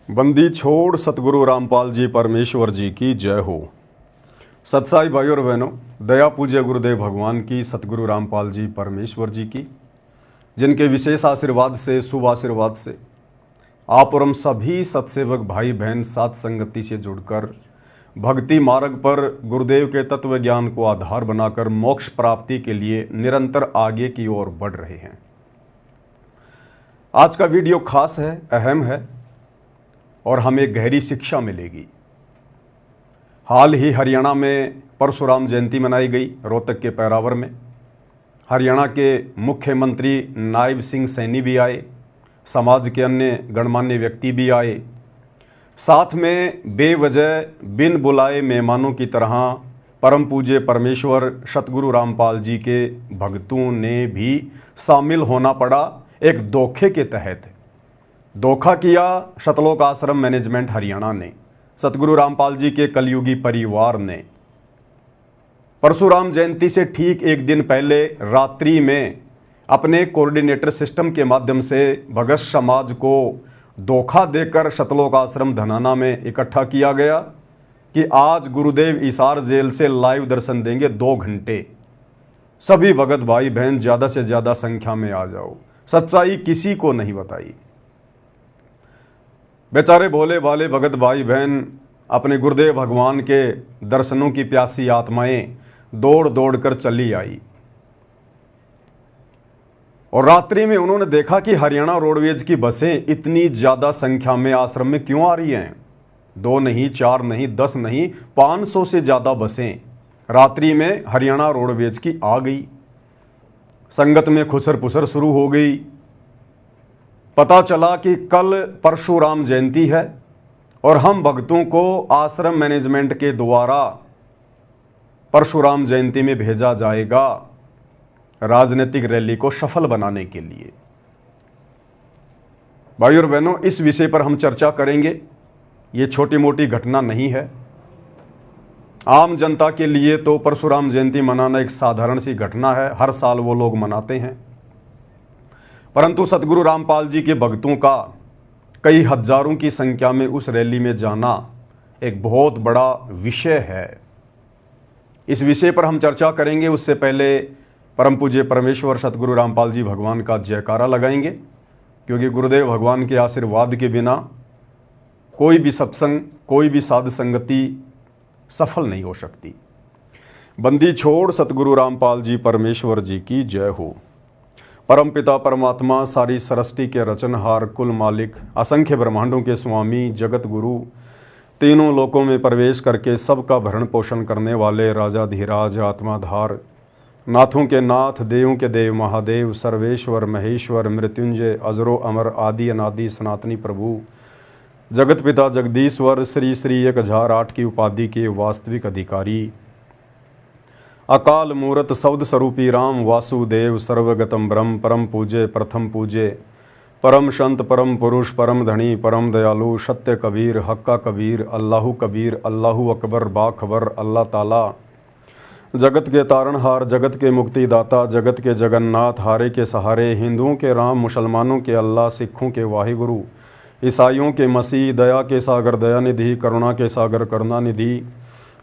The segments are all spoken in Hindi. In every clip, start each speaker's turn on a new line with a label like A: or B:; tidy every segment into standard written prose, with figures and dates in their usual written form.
A: बंदी छोड़ सतगुरु रामपाल जी परमेश्वर जी की जय हो। सत्साई भाई और बहनों, दया पूज्य गुरुदेव भगवान की, सतगुरु रामपाल जी परमेश्वर जी की, जिनके विशेष आशीर्वाद से, शुभ आशीर्वाद से आप और हम सभी सत्सेवक भाई बहन साथ संगति से जुड़कर भक्ति मार्ग पर गुरुदेव के तत्व ज्ञान को आधार बनाकर मोक्ष प्राप्ति के लिए निरंतर आगे की ओर बढ़ रहे हैं। आज का वीडियो खास है, अहम है और हमें गहरी शिक्षा मिलेगी। हाल ही हरियाणा में परशुराम जयंती मनाई गई, रोहतक के पैरावर में। हरियाणा के मुख्यमंत्री नायब सिंह सैनी भी आए, समाज के अन्य गणमान्य व्यक्ति भी आए। साथ में बेवजह बिन बुलाए मेहमानों की तरह परम पूज्य परमेश्वर सतगुरु रामपाल जी के भक्तों ने भी शामिल होना पड़ा। एक धोखे के तहत धोखा किया सतलोक आश्रम मैनेजमेंट हरियाणा ने, सतगुरु रामपाल जी के कलयुगी परिवार ने। परशुराम जयंती से ठीक एक दिन पहले रात्रि में अपने कोऑर्डिनेटर सिस्टम के माध्यम से भगत समाज को धोखा देकर सतलोक आश्रम धनाना में इकट्ठा किया गया कि आज गुरुदेव हिसार जेल से लाइव दर्शन देंगे 2 घंटे। सभी भगत भाई बहन ज़्यादा से ज़्यादा संख्या में आ जाओ। सच्चाई किसी को नहीं बताई। बेचारे भोले भाले भगत भाई बहन अपने गुरुदेव भगवान के दर्शनों की प्यासी आत्माएं दौड़ दौड़ कर चली आई और रात्रि में उन्होंने देखा कि हरियाणा रोडवेज की बसें इतनी ज़्यादा संख्या में आश्रम में क्यों आ रही हैं। 2 नहीं, 4 नहीं, 10 नहीं, 500 से ज़्यादा बसें रात्रि में हरियाणा रोडवेज की आ गई। संगत में खुसर पुसर शुरू हो गई। पता चला कि कल परशुराम जयंती है और हम भक्तों को आश्रम मैनेजमेंट के द्वारा परशुराम जयंती में भेजा जाएगा राजनीतिक रैली को सफल बनाने के लिए। भाई और बहनों, इस विषय पर हम चर्चा करेंगे। ये छोटी मोटी घटना नहीं है। आम जनता के लिए तो परशुराम जयंती मनाना एक साधारण सी घटना है, हर साल वो लोग मनाते हैं। परंतु सतगुरु रामपाल जी के भक्तों का कई हजारों की संख्या में उस रैली में जाना एक बहुत बड़ा विषय है। इस विषय पर हम चर्चा करेंगे। उससे पहले परम पूज्य परमेश्वर सतगुरु रामपाल जी भगवान का जयकारा लगाएंगे, क्योंकि गुरुदेव भगवान के आशीर्वाद के बिना कोई भी सत्संग, कोई भी साध संगति सफल नहीं हो सकती। बंदी छोड़ सतगुरु रामपाल जी परमेश्वर जी की जय हो। परम पिता परमात्मा, सारी सृष्टि के रचनहार, कुल मालिक, असंख्य ब्रह्मांडों के स्वामी, जगत गुरु, तीनों लोकों में प्रवेश करके सबका भरण पोषण करने वाले राजाधिराज, आत्माधार, नाथों के नाथ, देवों के देव, महादेव, सर्वेश्वर, महेश्वर, मृत्युंजय, अजरो अमर, आदि अनादि सनातनी प्रभु, जगत पिता जगदीश्वर, श्री श्री 1008 की उपाधि के वास्तविक अधिकारी, अकाल मूरत सौद स्वरूपी राम वासुदेव, सर्वगतम ब्रह्म, परम पूज्य, प्रथम पूज्य, परम संत, परम पुरुष, परम धनी, परम दयालु, सत्य कबीर, हक्का कबीर, अल्लाहु कबीर, अल्लाहु अकबर, बाखबर, अल्लाह ताला, जगत के तारणहार, जगत के मुक्तिदाता, जगत के जगन्नाथ, हारे के सहारे, हिंदुओं के राम, मुसलमानों के अल्लाह, सिखों के वाहिगुरु, ईसाइयों के मसीह, दया के सागर दयानिधि, करुणा के सागर करुणानिधि,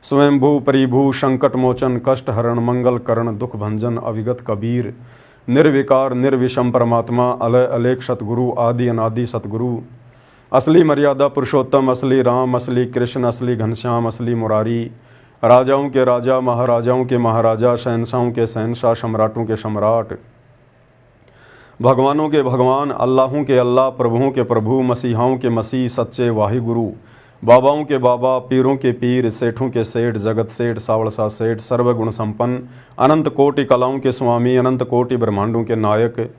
A: स्वयंभू परिभू, संकट मोचन, कष्ट हरण, मंगल करण, दुख भंजन, अविगत कबीर, निर्विकार निर्विषम परमात्मा, अलय अलेख सतगुरु, आदि अनादि सतगुरु, असली मर्यादा पुरुषोत्तम, असली राम, असली कृष्ण, असली घनश्याम, असली मुरारी, राजाओं के राजा, महाराजाओं के महाराजा, शहनशाहों के शहनशाह, सम्राटों के सम्राट, भगवानों के भगवान, अल्लाहों के अल्लाह, प्रभुओं के प्रभु, मसीहाओं के मसीह, सच्चे वाहिगुरु, बाबाओं के बाबा, पीरों के पीर, सेठों के सेठ, जगत सेठ, सावड़सा सेठ, सर्वगुण संपन्न, अनंत कोटि कलाओं के स्वामी, अनंत कोटि ब्रह्मांडों के नायक,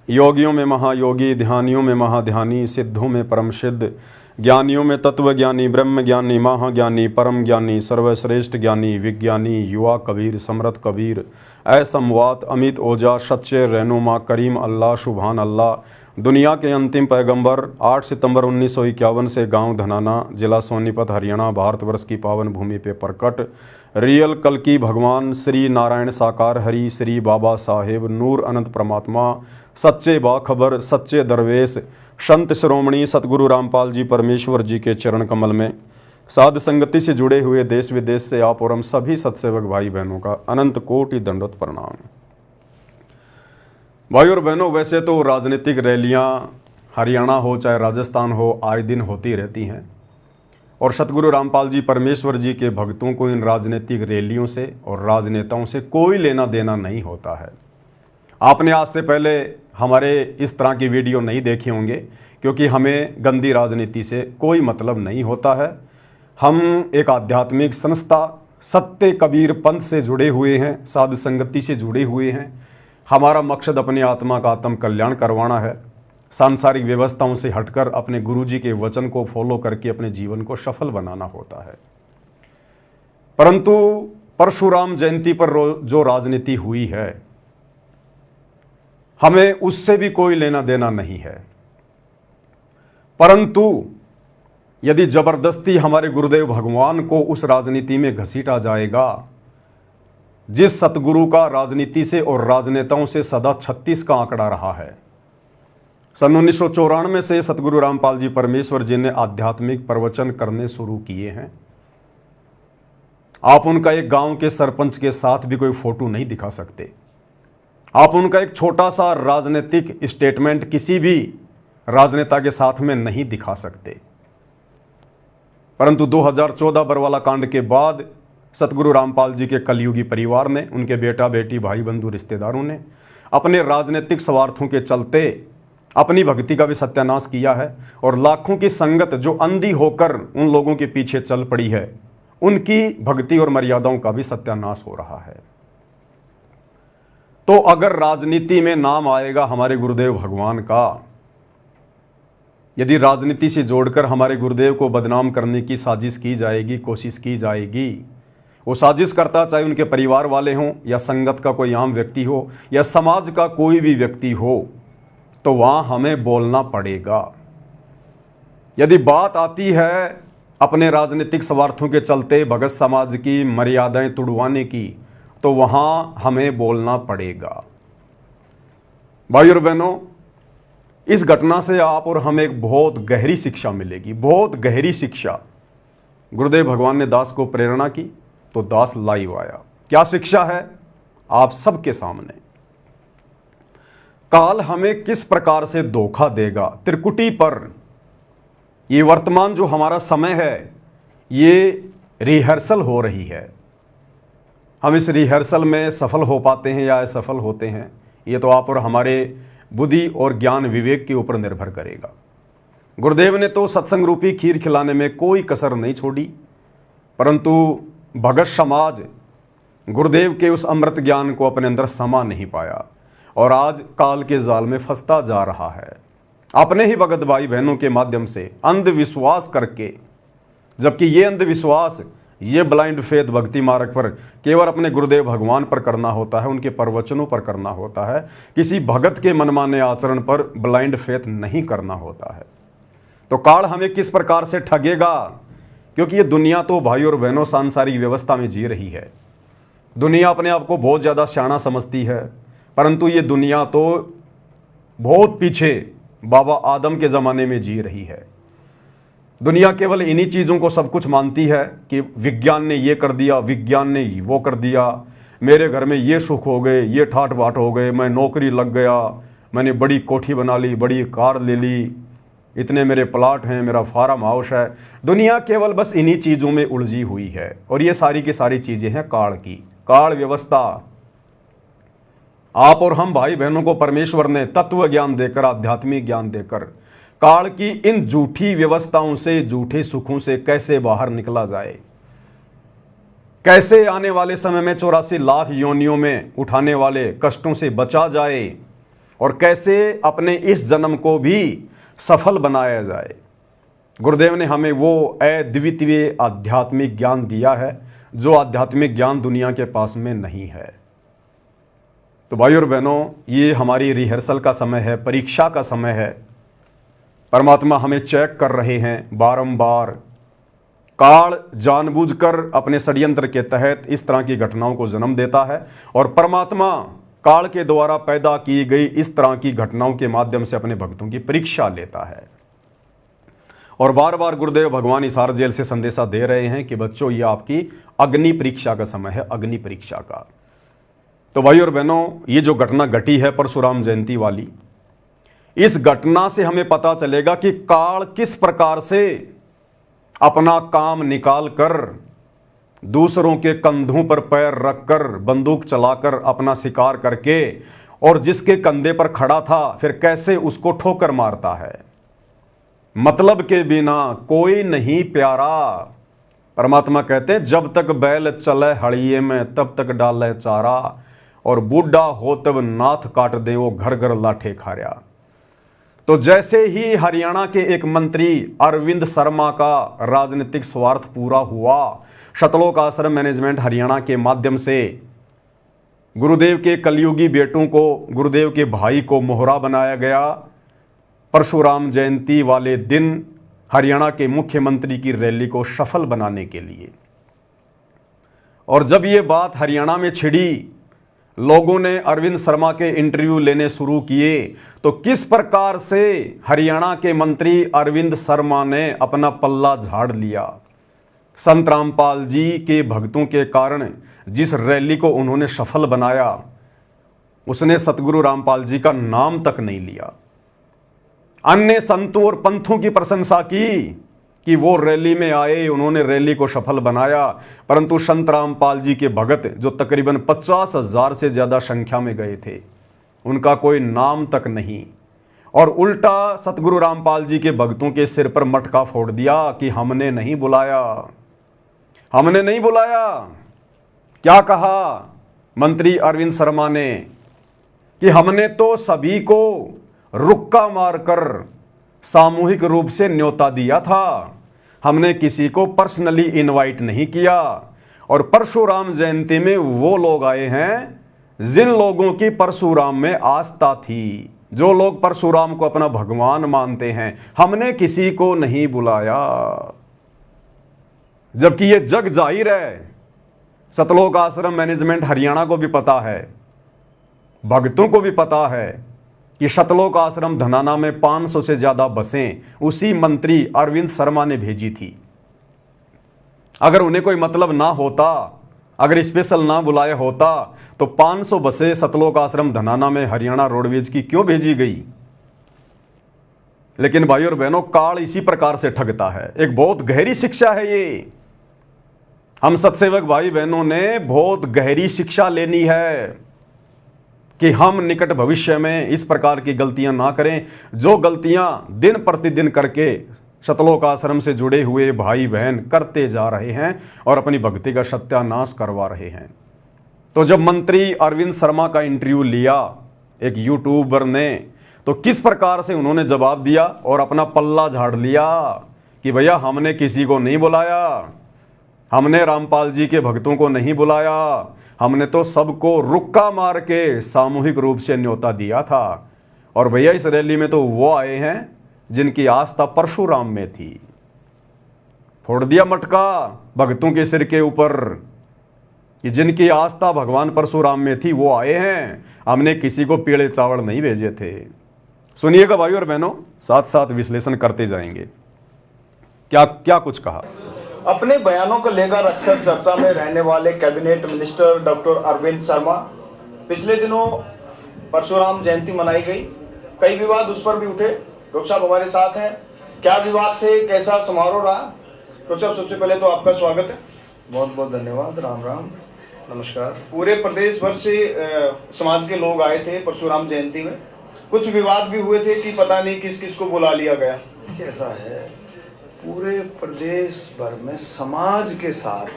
A: योगियों में महायोगी, ध्यानियों में महाध्यानी, सिद्धों में परम सिद्ध, ज्ञानियों में तत्वज्ञानी, ब्रह्म ज्ञानी, महाज्ञानी, परम ज्ञानी, सर्वश्रेष्ठ ज्ञानी, विज्ञानी, युवा कबीर, समरथ कबीर, असमवात, अमित ओजा, सच्चे रहनुमा, करीम अल्लाह, सुभान अल्लाह, दुनिया के अंतिम पैगंबर, 8 सितंबर 1951 से गांव धनाना, जिला सोनीपत, हरियाणा, भारतवर्ष की पावन भूमि पे प्रकट रियल कल की भगवान श्री नारायण साकार हरि, श्री बाबा साहेब, नूर अनंत परमात्मा, सच्चे बाखबर, सच्चे दरवेश, संत शिरोमणि सतगुरु रामपाल जी परमेश्वर जी के चरण कमल में साध संगति से जुड़े हुए देश विदेश से आप और हम सभी सत्सेवक भाई बहनों का अनंत कोटि दंडवत प्रणाम। भाई और बहनों, वैसे तो राजनीतिक रैलियां हरियाणा हो चाहे राजस्थान हो आए दिन होती रहती हैं और सतगुरु रामपाल जी परमेश्वर जी के भक्तों को इन राजनीतिक रैलियों से और राजनेताओं से कोई लेना देना नहीं होता है। आपने आज से पहले हमारे इस तरह की वीडियो नहीं देखे होंगे क्योंकि हमें गंदी राजनीति से कोई मतलब नहीं होता है। हम एक आध्यात्मिक संस्था सत्य कबीर पंथ से जुड़े हुए हैं, साध संगति से जुड़े हुए हैं। हमारा मकसद अपनी आत्मा का आत्म कल्याण करवाना है, सांसारिक व्यवस्थाओं से हटकर अपने गुरुजी के वचन को फॉलो करके अपने जीवन को सफल बनाना होता है। परंतु परशुराम जयंती पर जो राजनीति हुई है, हमें उससे भी कोई लेना देना नहीं है। परंतु यदि जबरदस्ती हमारे गुरुदेव भगवान को उस राजनीति में घसीटा जाएगा, जिस सतगुरु का राजनीति से और राजनेताओं से सदा 36 का आंकड़ा रहा है। सन 1994 से सतगुरु रामपाल जी परमेश्वर जी ने आध्यात्मिक प्रवचन करने शुरू किए हैं। आप उनका एक गांव के सरपंच के साथ भी कोई फोटो नहीं दिखा सकते। आप उनका एक छोटा सा राजनीतिक स्टेटमेंट किसी भी राजनेता के साथ में नहीं दिखा सकते। परंतु 2014 बरवाला कांड के बाद सतगुरु रामपाल जी के कलयुगी परिवार ने, उनके बेटा बेटी भाई बंधु रिश्तेदारों ने अपने राजनीतिक स्वार्थों के चलते अपनी भक्ति का भी सत्यानाश किया है और लाखों की संगत जो अंधी होकर उन लोगों के पीछे चल पड़ी है, उनकी भक्ति और मर्यादाओं का भी सत्यानाश हो रहा है। तो अगर राजनीति में नाम आएगा हमारे गुरुदेव भगवान का, यदि राजनीति से जोड़कर हमारे गुरुदेव को बदनाम करने की साजिश की जाएगी, कोशिश की जाएगी, वो साजिश करता चाहे उनके परिवार वाले हों या संगत का कोई आम व्यक्ति हो या समाज का कोई भी व्यक्ति हो, तो वहां हमें बोलना पड़ेगा। यदि बात आती है अपने राजनीतिक स्वार्थों के चलते भगत समाज की मर्यादाएं तुड़वाने की, तो वहां हमें बोलना पड़ेगा। भाई और बहनों, इस घटना से आप और हमें एक बहुत गहरी शिक्षा मिलेगी, बहुत गहरी शिक्षा। गुरुदेव भगवान ने दास को प्रेरणा की तो दास लाइव आया। क्या शिक्षा है आप सबके सामने। काल हमें किस प्रकार से धोखा देगा, त्रिकुटी पर ये वर्तमान जो हमारा समय है, ये रिहर्सल हो रही है। हम इस रिहर्सल में सफल हो पाते हैं या असफल होते हैं, ये तो आप और हमारे बुद्धि और ज्ञान विवेक के ऊपर निर्भर करेगा। गुरुदेव ने तो सत्संग रूपी खीर खिलाने में कोई कसर नहीं छोड़ी, परंतु भगत समाज गुरुदेव के उस अमृत ज्ञान को अपने अंदर समा नहीं पाया और आज काल के जाल में फंसता जा रहा है, अपने ही भगत भाई बहनों के माध्यम से अंधविश्वास करके। जबकि ये अंधविश्वास, ये ब्लाइंड फेथ भक्ति मार्ग पर केवल अपने गुरुदेव भगवान पर करना होता है, उनके प्रवचनों पर करना होता है। किसी भगत के मनमाने आचरण पर ब्लाइंड फेथ नहीं करना होता है। तो काल हमें किस प्रकार से ठगेगा, क्योंकि ये दुनिया तो भाई और बहनों सांसारिक व्यवस्था में जी रही है। दुनिया अपने आप को बहुत ज़्यादा सियाना समझती है, परंतु ये दुनिया तो बहुत पीछे बाबा आदम के ज़माने में जी रही है। दुनिया केवल इन्हीं चीज़ों को सब कुछ मानती है कि विज्ञान ने ये कर दिया, विज्ञान ने वो कर दिया, मेरे घर में ये सुख हो गए, ये ठाट बाट हो गए, मैं नौकरी लग गया, मैंने बड़ी कोठी बना ली, बड़ी कार ले ली, इतने मेरे प्लाट हैं, मेरा फार्म हाउस है। दुनिया केवल बस इन्हीं चीज़ों में उलझी हुई है और ये सारी की सारी चीज़ें हैं काल की, काल व्यवस्था। आप और हम भाई बहनों को परमेश्वर ने तत्व ज्ञान देकर, आध्यात्मिक ज्ञान देकर काल की इन झूठी व्यवस्थाओं से, झूठे सुखों से कैसे बाहर निकला जाए, कैसे आने वाले समय में 84 लाख योनियों में उठाने वाले कष्टों से बचा जाए और कैसे अपने इस जन्म को भी सफल बनाया जाए। गुरुदेव ने हमें वो अद्वितीय आध्यात्मिक ज्ञान दिया है जो आध्यात्मिक ज्ञान दुनिया के पास में नहीं है। तो भाई और बहनों, ये हमारी रिहर्सल का समय है, परीक्षा का समय है। परमात्मा हमें चेक कर रहे हैं बारंबार। काल जानबूझकर अपने षड्यंत्र के तहत इस तरह की घटनाओं को जन्म देता है और परमात्मा काल के द्वारा पैदा की गई इस तरह की घटनाओं के माध्यम से अपने भक्तों की परीक्षा लेता है। और बार बार गुरुदेव भगवान हिसार जेल से संदेशा दे रहे हैं कि बच्चों, ये आपकी अग्नि परीक्षा का समय है, अग्नि परीक्षा का। तो भाई और बहनों, ये जो घटना घटी है परशुराम जयंती वाली, इस घटना से हमें पता चलेगा कि काल किस प्रकार से अपना काम निकाल कर दूसरों के कंधों पर पैर रखकर बंदूक चलाकर अपना शिकार करके और जिसके कंधे पर खड़ा था फिर कैसे उसको ठोकर मारता है। मतलब के बिना कोई नहीं प्यारा। परमात्मा कहते हैं, जब तक बैल चले हड़िए में तब तक डाले चारा, और बूढ़ा हो तब नाथ काट दे वो घर घर लाठे खाया। तो जैसे ही हरियाणा के एक मंत्री अरविंद शर्मा का राजनीतिक स्वार्थ पूरा हुआ, शतलोक आश्रम मैनेजमेंट हरियाणा के माध्यम से गुरुदेव के कलयुगी बेटों को, गुरुदेव के भाई को मोहरा बनाया गया परशुराम जयंती वाले दिन हरियाणा के मुख्यमंत्री की रैली को सफल बनाने के लिए। और जब ये बात हरियाणा में छिड़ी, लोगों ने अरविंद शर्मा के इंटरव्यू लेने शुरू किए, तो किस प्रकार से हरियाणा के मंत्री अरविंद शर्मा ने अपना पल्ला झाड़ लिया। संत रामपाल जी के भक्तों के कारण जिस रैली को उन्होंने सफल बनाया, उसने सतगुरु रामपाल जी का नाम तक नहीं लिया। अन्य संतों और पंथों की प्रशंसा की कि वो रैली में आए, उन्होंने रैली को सफल बनाया, परंतु संत रामपाल जी के भगत जो तकरीबन 50,000 से ज़्यादा संख्या में गए थे, उनका कोई नाम तक नहीं। और उल्टा सतगुरु रामपाल जी के भक्तों के सिर पर मटका फोड़ दिया कि हमने नहीं बुलाया, हमने नहीं बुलाया। क्या कहा मंत्री अरविंद शर्मा ने कि हमने तो सभी को रुक्का मारकर सामूहिक रूप से न्योता दिया था, हमने किसी को पर्सनली इनवाइट नहीं किया। और परशुराम जयंती में वो लोग आए हैं जिन लोगों की परशुराम में आस्था थी, जो लोग परशुराम को अपना भगवान मानते हैं, हमने किसी को नहीं बुलाया। जबकि ये जग जाहिर है, सतलोक आश्रम मैनेजमेंट हरियाणा को भी पता है, भक्तों को भी पता है कि सतलोक आश्रम धनाना में 500 से ज्यादा बसें उसी मंत्री अरविंद शर्मा ने भेजी थी। अगर उन्हें कोई मतलब ना होता, अगर स्पेशल ना बुलाया होता, तो 500 बसें सतलोक आश्रम धनाना में हरियाणा रोडवेज की क्यों भेजी गई। लेकिन भाई और बहनों, काल इसी प्रकार से ठगता है। एक बहुत गहरी शिक्षा है ये। हम सत्सेवक भाई बहनों ने बहुत गहरी शिक्षा लेनी है कि हम निकट भविष्य में इस प्रकार की गलतियां ना करें, जो गलतियां दिन प्रतिदिन करके सतलोक आश्रम से जुड़े हुए भाई बहन करते जा रहे हैं और अपनी भक्ति का सत्यानाश करवा रहे हैं। तो जब मंत्री अरविंद शर्मा का इंटरव्यू लिया एक यूट्यूबर ने, तो किस प्रकार से उन्होंने जवाब दिया और अपना पल्ला झाड़ लिया कि भैया हमने किसी को नहीं बुलाया, हमने रामपाल जी के भक्तों को नहीं बुलाया, हमने तो सबको रुक्का मार के सामूहिक रूप से न्योता दिया था। और भैया इस रैली में तो वो आए हैं जिनकी आस्था परशुराम में थी। फोड़ दिया मटका भक्तों के सिर के ऊपर कि जिनकी आस्था भगवान परशुराम में थी वो आए हैं, हमने किसी को पीले चावल नहीं भेजे थे। सुनिएगा भाई और बहनों, साथ साथ विश्लेषण करते जाएंगे। क्या क्या कुछ कहा।
B: अपने बयानों को लेकर अक्सर चर्चा में रहने वाले cabinet minister doctor Arvind Sharma, पिछले दिनों परशुराम जयंती मनाई गई, कई विवाद उस पर भी उठे। डॉक्टर साहब हमारे साथ हैं, क्या विवाद थे, कैसा समारोह रहा? डॉक्टर साहब सबसे पहले तो आपका स्वागत है।
C: बहुत बहुत धन्यवाद। राम राम, नमस्कार।
B: पूरे प्रदेश भर से समाज के लोग आए थे परशुराम जयंती में, कुछ विवाद भी हुए थे कि पता नहीं किस किस को बुला लिया गया।
C: कैसा है, पूरे प्रदेश भर में समाज के साथ,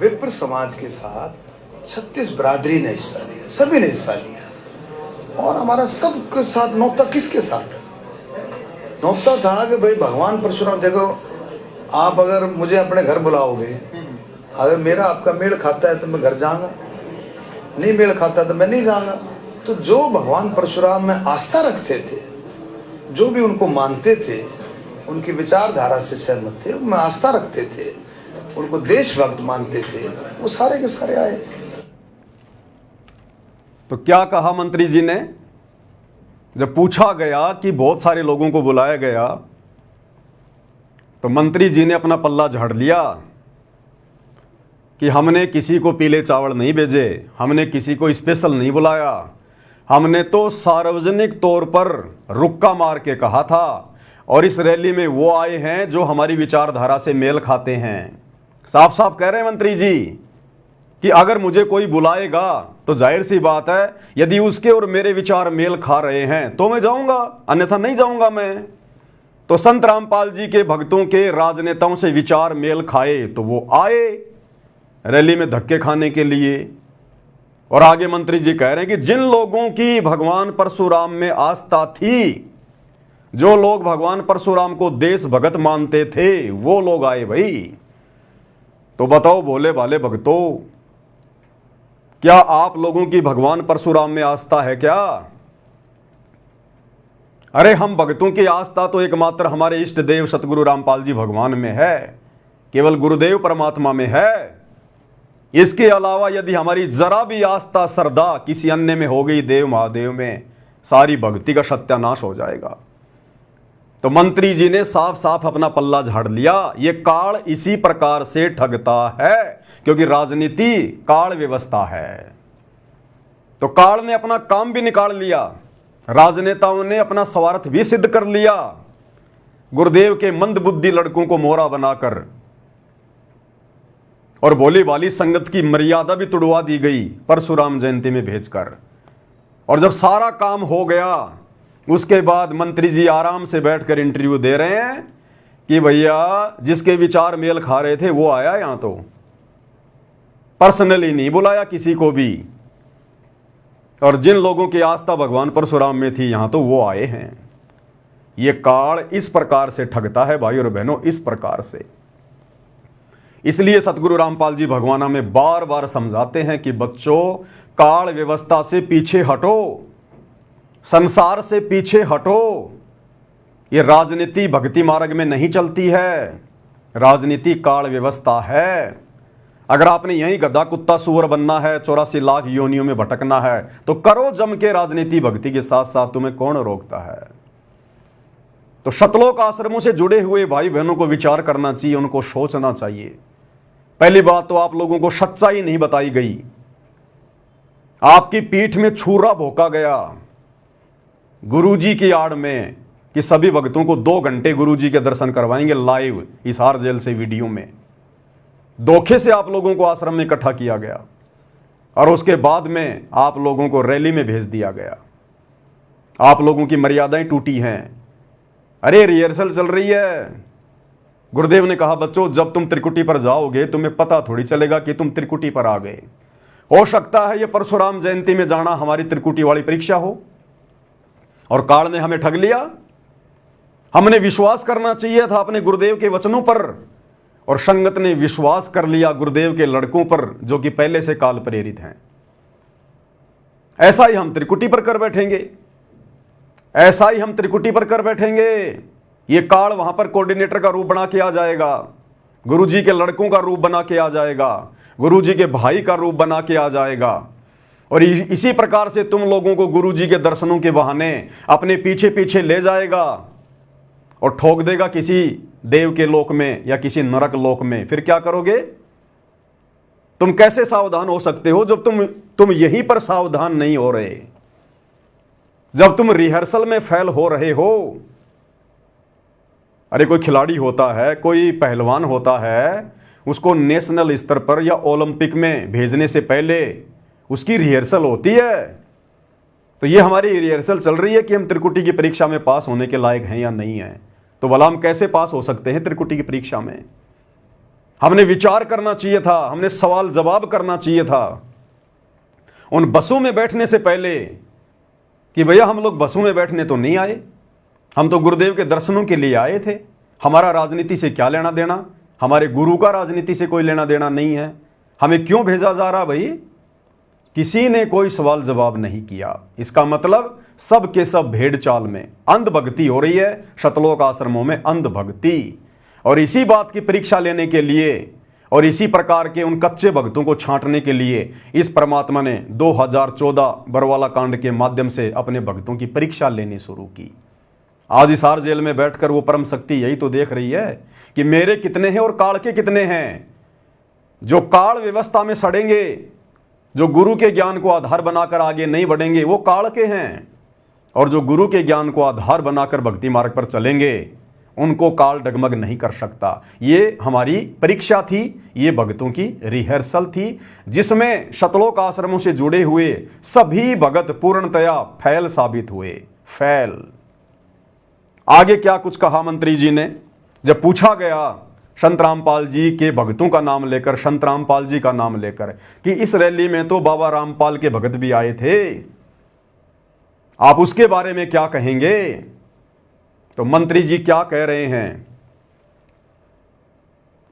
C: विप्र समाज के साथ 36 बिरादरी ने हिस्सा लिया, सभी ने हिस्सा लिया। और हमारा सबके साथ नौता किसके साथ नौता था कि भाई भगवान परशुराम, देखो आप अगर मुझे अपने घर बुलाओगे, अगर मेरा आपका मेल खाता है तो मैं घर जाऊंगा, नहीं मेल खाता तो मैं नहीं जाऊंगा। तो जो भगवान परशुराम में आस्था रखते थे, जो भी उनको मानते थे, उनकी विचारधारा से सहमत थे, उनमें आस्था रखते थे, उनको देशभक्त मानते थे, वो सारे के सारे आए।
A: तो क्या कहा मंत्री जी ने? जब पूछा गया कि बहुत सारे लोगों को बुलाया गया, तो मंत्री जी ने अपना पल्ला झाड़ लिया कि हमने किसी को पीले चावल नहीं भेजे, हमने किसी को स्पेशल नहीं बुलाया, हमने तो सार्वजनिक तौर पर रुक्का मार के कहा था, और इस रैली में वो आए हैं जो हमारी विचारधारा से मेल खाते हैं। साफ साफ कह रहे हैं मंत्री जी कि अगर मुझे कोई बुलाएगा तो जाहिर सी बात है, यदि उसके और मेरे विचार मेल खा रहे हैं तो मैं जाऊंगा, अन्यथा नहीं जाऊंगा मैं। तो संत रामपाल जी के भक्तों के राजनेताओं से विचार मेल खाए तो वो आए रैली में धक्के खाने के लिए। और आगे मंत्री जी कह रहे हैं कि जिन लोगों की भगवान परशुराम में आस्था थी, जो लोग भगवान परशुराम को देश भगत मानते थे, वो लोग आए भाई। तो बताओ भोले भाले भक्तों, क्या आप लोगों की भगवान परशुराम में आस्था है क्या? अरे हम भक्तों की आस्था तो एकमात्र हमारे इष्ट देव सतगुरु रामपाल जी भगवान में है, केवल गुरुदेव परमात्मा में है। इसके अलावा यदि हमारी जरा भी आस्था श्रद्धा किसी अन्य में हो गई, देव महादेव में, सारी भक्ति का सत्यानाश हो जाएगा। तो मंत्री जी ने साफ साफ अपना पल्ला झाड़ लिया। ये काल इसी प्रकार से ठगता है, क्योंकि राजनीति काल व्यवस्था है। तो काल ने अपना काम भी निकाल लिया, राजनेताओं ने अपना स्वार्थ भी सिद्ध कर लिया, गुरुदेव के मंदबुद्धि लड़कों को मोहरा बनाकर, और भोली भाली संगत की मर्यादा भी तुड़वा दी गई परशुराम जयंती में भेजकर। और जब सारा काम हो गया, उसके बाद मंत्री जी आराम से बैठकर इंटरव्यू दे रहे हैं कि भैया जिसके विचार मेल खा रहे थे वो आया, यहां तो पर्सनली नहीं बुलाया किसी को भी, और जिन लोगों की आस्था भगवान परशुराम में थी यहां तो वो आए हैं। ये काल इस प्रकार से ठगता है भाई और बहनों, इस प्रकार से। इसलिए सतगुरु रामपाल जी भगवाना में बार बार समझाते हैं कि बच्चों, काल व्यवस्था से पीछे हटो, संसार से पीछे हटो। ये राजनीति भक्ति मार्ग में नहीं चलती है, राजनीति काल व्यवस्था है। अगर आपने यही गधा कुत्ता सुअर बनना है, 84 लाख योनियों में भटकना है, तो करो जम के राजनीति भक्ति के साथ साथ, तुम्हें कौन रोकता है। तो शतलोक आश्रमों से जुड़े हुए भाई बहनों को विचार करना चाहिए, उनको सोचना चाहिए। पहली बात तो आप लोगों को सच्चाई नहीं बताई गई, आपकी पीठ में छुरा भोंका गया गुरुजी की आड़ में कि सभी भक्तों को 2 घंटे गुरुजी के दर्शन करवाएंगे लाइव हिसार जेल से वीडियो में। धोखे से आप लोगों को आश्रम में इकट्ठा किया गया, और उसके बाद में आप लोगों को रैली में भेज दिया गया। आप लोगों की मर्यादाएं टूटी हैं। अरे रिहर्सल चल रही है। गुरुदेव ने कहा बच्चों, जब तुम त्रिकुटी पर जाओगे तुम्हें पता थोड़ी चलेगा कि तुम त्रिकुटी पर आ गए। हो सकता है ये परशुराम जयंती में जाना हमारी त्रिकुटी वाली परीक्षा हो, और काल ने हमें ठग लिया। हमने विश्वास करना चाहिए था अपने गुरुदेव के वचनों पर, और संगत ने विश्वास कर लिया गुरुदेव के लड़कों पर जो कि पहले से काल प्रेरित हैं। ऐसा ही हम त्रिकुटी पर कर बैठेंगे, ऐसा ही हम त्रिकुटी पर कर बैठेंगे। ये काल वहां पर कोऑर्डिनेटर का रूप बना के आ जाएगा, गुरुजी के लड़कों का रूप बना के आ जाएगा, गुरुजी के भाई का रूप बना के आ जाएगा, और इसी प्रकार से तुम लोगों को गुरुजी के दर्शनों के बहाने अपने पीछे पीछे ले जाएगा और ठोक देगा किसी देव के लोक में या किसी नरक लोक में। फिर क्या करोगे? तुम कैसे सावधान हो सकते हो जब तुम यहीं पर सावधान नहीं हो रहे, जब तुम रिहर्सल में फेल हो रहे हो। अरे कोई खिलाड़ी होता है, कोई पहलवान होता है, उसको नेशनल स्तर पर या ओलंपिक में भेजने से पहले उसकी रिहर्सल होती है। तो ये हमारी रिहर्सल चल रही है कि हम त्रिकुटी की परीक्षा में पास होने के लायक हैं या नहीं हैं। तो भला हम कैसे पास हो सकते हैं त्रिकुटी की परीक्षा में? हमने विचार करना चाहिए था, हमने सवाल जवाब करना चाहिए था उन बसों में बैठने से पहले कि भैया हम लोग बसों में बैठने तो नहीं आए, हम तो गुरुदेव के दर्शनों के लिए आए थे। हमारा राजनीति से क्या लेना देना, हमारे गुरु का राजनीति से कोई लेना देना नहीं है। हमें क्यों भेजा जा रहा भाई? किसी ने कोई सवाल जवाब नहीं किया। इसका मतलब सब के सब भेड़ चाल में अंध भक्ति हो रही है, शतलोक आश्रमों में अंध भक्ति। और इसी बात की परीक्षा लेने के लिए और इसी प्रकार के उन कच्चे भक्तों को छांटने के लिए इस परमात्मा ने 2014 बरवाला कांड के माध्यम से अपने भक्तों की परीक्षा लेनी शुरू की। आज हिसार जेल में बैठकर वो परम शक्ति यही तो देख रही है कि मेरे कितने हैं और काल के कितने हैं। जो काल व्यवस्था में सड़ेंगे, जो गुरु के ज्ञान को आधार बनाकर आगे नहीं बढ़ेंगे, वो काल के हैं, और जो गुरु के ज्ञान को आधार बनाकर भक्ति मार्ग पर चलेंगे उनको काल डगमग नहीं कर सकता। ये हमारी परीक्षा थी, ये भक्तों की रिहर्सल थी, जिसमें शतलोक आश्रमों से जुड़े हुए सभी भगत पूर्णतया फैल साबित हुए। फैल। आगे क्या कुछ कहा मंत्री जी ने, जब पूछा गया संत रामपाल जी के भक्तों का नाम लेकर, संत रामपाल जी का नाम लेकर, कि इस रैली में तो बाबा रामपाल के भगत भी आए थे, आप उसके बारे में क्या कहेंगे? तो मंत्री जी क्या कह रहे हैं,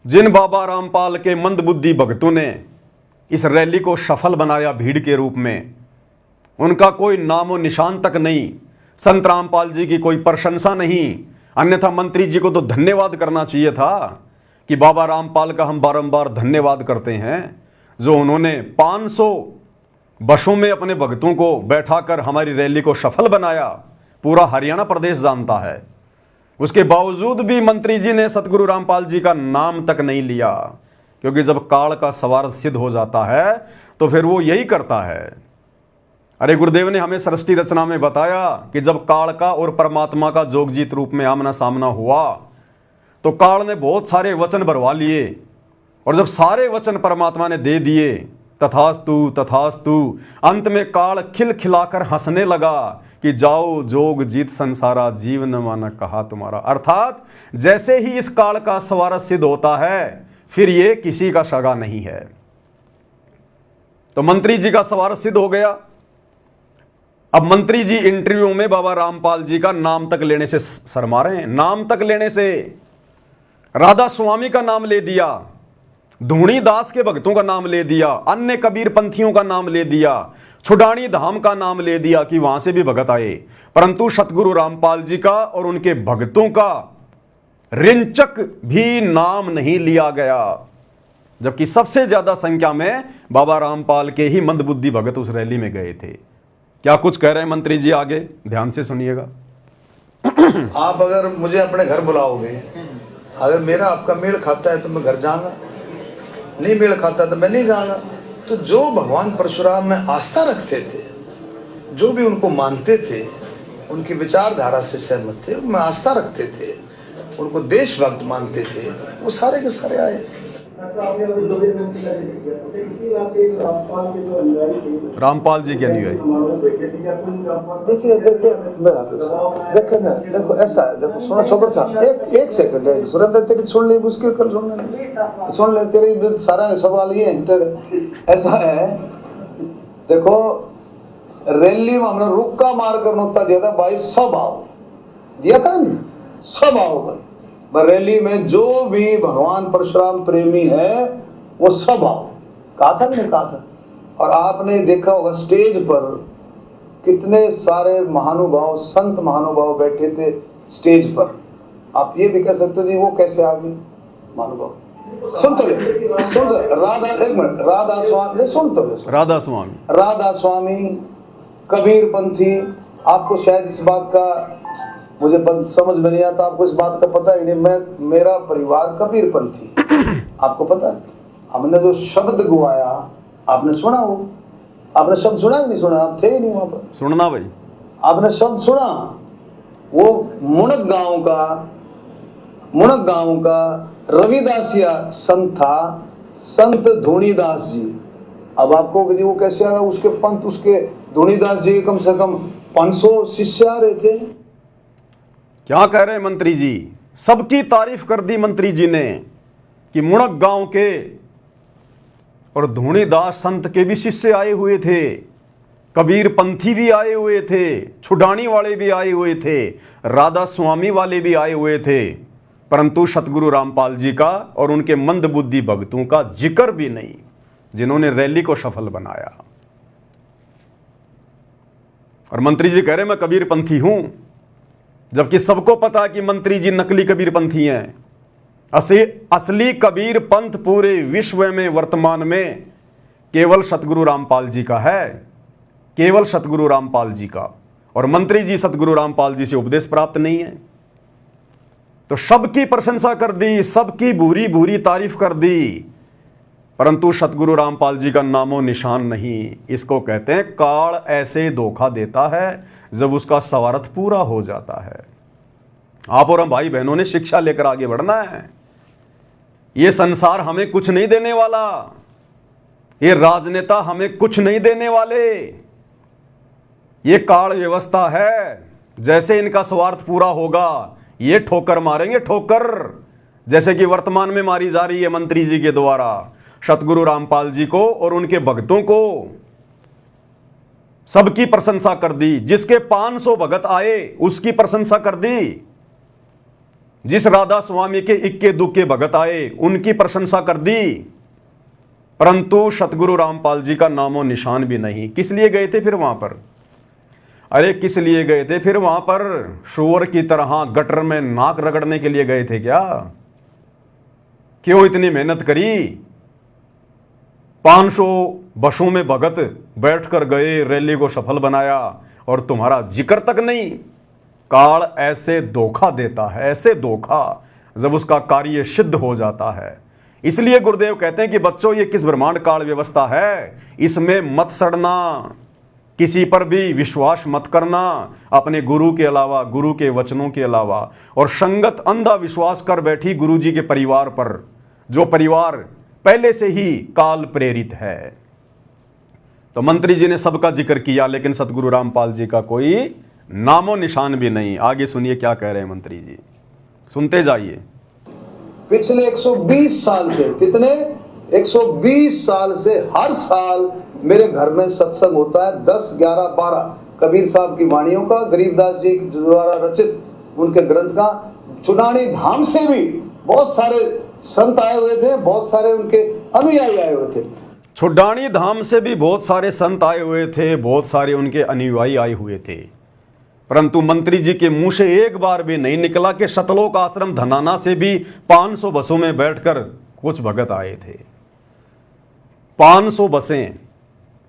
A: जिन बाबा रामपाल के मंदबुद्धि भक्तों ने इस रैली को सफल बनाया भीड़ के रूप में, उनका कोई नामो निशान तक नहीं, संत रामपाल जी की कोई प्रशंसा नहीं। अन्यथा मंत्री जी को तो धन्यवाद करना चाहिए था कि बाबा रामपाल का हम बारंबार धन्यवाद करते हैं, जो उन्होंने 500 बसों में अपने भक्तों को बैठाकर हमारी रैली को सफल बनाया। पूरा हरियाणा प्रदेश जानता है। उसके बावजूद भी मंत्री जी ने सतगुरु रामपाल जी का नाम तक नहीं लिया, क्योंकि जब काल का सवार सिद्ध हो जाता है तो फिर वो यही करता है। अरे गुरुदेव ने हमें सृष्टि रचना में बताया कि जब काल का और परमात्मा का जोगजीत रूप में आमना सामना हुआ तो काल ने बहुत सारे वचन भरवा लिए, और जब सारे वचन परमात्मा ने दे दिए, तथास्तु तथास्तु, अंत में काल खिलखिलाकर हंसने लगा कि जाओ जोग जीत संसारा, जीवन माना कहा तुम्हारा। अर्थात जैसे ही इस काल का सवार सिद्ध होता है फिर ये किसी का सगा नहीं है। तो मंत्री जी का सवार सिद्ध हो गया। अब मंत्री जी इंटरव्यू में बाबा रामपाल जी का नाम तक लेने से शर्मा रहे हैं। नाम तक लेने से राधा स्वामी का नाम ले दिया, धूणी दास के भक्तों का नाम ले दिया, अन्य कबीर पंथियों का नाम ले दिया, छुडानी धाम का नाम ले दिया कि वहां से भी भगत आए, परंतु सतगुरु रामपाल जी का और उनके भक्तों का रिंचक भी नाम नहीं लिया गया, जबकि सबसे ज्यादा संख्या में बाबा रामपाल के ही मंदबुद्धि भगत उस रैली में गए थे। क्या कुछ कह रहे हैं मंत्री जी, आगे ध्यान से सुनिएगा।
C: आप अगर मुझे अपने घर बुलाओगे, अगर मेरा आपका मेल खाता है तो मैं घर जाऊंगा, नहीं मेल खाता तो मैं नहीं जाऊंगा। तो जो भगवान परशुराम में आस्था रखते थे, जो भी उनको मानते थे, उनकी विचारधारा से सहमत थे, उनमें आस्था रखते थे, उनको देशभक्त मानते थे, वो सारे के सारे आए।
A: रामपाल जी के अनुयायी
C: देखिए ना, देखो ऐसा है, देखो सुनो छोटा सा, एक सेकंड है सुरेंद्र, तेरी सुन ले, मुश्किल कर सुन ले, तेरी सारा सवाल ये ऐसा है। देखो रैली में हमने रुक्का मार कर नोता दिया था भाई, सब आओ दिया था नहीं, सब आओ भाई। रैली में जो भी भगवान परशुराम प्रेमी है वो सब आओ, कहा था नहीं कहा था। और आपने देखा होगा स्टेज पर कितने सारे महानुभाव, संत महानुभाव बैठे थे स्टेज पर। आप ये भी कह सकते हो जी वो कैसे आ गए महानुभाव। सुन तो राधा, एक मिनट, राधा स्वामी सुन तो राधा स्वामी, कबीर पंथी। आपको शायद इस बात का मुझे समझ में नहीं आता, आपको इस बात का पता ही नहीं, मेरा परिवार कबीर पंथी, आपको पता है। हमने जो शब्द गुआया आपने सुना, वो आपने शब्द सुना ही नहीं सुना, आप थे ही नहीं वहां पर।
A: सुनना भाई,
C: आपने शब्द सुना, वो मुणक गांव का रविदासिया संत था, संत धूणीदास जी। अब आपको वो कैसे आया, उसके पंथ, उसके धूणीदास जी कम से कम 500 शिष्य आ रहे थे।
A: क्या कह रहे हैं मंत्री जी, सबकी तारीफ कर दी मंत्री जी ने कि मुणक गांव के और धूणीदास संत के भी शिष्य आए हुए थे, कबीर पंथी भी आए हुए थे, छुडानी वाले भी आए हुए थे, राधा स्वामी वाले भी आए हुए थे, परंतु सतगुरु रामपाल जी का और उनके मंदबुद्धि भक्तों का जिक्र भी नहीं, जिन्होंने रैली को सफल बनाया। और मंत्री जी कह रहे मैं कबीर पंथी हूं, जबकि सबको पता है कि मंत्री जी नकली कबीर पंथी हैं। असली कबीर पंथ पूरे विश्व में वर्तमान में केवल सतगुरु रामपाल जी का है, केवल सतगुरु रामपाल जी का। और मंत्री जी सतगुरु रामपाल जी से उपदेश प्राप्त नहीं है। तो सबकी प्रशंसा कर दी, सबकी बुरी बुरी तारीफ कर दी, परंतु सतगुरु रामपाल जी का नामो निशान नहीं। इसको कहते हैं काल ऐसे धोखा देता है जब उसका स्वार्थ पूरा हो जाता है। आप और हम भाई बहनों ने शिक्षा लेकर आगे बढ़ना है। ये संसार हमें कुछ नहीं देने वाला, ये राजनेता हमें कुछ नहीं देने वाले। ये काल व्यवस्था है, जैसे इनका स्वार्थ पूरा होगा ये ठोकर मारेंगे, ठोकर, जैसे कि वर्तमान में मारी जा रही है मंत्री जी के द्वारा सतगुरु रामपाल जी को और उनके भक्तों को। सबकी प्रशंसा कर दी, जिसके 500 भगत आए उसकी प्रशंसा कर दी, जिस राधा स्वामी के इक्के दुक्के भगत आए उनकी प्रशंसा कर दी, परंतु सतगुरु रामपाल जी का नामो निशान भी नहीं। किस लिए गए थे फिर वहां पर? अरे किस लिए गए थे फिर वहां पर? शुअर की तरह गटर में नाक रगड़ने के लिए गए थे क्या? क्यों इतनी मेहनत करी? 500 बसों में भगत बैठकर गए, रैली को सफल बनाया और तुम्हारा जिक्र तक नहीं। काल ऐसे धोखा देता है, ऐसे धोखा, जब उसका कार्य सिद्ध हो जाता है। इसलिए गुरुदेव कहते हैं कि बच्चों ये किस ब्रह्मांड काल व्यवस्था है, इसमें मत सड़ना, किसी पर भी विश्वास मत करना अपने गुरु के अलावा, गुरु के वचनों के अलावा। और संगत अंधा विश्वास कर बैठी गुरु जी के परिवार पर, जो परिवार पहले से ही काल प्रेरित है। तो मंत्री जी ने सबका जिक्र किया, लेकिन सतगुरु रामपाल जी का कोई नामो निशान भी नहीं। आगे सुनिए क्या कह रहे हैं मंत्री जी, सुनते जाइए।
C: पिछले 120 साल से, कितने 120 साल से हर साल मेरे घर में सत्संग होता है। 10, 11, 12 कबीर साहब की वाणियों का, गरीबदास जी द्वारा रचित उनके ग्रंथ का। चुनानी धाम से भी बहुत सारे संत आए हुए थे, बहुत सारे उनके अनुयायी आए हुए थे।
A: छुडानी धाम से भी बहुत सारे संत आए हुए थे, बहुत सारे उनके अनुयायी आए हुए थे, परंतु मंत्री जी के मुंह से एक बार भी नहीं निकला कि सतलोक आश्रम धनाना से भी 500 बसों में बैठकर कुछ भगत आए थे। 500 बसें,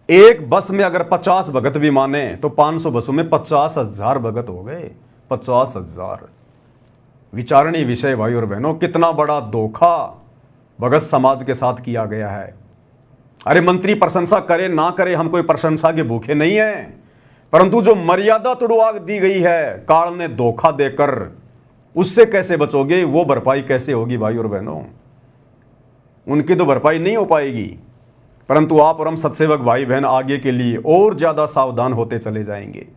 A: एक बस में अगर 50 भगत भी माने तो 500 बसों में 50,000 भगत हो गए। 50,000। विचारणीय विषय भाई और बहनों, कितना बड़ा धोखा भगत समाज के साथ किया गया है। अरे मंत्री प्रशंसा करे ना करे, हम कोई प्रशंसा के भूखे नहीं है, परंतु जो मर्यादा तोड़वा दी गई है काल ने धोखा देकर, उससे कैसे बचोगे? वो भरपाई कैसे होगी भाई और बहनों? उनकी तो भरपाई नहीं हो पाएगी। परंतु आप और हम सत्सेवक भाई बहन आगे के लिए और ज्यादा सावधान होते चले जाएंगे।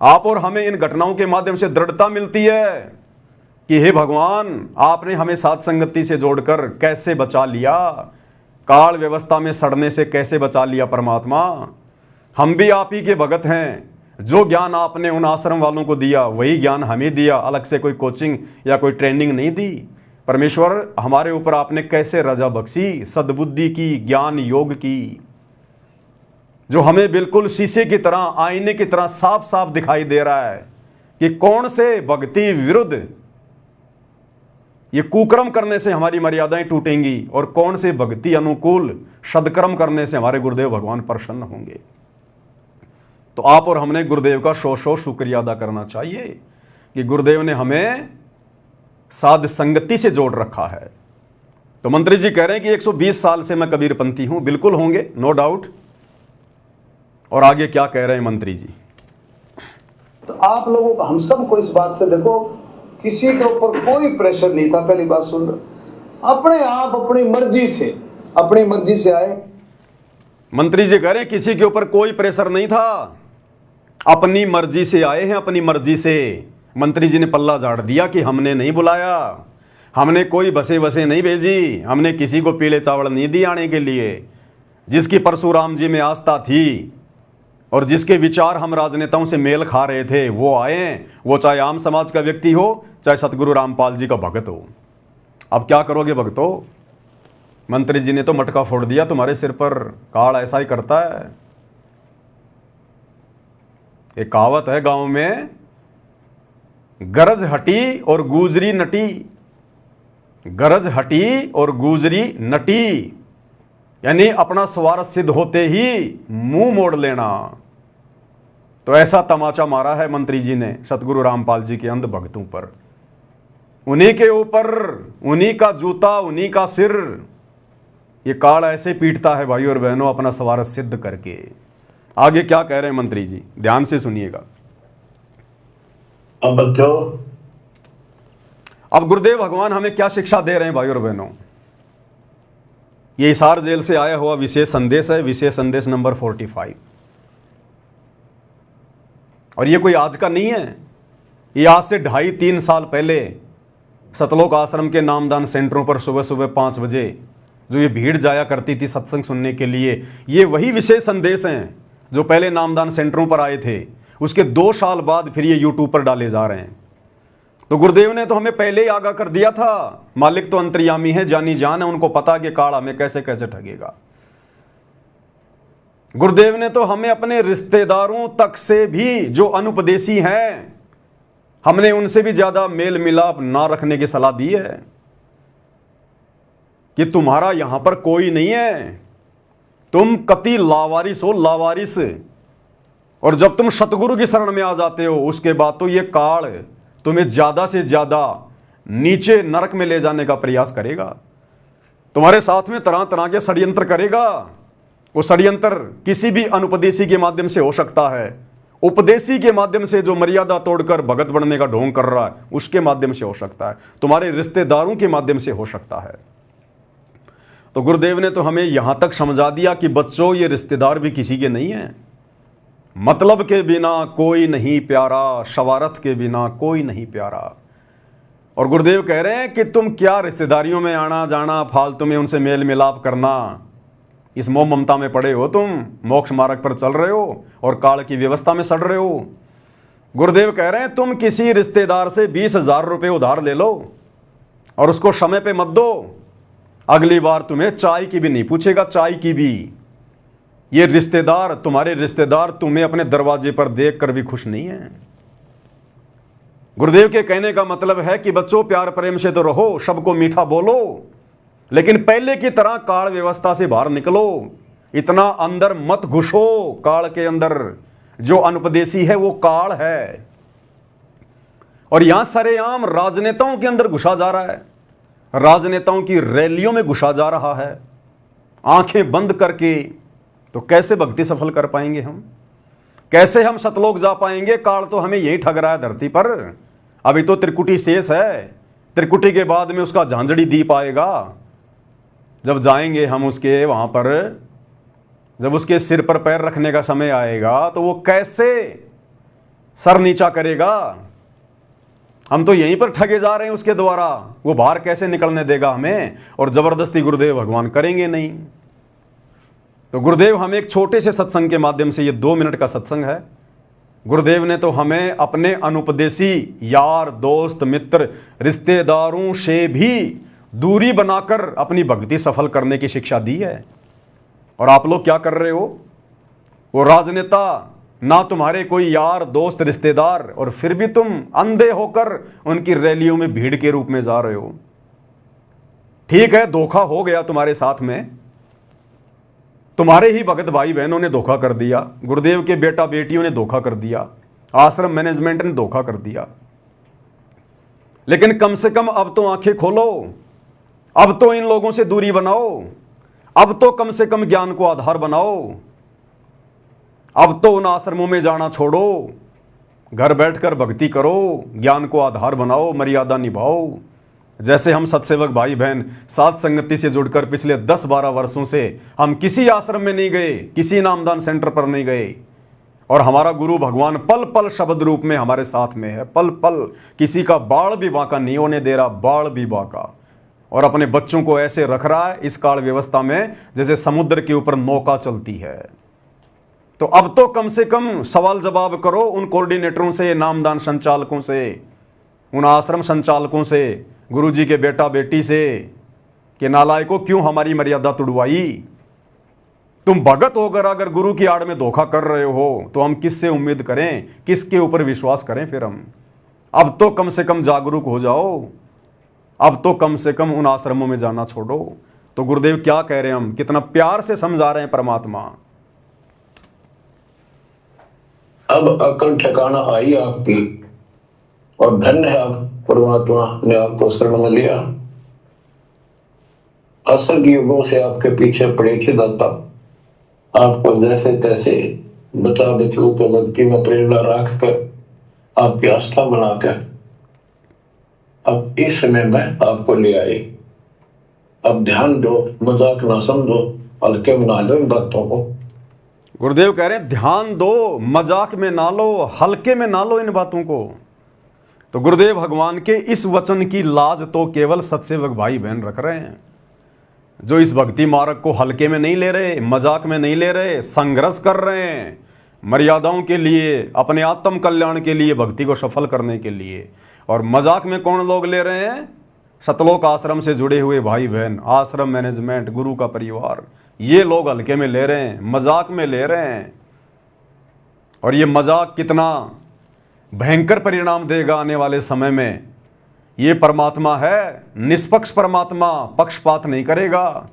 A: आप और हमें इन घटनाओं के माध्यम से दृढ़ता मिलती है कि हे भगवान, आपने हमें साथ संगति से जोड़कर कैसे बचा लिया, काल व्यवस्था में सड़ने से कैसे बचा लिया परमात्मा। हम भी आप ही के भगत हैं। जो ज्ञान आपने उन आश्रम वालों को दिया वही ज्ञान हमें दिया, अलग से कोई कोचिंग या कोई ट्रेनिंग नहीं दी। परमेश्वर, हमारे ऊपर आपने कैसे रजा बख्शी, सद्बुद्धि की, ज्ञान योग की, जो हमें बिल्कुल शीशे की तरह, आईने की तरह साफ साफ दिखाई दे रहा है कि कौन से भक्ति विरुद्ध ये कुकर्म करने से हमारी मर्यादाएं टूटेंगी और कौन से भक्ति अनुकूल सदकर्म करने से हमारे गुरुदेव भगवान प्रसन्न होंगे। तो आप और हमने गुरुदेव का सौ शुक्रिया अदा करना चाहिए कि गुरुदेव ने हमें साध संगति से जोड़ रखा है। तो मंत्री जी कह रहे हैं कि 120 साल से मैं कबीरपंथी हूं। बिल्कुल होंगे, नो डाउट। और आगे क्या कह रहे हैं मंत्री जी?
C: तो आप लोगों को, हम सबको इस बात से, देखो किसी के ऊपर कोई प्रेशर नहीं था। पहली बात सुन, अपने आप अपनी मर्जी से आए।
A: मंत्री जी कह रहे हैं किसी के ऊपर कोई प्रेशर नहीं था, अपनी मर्जी से आए हैं, अपनी मर्जी से। मंत्री जी ने पल्ला झाड़ दिया कि हमने नहीं बुलाया, हमने कोई बसे नहीं भेजी, हमने किसी को पीले चावल नहीं दिए आने के लिए। जिसकी परशुराम जी में आस्था थी और जिसके विचार हम राजनेताओं से मेल खा रहे थे वो आए, वो चाहे आम समाज का व्यक्ति हो, चाहे सतगुरु रामपाल जी का भगत हो। अब क्या करोगे भक्तों? मंत्री जी ने तो मटका फोड़ दिया तुम्हारे सिर पर। काल ऐसा ही करता है। एक कहावत है गांव में, गरज हटी और गुजरी नटी। गरज हटी और गुजरी नटी, यानी अपना स्वार्थ सिद्ध होते ही मुंह मोड़ लेना। तो ऐसा तमाचा मारा है मंत्री जी ने सतगुरु रामपाल जी के अंध भक्तों पर। उन्हीं के ऊपर उन्हीं का जूता, उन्हीं का सिर। ये काल ऐसे पीटता है भाई और बहनों, अपना स्वार्थ सिद्ध करके। आगे क्या कह रहे हैं मंत्री जी, ध्यान से सुनिएगा। अब गुरुदेव भगवान हमें क्या शिक्षा दे रहे हैं भाई और बहनों। ये हिसार जेल से आया हुआ विशेष संदेश है, विशेष संदेश नंबर 45। और ये कोई आज का नहीं है, ये आज से 2.5-3 साल पहले सतलोक आश्रम के नामदान सेंटरों पर सुबह सुबह 5 बजे जो ये भीड़ जाया करती थी सत्संग सुनने के लिए, ये वही विशेष संदेश हैं जो पहले नामदान सेंटरों पर आए थे। उसके 2 साल बाद फिर ये यूट्यूब पर डाले जा रहे हैं। तो गुरुदेव ने तो हमें पहले ही आगाह कर दिया था, मालिक तो अंतर्यामी है, जानी जान है, उनको पता कि काल हमें कैसे कैसे ठगेगा। गुरुदेव ने तो हमें अपने रिश्तेदारों तक से भी जो अनुपदेशी हैं, हमने उनसे भी ज्यादा मेल मिलाप ना रखने की सलाह दी है कि तुम्हारा यहां पर कोई नहीं है, तुम कति लावारिस हो, लावारिस। और जब तुम सतगुरु की शरण में आ जाते हो उसके बाद तो ये काल तुम्हें ज्यादा से ज्यादा नीचे नरक में ले जाने का प्रयास करेगा। तुम्हारे साथ में तरह तरह के षड्यंत्र करेगा। वो षड्यंत्र किसी भी अनुपदेशी के माध्यम से हो सकता है, उपदेशी के माध्यम से जो मर्यादा तोड़कर भगत बनने का ढोंग कर रहा है उसके माध्यम से हो सकता है, तुम्हारे रिश्तेदारों के माध्यम से हो सकता है। तो गुरुदेव ने तो हमें यहां तक समझा दिया कि बच्चों ये रिश्तेदार भी किसी के नहीं है। मतलब के बिना कोई नहीं प्यारा, शवारत के बिना कोई नहीं प्यारा। और गुरुदेव कह रहे हैं कि तुम क्या रिश्तेदारियों में आना जाना, फालतू में उनसे मेल मिलाप करना, इस मोह ममता में पड़े हो, तुम मोक्ष मार्ग पर चल रहे हो और काल की व्यवस्था में सड़ रहे हो। गुरुदेव कह रहे हैं तुम किसी रिश्तेदार से 20,000 रुपये उधार ले लो और उसको समय पे मत दो, अगली बार तुम्हें चाय की भी नहीं पूछेगा, चाय की भी। ये रिश्तेदार, तुम्हारे रिश्तेदार तुम्हें अपने दरवाजे पर देखकर भी खुश नहीं है। गुरुदेव के कहने का मतलब है कि बच्चों प्यार प्रेम से तो रहो, सबको मीठा बोलो, लेकिन पहले की तरह काल व्यवस्था से बाहर निकलो, इतना अंदर मत घुसो। काल के अंदर जो अनुपदेशी है वो काल है। और यहां सरेआम राजनेताओं के अंदर घुसा जा रहा है, राजनेताओं की रैलियों में घुसा जा रहा है, आंखें बंद करके। तो कैसे भक्ति सफल कर पाएंगे हम, कैसे हम सतलोक जा पाएंगे। काल तो हमें यही ठग रहा है धरती पर। अभी तो त्रिकुटी शेष है, त्रिकुटी के बाद में उसका झांझड़ी दीप आएगा। जब जाएंगे हम उसके वहां पर, जब उसके सिर पर पैर रखने का समय आएगा तो वो कैसे सर नीचा करेगा। हम तो यहीं पर ठगे जा रहे हैं उसके द्वारा, वो बाहर कैसे निकलने देगा हमें। और जबरदस्ती गुरुदेव भगवान करेंगे नहीं। तो गुरुदेव हमें एक छोटे से सत्संग के माध्यम से, ये 2 मिनट का सत्संग है, गुरुदेव ने तो हमें अपने अनुपदेशी यार दोस्त मित्र रिश्तेदारों से भी दूरी बनाकर अपनी भक्ति सफल करने की शिक्षा दी है। और आप लोग क्या कर रहे हो, वो राजनेता ना तुम्हारे कोई यार दोस्त रिश्तेदार, और फिर भी तुम अंधे होकर उनकी रैलियों में भीड़ के रूप में जा रहे हो। ठीक है, धोखा हो गया तुम्हारे साथ में, तुम्हारे ही भगत भाई बहनों ने धोखा कर दिया, गुरुदेव के बेटा बेटियों ने धोखा कर दिया, आश्रम मैनेजमेंट ने धोखा कर दिया। लेकिन कम से कम अब तो आंखें खोलो, अब तो इन लोगों से दूरी बनाओ, अब तो कम से कम ज्ञान को आधार बनाओ, अब तो उन आश्रमों में जाना छोड़ो, घर बैठकर भक्ति करो, ज्ञान को आधार बनाओ, मर्यादा निभाओ। जैसे हम सत्सेवक भाई बहन साथ संगति से जुड़कर पिछले 10-12 वर्षों से हम किसी आश्रम में नहीं गए, किसी नामदान सेंटर पर नहीं गए, और हमारा गुरु भगवान पल पल शब्द रूप में हमारे साथ में है, पल पल किसी का बाढ़ भी बांका नहीं होने दे रहा, बाढ़ भी बांका, और अपने बच्चों को ऐसे रख रहा है इस काल व्यवस्था में जैसे समुद्र के ऊपर नौका चलती है। तो अब तो कम से कम सवाल जवाब करो उन कोऑर्डिनेटरों से, नामदान संचालकों से, उन आश्रम संचालकों से, गुरुजी के बेटा बेटी से, कि नालायकों क्यों हमारी मर्यादा तुड़वाई। तुम भगत होकर अगर गुरु की आड़ में धोखा कर रहे हो तो हम किससे उम्मीद करें, किसके ऊपर विश्वास करें फिर हम। अब तो कम से कम जागरूक हो जाओ, अब तो कम से कम उन आश्रमों में जाना छोड़ो। तो गुरुदेव क्या कह रहे हैं, हम कितना प्यार से समझा रहे हैं परमात्मा।
D: अब अकल ठिकाना आई आपकी, और धन्य है आप, परमात्मा ने आपको शरण में लिया। असर के युगों से आपके पीछे पड़े थे दाता, आपको जैसे तैसे बचा बचू के भक्ति में प्रेरणा रख कर, आपकी आस्था बनाकर अब इस समय में आपको ले आए। अब ध्यान दो, मजाक ना समझो, हल्के में ना लो इन बातों को।
A: गुरुदेव कह रहे हैं ध्यान दो, मजाक में ना लो, हल्के में ना लो इन बातों को। तो गुरुदेव भगवान के इस वचन की लाज तो केवल सत्सेवक भाई बहन रख रहे हैं, जो इस भक्ति मार्ग को हल्के में नहीं ले रहे, मजाक में नहीं ले रहे, संघर्ष कर रहे हैं मर्यादाओं के लिए, अपने आत्म कल्याण के लिए, भक्ति को सफल करने के लिए। और मजाक में कौन लोग ले रहे हैं? सतलोक आश्रम से जुड़े हुए भाई बहन, आश्रम मैनेजमेंट, गुरु का परिवार, ये लोग हल्के में ले रहे हैं, मजाक में ले रहे हैं। और ये मजाक कितना भयंकर परिणाम देगा आने वाले समय में। ये परमात्मा है निष्पक्ष परमात्मा, पक्षपात नहीं करेगा।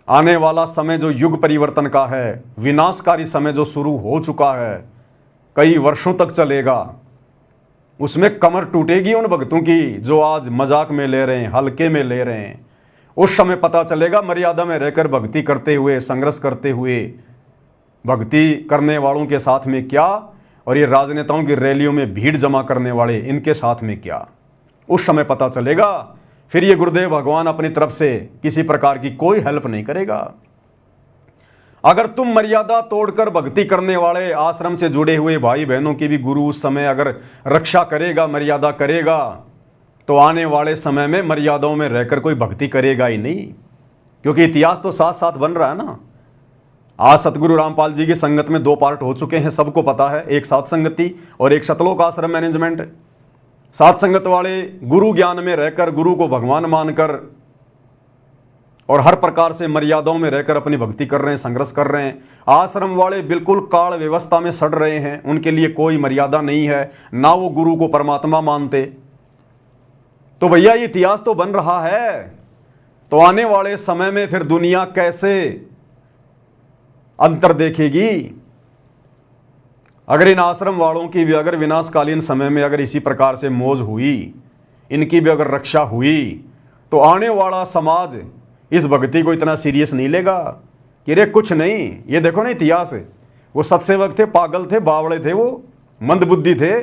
A: आने वाला समय जो युग परिवर्तन का है, विनाशकारी समय जो शुरू हो चुका है, कई वर्षों तक चलेगा, उसमें कमर टूटेगी उन भक्तों की जो आज मजाक में ले रहे हैं, हल्के में ले रहे हैं। उस समय पता चलेगा मर्यादा में रहकर भक्ति करते हुए, संघर्ष करते हुए, भक्ति करने वालों के साथ में क्या, और ये राजनेताओं की रैलियों में भीड़ जमा करने वाले इनके साथ में क्या। उस समय पता चलेगा। फिर ये गुरुदेव भगवान अपनी तरफ से किसी प्रकार की कोई हेल्प नहीं करेगा। अगर तुम मर्यादा तोड़कर भक्ति करने वाले आश्रम से जुड़े हुए भाई बहनों की भी गुरु उस समय अगर रक्षा करेगा, मर्यादा करेगा, तो आने वाले समय में मर्यादाओं में रहकर कोई भक्ति करेगा ही नहीं। क्योंकि इतिहास तो साथ साथ बन रहा है ना। आज सतगुरु रामपाल जी की संगत में 2 पार्ट हो चुके हैं, सबको पता है, एक सात संगति और एक सतलोक आश्रम मैनेजमेंट। सात संगत वाले गुरु ज्ञान में रहकर, गुरु को भगवान मानकर और हर प्रकार से मर्यादाओं में रहकर अपनी भक्ति कर रहे हैं, संघर्ष कर रहे हैं। आश्रम वाले बिल्कुल काल व्यवस्था में सड़ रहे हैं, उनके लिए कोई मर्यादा नहीं है, ना वो गुरु को परमात्मा मानते। तो भैया ये इतिहास तो बन रहा है। तो आने वाले समय में फिर दुनिया कैसे अंतर देखेगी? अगर इन आश्रम वालों की भी अगर विनाशकालीन समय में अगर इसी प्रकार से मौज हुई, इनकी भी अगर रक्षा हुई, तो आने वाला समाज इस भक्ति को इतना सीरियस नहीं लेगा कि रे कुछ नहीं। ये देखो ना इतिहास, वो सत्सेवक थे, पागल थे, बावड़े थे, वो मंदबुद्धि थे,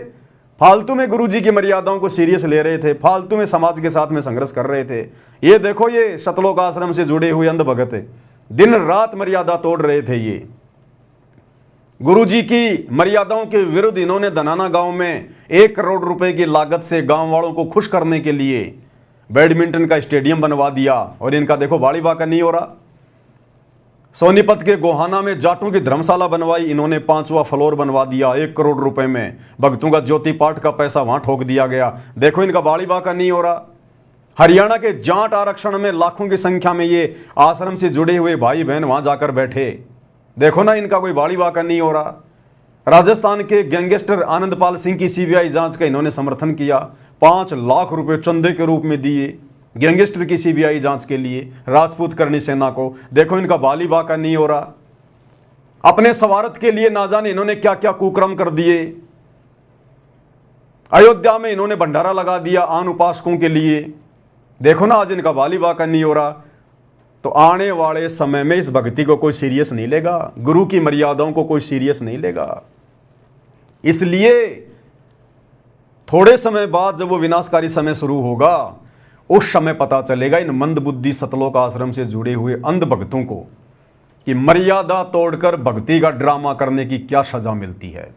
A: फालतू में गुरु जी की मर्यादाओं को सीरियस ले रहे थे, फालतू में समाज के साथ में संघर्ष कर रहे थे। ये देखो ये सतलोक आश्रम से जुड़े हुए अंध भगत दिन रात मर्यादा तोड़ रहे थे। ये गुरु जी की मर्यादाओं के विरुद्ध इन्होंने धनाना गांव में 1 करोड़ रुपए की लागत से गांव वालों को खुश करने के लिए बैडमिंटन का स्टेडियम बनवा दिया। और इनका देखो बाड़ी बाका नहीं हो रहा। सोनीपत के गोहाना में जाटों की धर्मशाला बनवाई इन्होंने, 5वां फ्लोर बनवा दिया 1 करोड़ रुपए में। भक्तों का ज्योति पाठ का पैसा वहां ठोक दिया गया। देखो इनका बाड़ी बाका नहीं हो रहा। हरियाणा के जाट आरक्षण में लाखों की संख्या में ये आश्रम से जुड़े हुए भाई बहन वहां जाकर बैठे, देखो ना इनका कोई बाड़ी बाका नहीं हो रहा। राजस्थान के गैंगस्टर आनंदपाल सिंह की सीबीआई जांच का इन्होंने समर्थन किया, 5 लाख रुपए चंदे के रूप में दिए गैंगस्टर की सीबीआई जांच के लिए राजपूत करनी सेना को। देखो इनका बाली बाका नहीं हो रहा। अपने स्वार्थ के लिए ना जाने इन्होंने क्या क्या कुकर्म कर दिए। अयोध्या में इन्होंने भंडारा लगा दिया आन उपासकों के लिए, देखो ना आज इनका बाली बाका नहीं हो रहा। तो आने वाले समय में इस भक्ति को कोई सीरियस नहीं लेगा, गुरु की मर्यादाओं को कोई सीरियस नहीं लेगा। इसलिए थोड़े समय बाद जब वो विनाशकारी समय शुरू होगा, उस समय पता चलेगा इन मंदबुद्धि सतलोक आश्रम से जुड़े हुए अंध भक्तों को कि मर्यादा तोड़कर भक्ति का ड्रामा करने की क्या सजा मिलती है।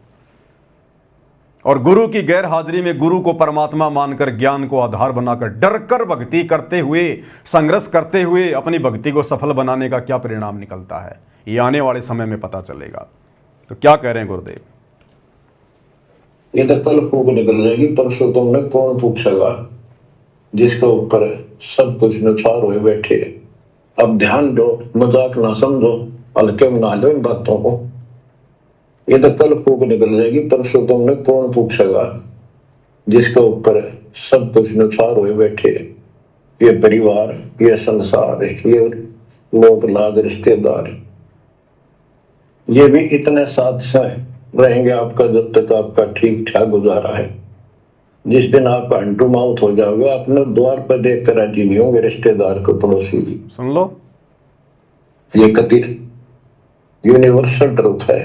A: और गुरु की गैर हाजिरी में गुरु को परमात्मा मानकर, ज्ञान को आधार बनाकर, डरकर भक्ति करते हुए, संघर्ष करते हुए अपनी भक्ति को सफल बनाने का क्या परिणाम निकलता है, ये आने वाले समय में पता चलेगा। तो क्या कह रहे हैं गुरुदेव?
D: ये तो कल फूक निकल जाएगी, परसों तुमने कौन पूछेगा, जिसके ऊपर सब कुछ नुसार हुए बैठे। अब ध्यान दो, मजाक ना समझो, हल्के में ना लो इन बातों को। ये तो कल फूक निकल जाएगी, परसों तुमने कौन पूछेगा, जिसके ऊपर सब कुछ नुकसान हुए बैठे, ये परिवार, ये संसार, ये लोग लाग रिश्तेदार, ये भी इतने साथ से रहेंगे आपका जब तक आपका ठीक ठाक गुजारा है। जिस दिन आप हैंड टू माउथ हो जाओगे, अपने द्वार पर देख कर राजी नहीं होंगे रिश्तेदार को, पड़ोसी भी।
A: सुन लो,
D: ये कति यूनिवर्सल ट्रूथ है।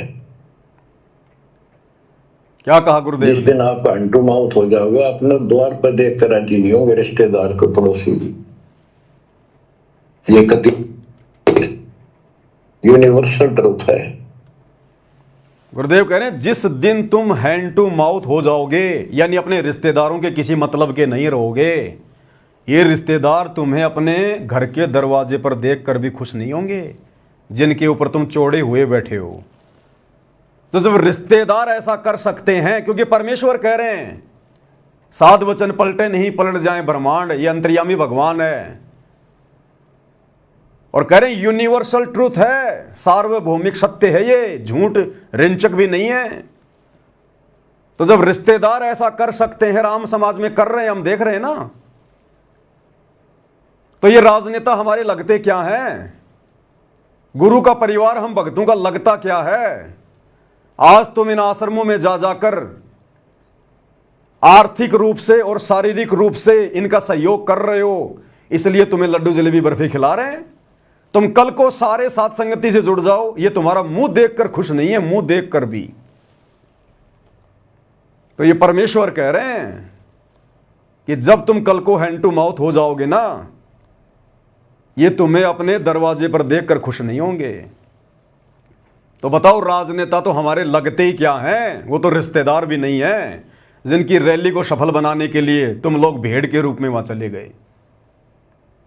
A: क्या कहा गुरुदेव?
D: जिस दिन आप हैंड टू माउथ हो जाओगे, अपने द्वार पर देख कर राजी नहीं होंगे रिश्तेदार को, पड़ोसी भी। ये कति यूनिवर्सल ट्रूथ है।
A: गुरुदेव कह रहे हैं जिस दिन तुम हैंड टू माउथ हो जाओगे, यानी अपने रिश्तेदारों के किसी मतलब के नहीं रहोगे, ये रिश्तेदार तुम्हें अपने घर के दरवाजे पर देखकर भी खुश नहीं होंगे जिनके ऊपर तुम चौड़े हुए बैठे हो। तो जब रिश्तेदार ऐसा कर सकते हैं, क्योंकि परमेश्वर कह रहे हैं 7 वचन पलटे नहीं पलट जाए ब्रह्मांड, ये अंतर्यामी भगवान है, और कह रहे हैं यूनिवर्सल ट्रूथ है, सार्वभौमिक सत्य है, ये झूठ रिंचक भी नहीं है। तो जब रिश्तेदार ऐसा कर सकते हैं, राम समाज में कर रहे हैं, हम देख रहे हैं ना, तो ये राजनेता हमारे लगते क्या हैं? गुरु का परिवार हम भक्तों का लगता क्या है? आज तुम इन आश्रमों में जा जाकर आर्थिक रूप से और शारीरिक रूप से इनका सहयोग कर रहे हो, इसलिए तुम्हें लड्डू जलेबी बर्फी खिला रहे हैं। तुम कल को सारे साथ संगति से जुड़ जाओ, ये तुम्हारा मुंह देखकर खुश नहीं है, मुंह देखकर भी। तो ये परमेश्वर कह रहे हैं कि जब तुम कल को हैंड टू माउथ हो जाओगे ना, ये तुम्हें अपने दरवाजे पर देखकर खुश नहीं होंगे। तो बताओ, राजनेता तो हमारे लगते ही क्या हैं? वो तो रिश्तेदार भी नहीं है, जिनकी रैली को सफल बनाने के लिए तुम लोग भेड़ के रूप में वहां चले गए।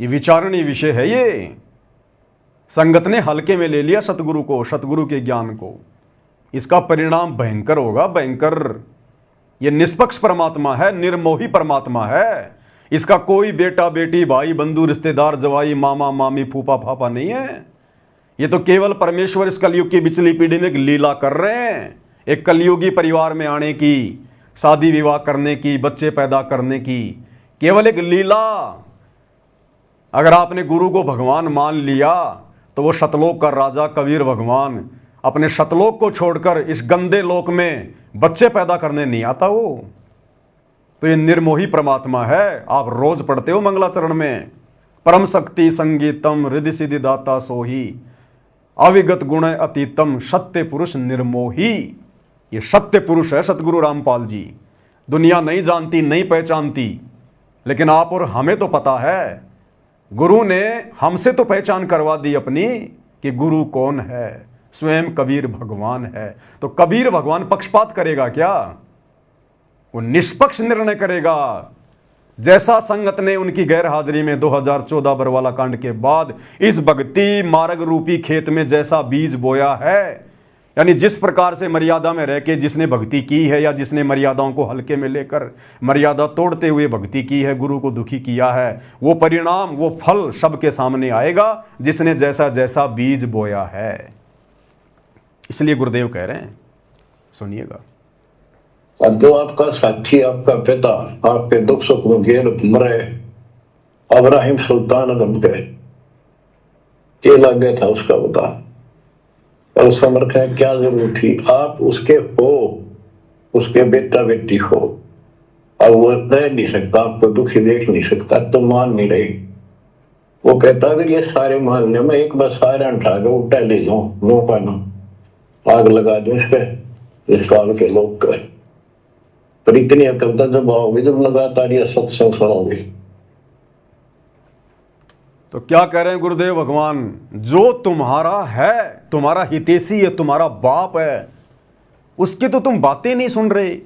A: ये विचारणीय विषय है। ये संगत ने हल्के में ले लिया सतगुरु को, सतगुरु के ज्ञान को। इसका परिणाम भयंकर होगा, भयंकर। ये निष्पक्ष परमात्मा है, निर्मोही परमात्मा है। इसका कोई बेटा बेटी, भाई बंधु, रिश्तेदार, जवाई, मामा मामी, फूफा फाफा नहीं है। ये तो केवल परमेश्वर इस कलयुग की बिचली पीढ़ी में एक लीला कर रहे हैं, एक कलयुगी परिवार में आने की, शादी विवाह करने की, बच्चे पैदा करने की, केवल एक लीला। अगर आपने गुरु को भगवान मान लिया तो वो शतलोक का राजा कबीर भगवान अपने शतलोक को छोड़कर इस गंदे लोक में बच्चे पैदा करने नहीं आता वो। तो ये निर्मोही परमात्मा है। आप रोज पढ़ते हो मंगलाचरण में, परम शक्ति संगीतम रिद्धि सिद्धि दाता सोही, अविगत गुण अतीतम सत्य पुरुष निर्मोही। ये सत्य पुरुष है सतगुरु रामपाल जी। दुनिया नहीं जानती, नहीं पहचानती, लेकिन आप और हमें तो पता है। गुरु ने हमसे तो पहचान करवा दी अपनी कि गुरु कौन है, स्वयं कबीर भगवान है। तो कबीर भगवान पक्षपात करेगा क्या? वो निष्पक्ष निर्णय करेगा। जैसा संगत ने उनकी गैर हाजिरी में 2014 बरवाला कांड के बाद इस भक्ति मार्ग रूपी खेत में जैसा बीज बोया है, यानी जिस प्रकार से मर्यादा में रह के जिसने भक्ति की है, या जिसने मर्यादाओं को हल्के में लेकर मर्यादा तोड़ते हुए भक्ति की है, गुरु को दुखी किया है, वो परिणाम, वो फल सबके सामने आएगा, जिसने जैसा जैसा बीज बोया है। इसलिए गुरुदेव कह रहे हैं, सुनिएगा।
D: अब जो आपका साथी, आपका पिता, आपके दुख सुख में घेर मरे, अब्राहिम सुल्तान अदम के क्या लग गया था उसका बता, और समर्थ है क्या जरूरत थी? आप उसके हो, उसके बेटा बेटी हो। अब वो रह नहीं सकता, आपको दुखी देख नहीं सकता, तो मान नहीं रही। वो कहता अगर ये सारे मोहल्ले में एक बार सारे उठा के उठा ले जाऊं, नो पाना आग लगा दूं इस पे, इस काल के लोग का। पर इतनी अकल तक जब आओगे, जब लगातार ये सत्संग सुनोगे।
A: तो क्या कह रहे हैं गुरुदेव भगवान? जो तुम्हारा है, तुम्हारा हितैषी है, तुम्हारा बाप है, उसकी तो तुम बातें नहीं सुन रहे।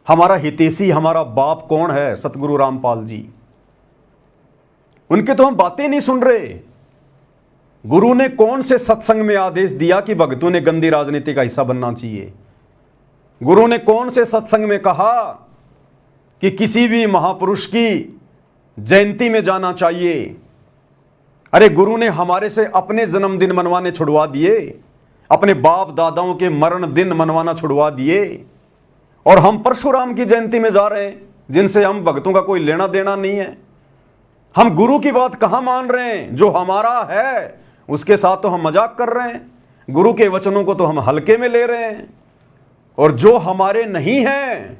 A: हमारा हितैषी, हमारा बाप कौन है? सतगुरु रामपाल जी। उनके तो हम बातें नहीं सुन रहे। गुरु ने कौन से सत्संग में आदेश दिया कि भक्तों ने गंदी राजनीति का हिस्सा बनना चाहिए? गुरु ने कौन से सत्संग में कहा कि किसी भी महापुरुष की जयंती में जाना चाहिए? अरे गुरु ने हमारे से अपने जन्मदिन मनवाने छुड़वा दिए, अपने बाप दादाओं के मरण दिन मनवाना छुड़वा दिए, और हम परशुराम की जयंती में जा रहे हैं। जिनसे हम भक्तों का कोई लेना देना नहीं है। हम गुरु की बात कहां मान रहे हैं? जो हमारा है उसके साथ तो हम मजाक कर रहे हैं, गुरु के वचनों को तो हम हल्के में ले रहे हैं। और जो हमारे नहीं हैं,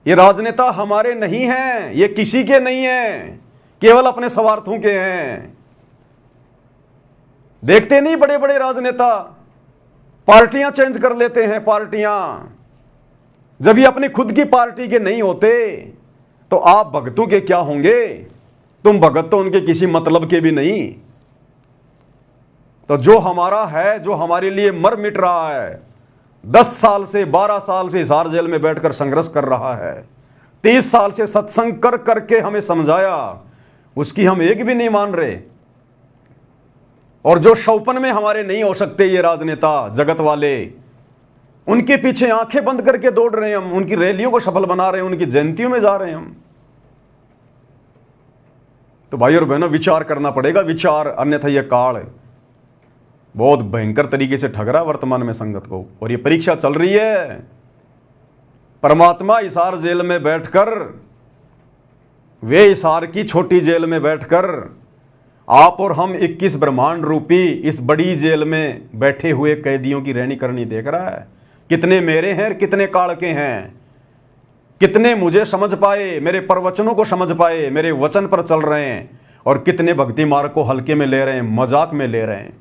A: ये राजनेता हमारे नहीं हैं, ये किसी के नहीं हैं, केवल अपने स्वार्थों के हैं। देखते नहीं बड़े बड़े राजनेता पार्टियां चेंज कर लेते हैं, पार्टियां। जब ये अपनी खुद की पार्टी के नहीं होते तो आप भगतों के क्या होंगे? तुम भगत तो उनके किसी मतलब के भी नहीं। तो जो हमारा है, जो हमारे लिए मर मिट रहा है, 10 साल से 12 साल से हिसार जेल में बैठकर संघर्ष कर रहा है, 30 साल से सत्संग कर करके हमें समझाया, उसकी हम एक भी नहीं मान रहे। और जो शौपन में हमारे नहीं हो सकते ये राजनेता जगत वाले, उनके पीछे आंखें बंद करके दौड़ रहे हैं हम, उनकी रैलियों को सफल बना रहे हैं, उनकी जयंतियों में जा रहे हैं हम। तो भाई और बहनों, विचार करना पड़ेगा, विचार, अन्यथा यह काल बहुत भयंकर तरीके से ठग रहा है वर्तमान में संगत को। और ये परीक्षा चल रही है। परमात्मा हिसार जेल में बैठकर, वे हिसार की छोटी जेल में बैठकर, आप और हम 21 ब्रह्मांड रूपी इस बड़ी जेल में बैठे हुए कैदियों की रहनी करनी देख रहा है। कितने मेरे हैं, कितने काल के हैं, कितने मुझे समझ पाए, मेरे प्रवचनों को समझ पाए, मेरे वचन पर चल रहे हैं, और कितने भक्ति मार्ग को हल्के में ले रहे हैं, मजाक में ले रहे हैं।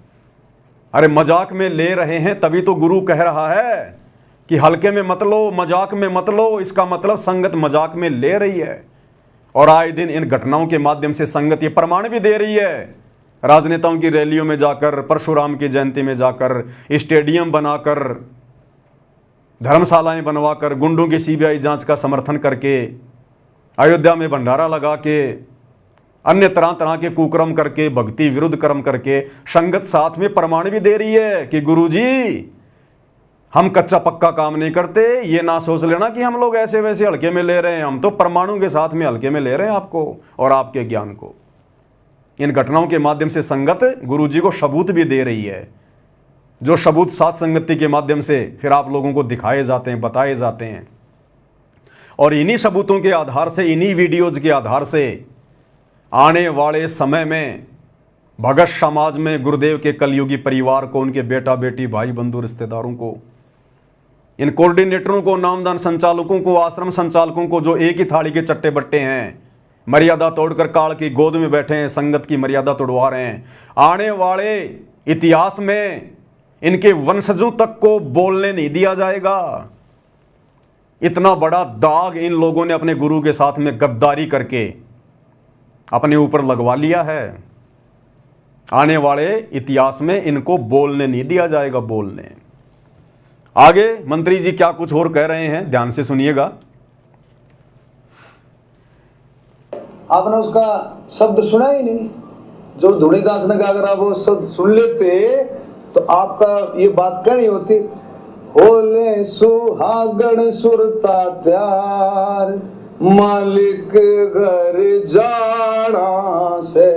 A: अरे मजाक में ले रहे हैं तभी तो गुरु कह रहा है कि हल्के में मत लो, मजाक में मत लो। इसका मतलब संगत मजाक में ले रही है। और आए दिन इन घटनाओं के माध्यम से संगत ये प्रमाण भी दे रही है। राजनेताओं की रैलियों में जाकर, परशुराम की जयंती में जाकर, स्टेडियम बनाकर, धर्मशालाएं बनवाकर, गुंडों की सीबीआई जांच का समर्थन करके, अयोध्या में भंडारा लगा के, अन्य तरह तरह के कुकर्म करके, भक्ति विरुद्ध कर्म करके, संगत साथ में प्रमाण भी दे रही है कि गुरुजी हम कच्चा पक्का काम नहीं करते। ये ना सोच लेना कि हम लोग ऐसे वैसे हल्के में ले रहे हैं, हम तो परमाणु के साथ में हल्के में ले रहे हैं आपको और आपके ज्ञान को। इन घटनाओं के माध्यम से संगत गुरुजी को सबूत भी दे रही है, जो सबूत सात संगति के माध्यम से फिर आप लोगों को दिखाए जाते हैं, बताए जाते हैं। और इन्हीं सबूतों के आधार से, इन्हीं वीडियोज के आधार से आने वाले समय में भगत समाज में गुरुदेव के कलयुगी परिवार को, उनके बेटा बेटी, भाई बंधु, रिश्तेदारों को, इन कोऑर्डिनेटरों को, नामदान संचालकों को, आश्रम संचालकों को, जो एक ही थाली के चट्टे बट्टे हैं, मर्यादा तोड़कर काल की गोद में बैठे हैं, संगत की मर्यादा तोड़वा रहे हैं, आने वाले इतिहास में इनके वंशजों तक को बोलने नहीं दिया जाएगा। इतना बड़ा दाग इन लोगों ने अपने गुरु के साथ में गद्दारी करके अपने ऊपर लगवा लिया है। आने वाले इतिहास में इनको बोलने नहीं दिया जाएगा। बोलने आगे मंत्री जी क्या कुछ और कह रहे हैं, ध्यान से सुनिएगा।
C: आपने उसका शब्द सुना ही नहीं जो धुनीदास ने कहा। अगर आप वो शब्द सुन लेते तो आपका ये बात कहनी होती, होले सुहागण सुरता त्यार, मालिक घर जाना से।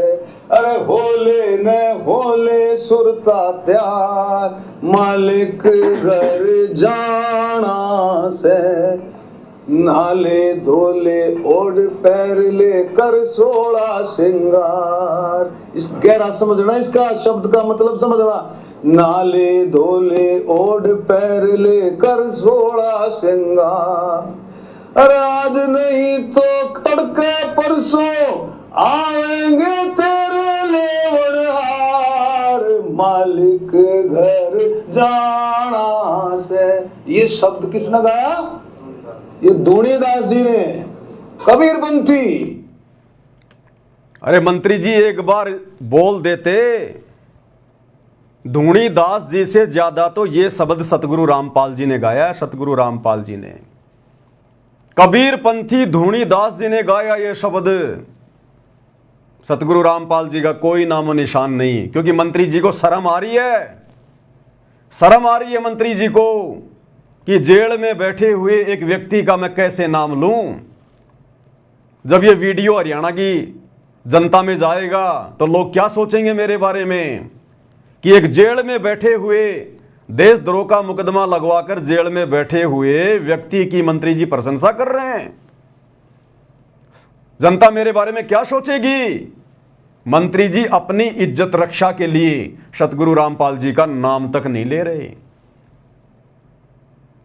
C: अरे होले न होले सुरता त्यार, मालिक घर जाना से। नाले धोले ओढ़ पैर ले कर 16 श्रृंगार। इस गहरा समझना, इसका शब्द का मतलब समझना। नाले धोले ओढ़ पैर ले कर 16 श्रृंगार। अरे आज नहीं तो तड़के परसों आएंगे तेरे लेवनहार, मालिक घर जाना से। ये शब्द किसने गाया? ये धुनीदास जी ने, कबीरपंथी।
A: अरे मंत्री जी एक बार बोल देते। धुनीदास जी से ज्यादा तो ये शब्द सतगुरु रामपाल जी ने गाया। सतगुरु रामपाल जी ने, कबीरपंथी धुनीदास जी ने गाया ये शब्द। सतगुरु रामपाल जी का कोई नामो निशान नहीं, क्योंकि मंत्री जी को शर्म आ रही है। शर्म आ रही है मंत्री जी को कि जेल में बैठे हुए एक व्यक्ति का मैं कैसे नाम लूं। जब ये वीडियो हरियाणा की जनता में जाएगा तो लोग क्या सोचेंगे मेरे बारे में, कि एक जेल में बैठे हुए, देशद्रोह का मुकदमा लगवाकर जेल में बैठे हुए व्यक्ति की मंत्री जी प्रशंसा कर रहे हैं। जनता मेरे बारे में क्या सोचेगी? मंत्री जी अपनी इज्जत रक्षा के लिए सतगुरु रामपाल जी का नाम तक नहीं ले रहे,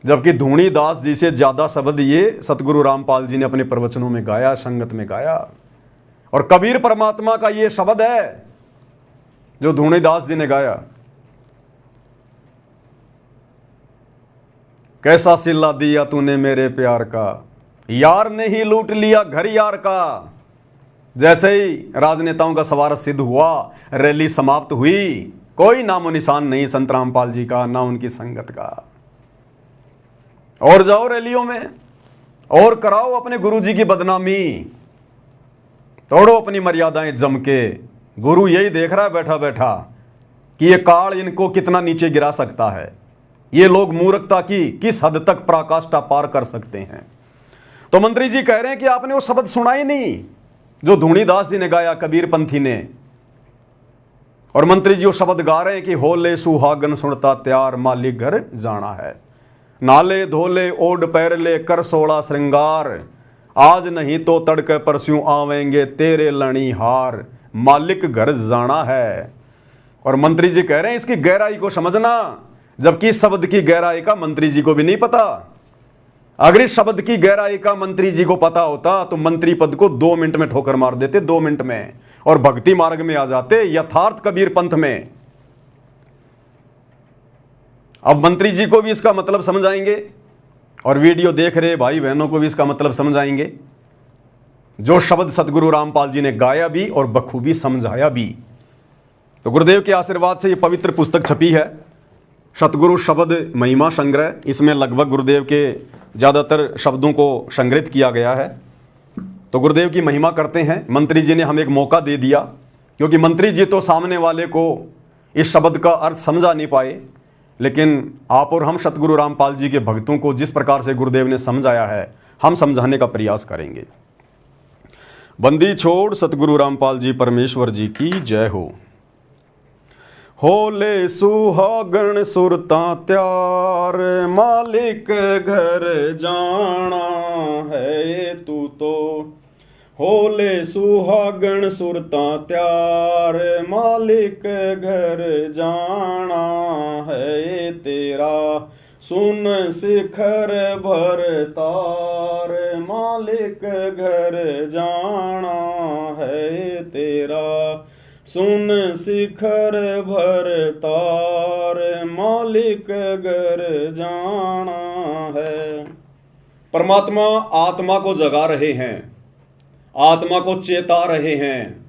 A: जबकि धूणी दास जी से ज्यादा शब्द ये सतगुरु रामपाल जी ने अपने प्रवचनों में गाया, संगत में गाया। और कबीर परमात्मा का ये शब्द है जो धूणी दास जी ने गाया, कैसा सिला दिया तूने मेरे प्यार का, यार ने ही लूट लिया घर यार का। जैसे ही राजनेताओं का सवार सिद्ध हुआ, रैली समाप्त हुई, कोई नामो निशान नहीं संत रामपाल जी का, ना उनकी संगत का। और जाओ रैलियों में और कराओ अपने गुरु जी की बदनामी, तोड़ो अपनी मर्यादाएं जम के। गुरु यही देख रहा है बैठा बैठा कि ये काल इनको कितना नीचे गिरा सकता है, ये लोग मूर्खता की किस हद तक पराकाष्ठा पार कर सकते हैं। तो मंत्री जी कह रहे हैं कि आपने वो शब्द सुना ही नहीं जो धूणी दास जी ने गाया, कबीर पंथी ने। और मंत्री जी वो शब्द गा रहे हैं कि होले सुहागन सुनता त्यार मालिक घर जाना है, नाले धोले ओढ़ पैर ले कर सोला श्रृंगार, आज नहीं तो तड़के परस्यों आवेंगे तेरे लणी हार, मालिक घर जाना है। और मंत्री जी कह रहे हैं इसकी गहराई को समझना, जबकि इस शब्द की गहराई का मंत्री जी को भी नहीं पता। अगर इस शब्द की गहराई का मंत्री जी को पता होता तो मंत्री पद को 2 मिनट में ठोकर मार देते, 2 मिनट में, और भक्ति मार्ग में आ जाते, यथार्थ कबीर पंथ में। अब मंत्री जी को भी इसका मतलब समझाएंगे और वीडियो देख रहे भाई बहनों को भी इसका मतलब समझाएंगे, जो शब्द सतगुरु रामपाल जी ने गाया भी और बखूबी समझाया भी। तो गुरुदेव के आशीर्वाद से ये पवित्र पुस्तक छपी है, सतगुरु शब्द महिमा संग्रह। इसमें लगभग गुरुदेव के ज़्यादातर शब्दों को संग्रहित किया गया है। तो गुरुदेव की महिमा करते हैं। मंत्री जी ने हमें एक मौका दे दिया, क्योंकि मंत्री जी तो सामने वाले को इस शब्द का अर्थ समझा नहीं पाए, लेकिन आप और हम सतगुरु रामपाल जी के भक्तों को जिस प्रकार से गुरुदेव ने समझाया है, हम समझाने का प्रयास करेंगे। बंदी छोड़ सतगुरु रामपाल जी परमेश्वर जी की जय हो। होले सुहागण सुरता त्यार मालिक घर जाना है तू तो, होले सुहागण सुरता त्यार मालिक घर जाना है तेरा, सुन शिखर भर तार मालिक घर जाना है तेरा, सुन शिखर भर तार मालिक घर जाना है। परमात्मा आत्मा को जगा रहे हैं, आत्मा को चेता रहे हैं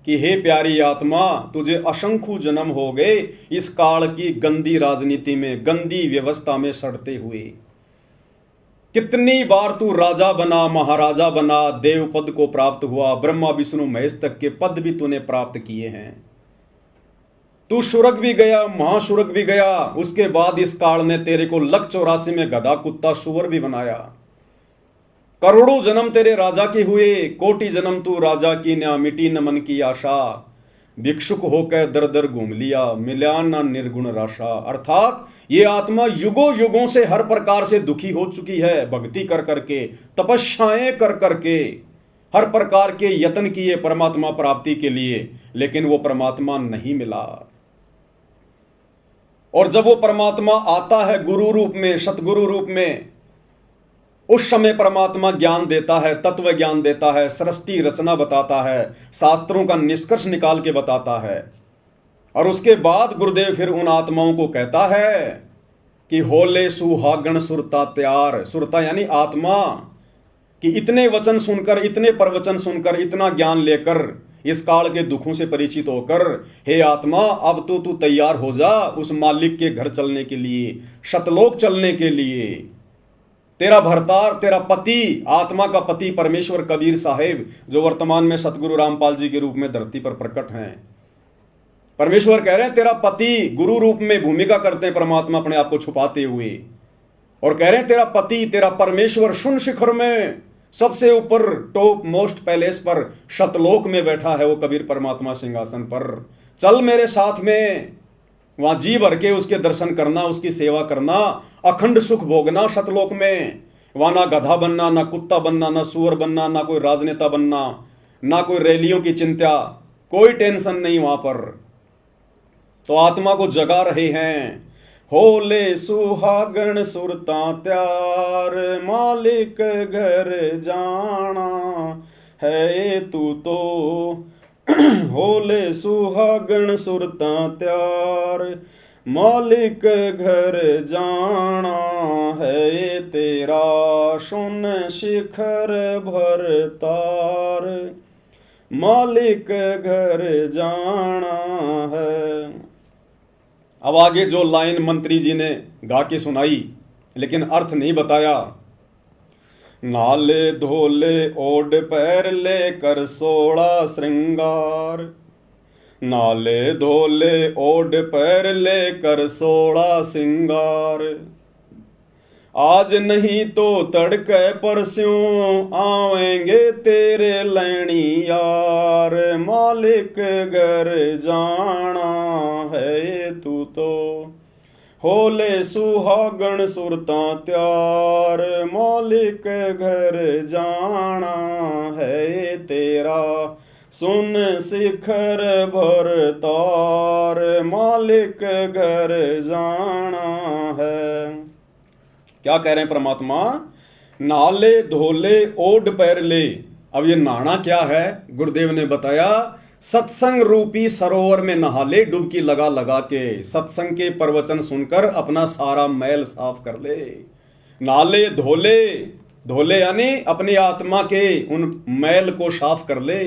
A: कि हे प्यारी आत्मा, तुझे असंख्य जन्म हो गए इस काल की गंदी राजनीति में, गंदी व्यवस्था में सड़ते हुए। कितनी बार तू राजा बना, महाराजा बना, देव पद को प्राप्त हुआ, ब्रह्मा विष्णु महेश तक के पद भी तूने प्राप्त किए हैं। तू सुरग भी गया, महासुरग भी गया। उसके बाद इस काल ने तेरे को लक 84 में गधा कुत्ता सुअर भी बनाया। करोड़ों जन्म तेरे राजा के हुए, कोटि जन्म तू राजा की न मिटी न मन की आशा, भिक्षुक होकर दर दर घूम लिया, मिला न निर्गुण राशा। अर्थात ये आत्मा युगों युगों से हर प्रकार से दुखी हो चुकी है, भक्ति कर करके, तपस्याएं कर करके, हर प्रकार के यत्न किए परमात्मा प्राप्ति के लिए, लेकिन वो परमात्मा नहीं मिला। और जब वो परमात्मा आता है गुरु रूप में, सतगुरु रूप में, उस समय परमात्मा ज्ञान देता है, तत्व ज्ञान देता है, सृष्टि रचना बताता है, शास्त्रों का निष्कर्ष निकाल के बताता है। और उसके बाद गुरुदेव फिर उन आत्माओं को कहता है कि होले सुहागण सुरता त्यार, सुरता यानी आत्मा, कि इतने वचन सुनकर, इतने प्रवचन सुनकर, इतना ज्ञान लेकर, इस काल के दुखों से परिचित होकर, हे आत्मा अब तो तू तैयार हो जा उस मालिक के घर चलने के लिए, शतलोक चलने के लिए। तेरा भरतार, तेरा पति, आत्मा का पति परमेश्वर कबीर साहेब, जो वर्तमान में सतगुरु रामपाल जी के रूप में धरती पर प्रकट हैं। परमेश्वर कह रहे हैं तेरा पति गुरु रूप में भूमिका करते हैं परमात्मा अपने आप को छुपाते हुए, और कह रहे हैं तेरा पति, तेरा परमेश्वर शून्य शिखर में, सबसे ऊपर टॉप मोस्ट पैलेस पर, शतलोक में बैठा है वो कबीर परमात्मा सिंहासन पर। चल मेरे साथ में, वहां जी भर के उसके दर्शन करना, उसकी सेवा करना, अखंड सुख भोगना शतलोक में। वहां ना गधा बनना, ना कुत्ता बनना, ना सुअर बनना, ना कोई राजनेता बनना, ना कोई रैलियों की चिंता, कोई टेंशन नहीं वहां पर। तो आत्मा को जगा रहे हैं। होले सुहागण सुरता त्यार, मालिक घर जाना है तू तो। होले सुहागण सुरता त्यार, मालिक घर जाना है तेरा, सुन शिखर भर तार, मालिक घर जाना है। अब आगे जो लाइन मंत्री जी ने गा के सुनाई लेकिन अर्थ नहीं बताया। नाले धोले ओड पैर लेकर 16 श्रृंगार, नाले धोले ओड पैर लेकर 16 श्रृंगार, आज नहीं तो तड़के परस्यों आवेंगे तेरे लैणी यार, मालिक घर जाना है तू तो। होले सुहागण सुरता त्यार, मालिक घर जाना है तेरा, सुन शिखर भर तार, मालिक घर जाना है। क्या कह रहे हैं परमात्मा? नाले धोले ओड पैर ले। अब ये नहाना क्या है? गुरुदेव ने बताया, सत्संग रूपी सरोवर में नहा ले डुबकी लगा लगा के, सत्संग के प्रवचन सुनकर अपना सारा मैल साफ कर ले। नाले धोले, धोले यानी अपनी आत्मा के उन मैल को साफ कर ले,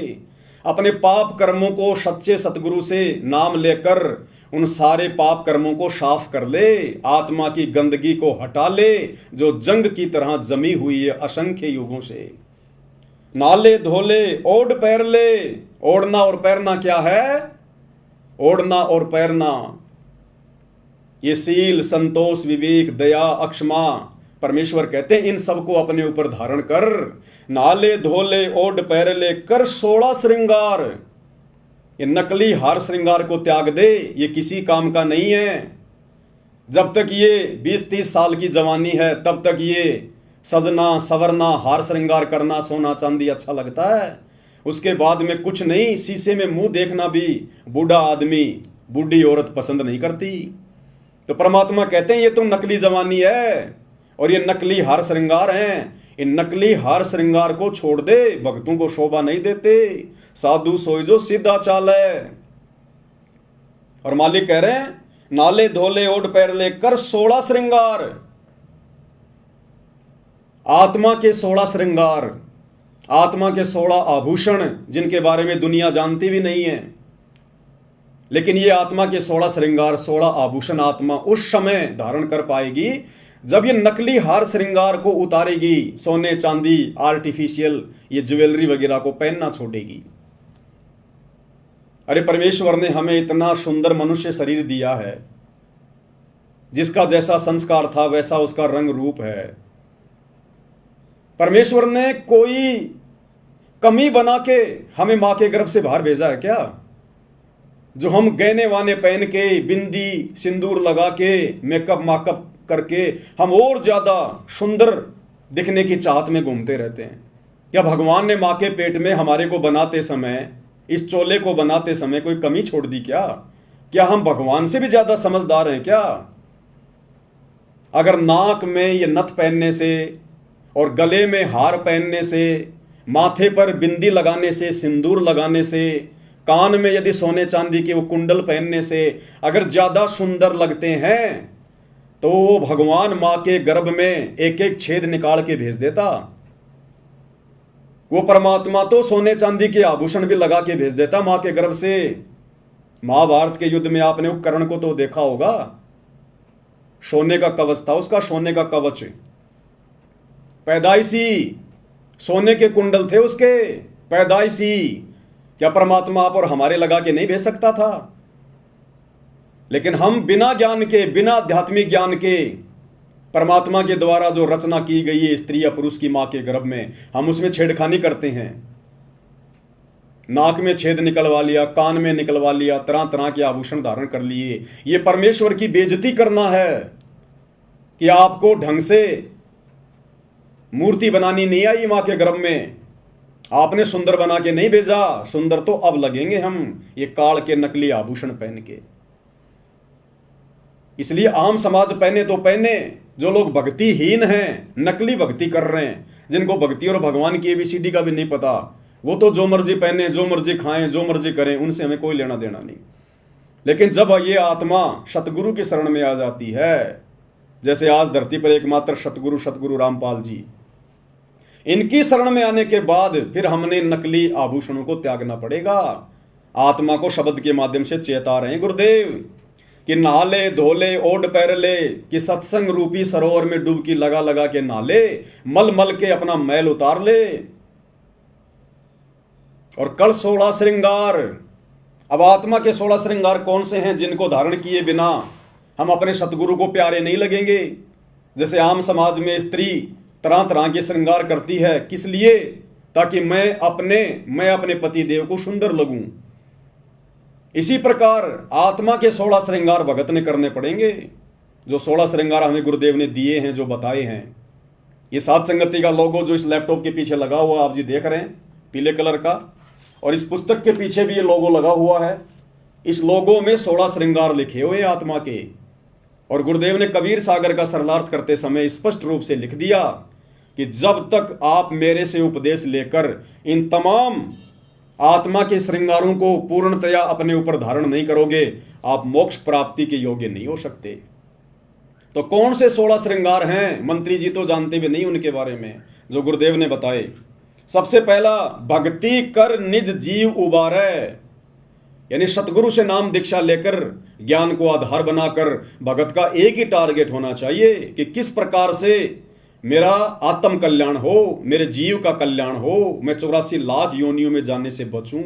A: अपने पाप कर्मों को सच्चे सतगुरु से नाम लेकर उन सारे पाप कर्मों को साफ कर ले, आत्मा की गंदगी को हटा ले जो जंग की तरह जमी हुई है असंख्य युगों से। नाले धोले ओढ़ पैर ले। ओढ़ना और पैरना क्या है? ओढ़ना और पैरना ये सील, संतोष, विवेक, दया, अक्षमा, परमेश्वर कहते हैं इन सबको अपने ऊपर धारण कर। नाले धोले ओढ़ पैर ले कर 16 श्रृंगार। ये नकली हार श्रृंगार को त्याग दे, ये किसी काम का नहीं है। जब तक ये 20-30 साल की जवानी है तब तक ये सजना सवरना, हार श्रृंगार करना, सोना चांदी अच्छा लगता है। उसके बाद में कुछ नहीं। शीशे में मुंह देखना भी बूढ़ा आदमी, बूढ़ी औरत पसंद नहीं करती। तो परमात्मा कहते हैं ये तो नकली जवानी है और ये नकली हार श्रृंगार हैं। इन नकली हार श्रृंगार को छोड़ दे, भक्तों को शोभा नहीं देते। साधु सोई जो सीधा चाल है। और मालिक कह रहे हैं नाले धोले ओढ़ पैर ले कर 16 श्रृंगार। आत्मा के 16 श्रृंगार, आत्मा के 16 आभूषण जिनके बारे में दुनिया जानती भी नहीं है। लेकिन ये आत्मा के 16 श्रृंगार, 16 आभूषण आत्मा उस समय धारण कर पाएगी जब ये नकली हार श्रृंगार को उतारेगी, सोने चांदी आर्टिफिशियल ये ज्वेलरी वगैरह को पहनना छोड़ेगी। अरे परमेश्वर ने हमें इतना सुंदर मनुष्य शरीर दिया है, जिसका जैसा संस्कार था वैसा उसका रंग रूप है। परमेश्वर ने कोई कमी बना के हमें मां के गर्भ से बाहर भेजा है क्या? जो हम गहने वाने पहन के, बिंदी सिंदूर लगा के, मेकअप माकअप करके हम और ज्यादा सुंदर दिखने की चाहत में घूमते रहते हैं। क्या भगवान ने मां के पेट में हमारे को बनाते समय, इस चोले को बनाते समय कोई कमी छोड़ दी क्या? क्या हम भगवान से भी ज्यादा समझदार हैं क्या? अगर नाक में ये नथ पहनने से और गले में हार पहनने से, माथे पर बिंदी लगाने से, सिंदूर लगाने से, कान में यदि सोने चांदी के वो कुंडल पहनने से अगर ज्यादा सुंदर लगते हैं तो वो भगवान मां के गर्भ में एक एक छेद निकाल के भेज देता। वो परमात्मा तो सोने चांदी के आभूषण भी लगा के भेज देता मां के गर्भ से। महाभारत के युद्ध में आपने वो कर्ण को तो देखा होगा, सोने का कवच था उसका, सोने का कवच, पैदाइशी सोने के कुंडल थे उसके, पैदाइशी। क्या परमात्मा आप और हमारे लगा के नहीं भेज सकता था? लेकिन हम बिना ज्ञान के, बिना आध्यात्मिक ज्ञान के, परमात्मा के द्वारा जो रचना की गई है स्त्री या पुरुष की मां के गर्भ में, हम उसमें छेड़खानी करते हैं। नाक में छेद निकलवा लिया, कान में निकलवा लिया, तरह तरह के आभूषण धारण कर लिए। ये परमेश्वर की बेइज्जती करना है कि आपको ढंग से मूर्ति बनानी नहीं आई मां के गर्भ में, आपने सुंदर बना के नहीं भेजा। सुंदर तो अब लगेंगे हम ये काल के नकली आभूषण पहन के। इसलिए आम समाज पहने तो पहने, जो लोग भक्तिहीन हैं, नकली भक्ति कर रहे हैं, जिनको भक्ति और भगवान की ABCD का भी नहीं पता, वो तो जो मर्जी पहने, जो मर्जी खाएं, जो मर्जी करें, उनसे हमें कोई लेना देना नहीं। लेकिन जब ये आत्मा सतगुरु की शरण में आ जाती है, जैसे आज धरती पर एकमात्र सतगुरु रामपाल जी, इनकी शरण में आने के बाद फिर हमने नकली आभूषणों को त्यागना पड़ेगा। आत्मा को शब्द के माध्यम से चेता रहे गुरुदेव कि नहा ले, धो ले, ओढ़ पैर ले, कि सत्संग रूपी सरोवर में डुबकी लगा लगा के नहा ले, मल मल के अपना मैल उतार ले। और कल 16 श्रृंगार, अब आत्मा के 16 श्रृंगार कौन से हैं जिनको धारण किए बिना हम अपने सतगुरु को प्यारे नहीं लगेंगे। जैसे आम समाज में स्त्री तरह तरह के श्रृंगार करती है, किस लिए? ताकि मैं अपने पति देव को सुंदर लगूं। इसी प्रकार आत्मा के 16 श्रृंगार भगत ने करने पड़ेंगे, जो 16 श्रृंगार हमें गुरुदेव ने दिए हैं, जो बताए हैं। ये साध संगति का लोगो जो इस लैपटॉप के पीछे लगा हुआ आप जी देख रहे हैं, पीले कलर का, और इस पुस्तक के पीछे भी ये लोगो लगा हुआ है। इस लोगो में 16 श्रृंगार लिखे हुए हैं आत्मा के। और गुरुदेव ने कबीर सागर का सरलार्थ करते समय स्पष्ट रूप से लिख दिया कि जब तक आप मेरे से उपदेश लेकर इन तमाम आत्मा के श्रृंगारों को पूर्णतया अपने ऊपर धारण नहीं करोगे, आप मोक्ष प्राप्ति के योग्य नहीं हो सकते। तो कौन से 16 श्रृंगार हैं? मंत्री जी तो जानते भी नहीं उनके बारे में, जो गुरुदेव ने बताए। सबसे पहला, भक्ति कर निज जीव उबारे, यानी सतगुरु से नाम दीक्षा लेकर ज्ञान को आधार बनाकर भगत का एक ही टारगेट होना चाहिए कि किस प्रकार से मेरा आत्म कल्याण हो, मेरे जीव का कल्याण हो, मैं 84 लाख योनियों में जाने से बचूं।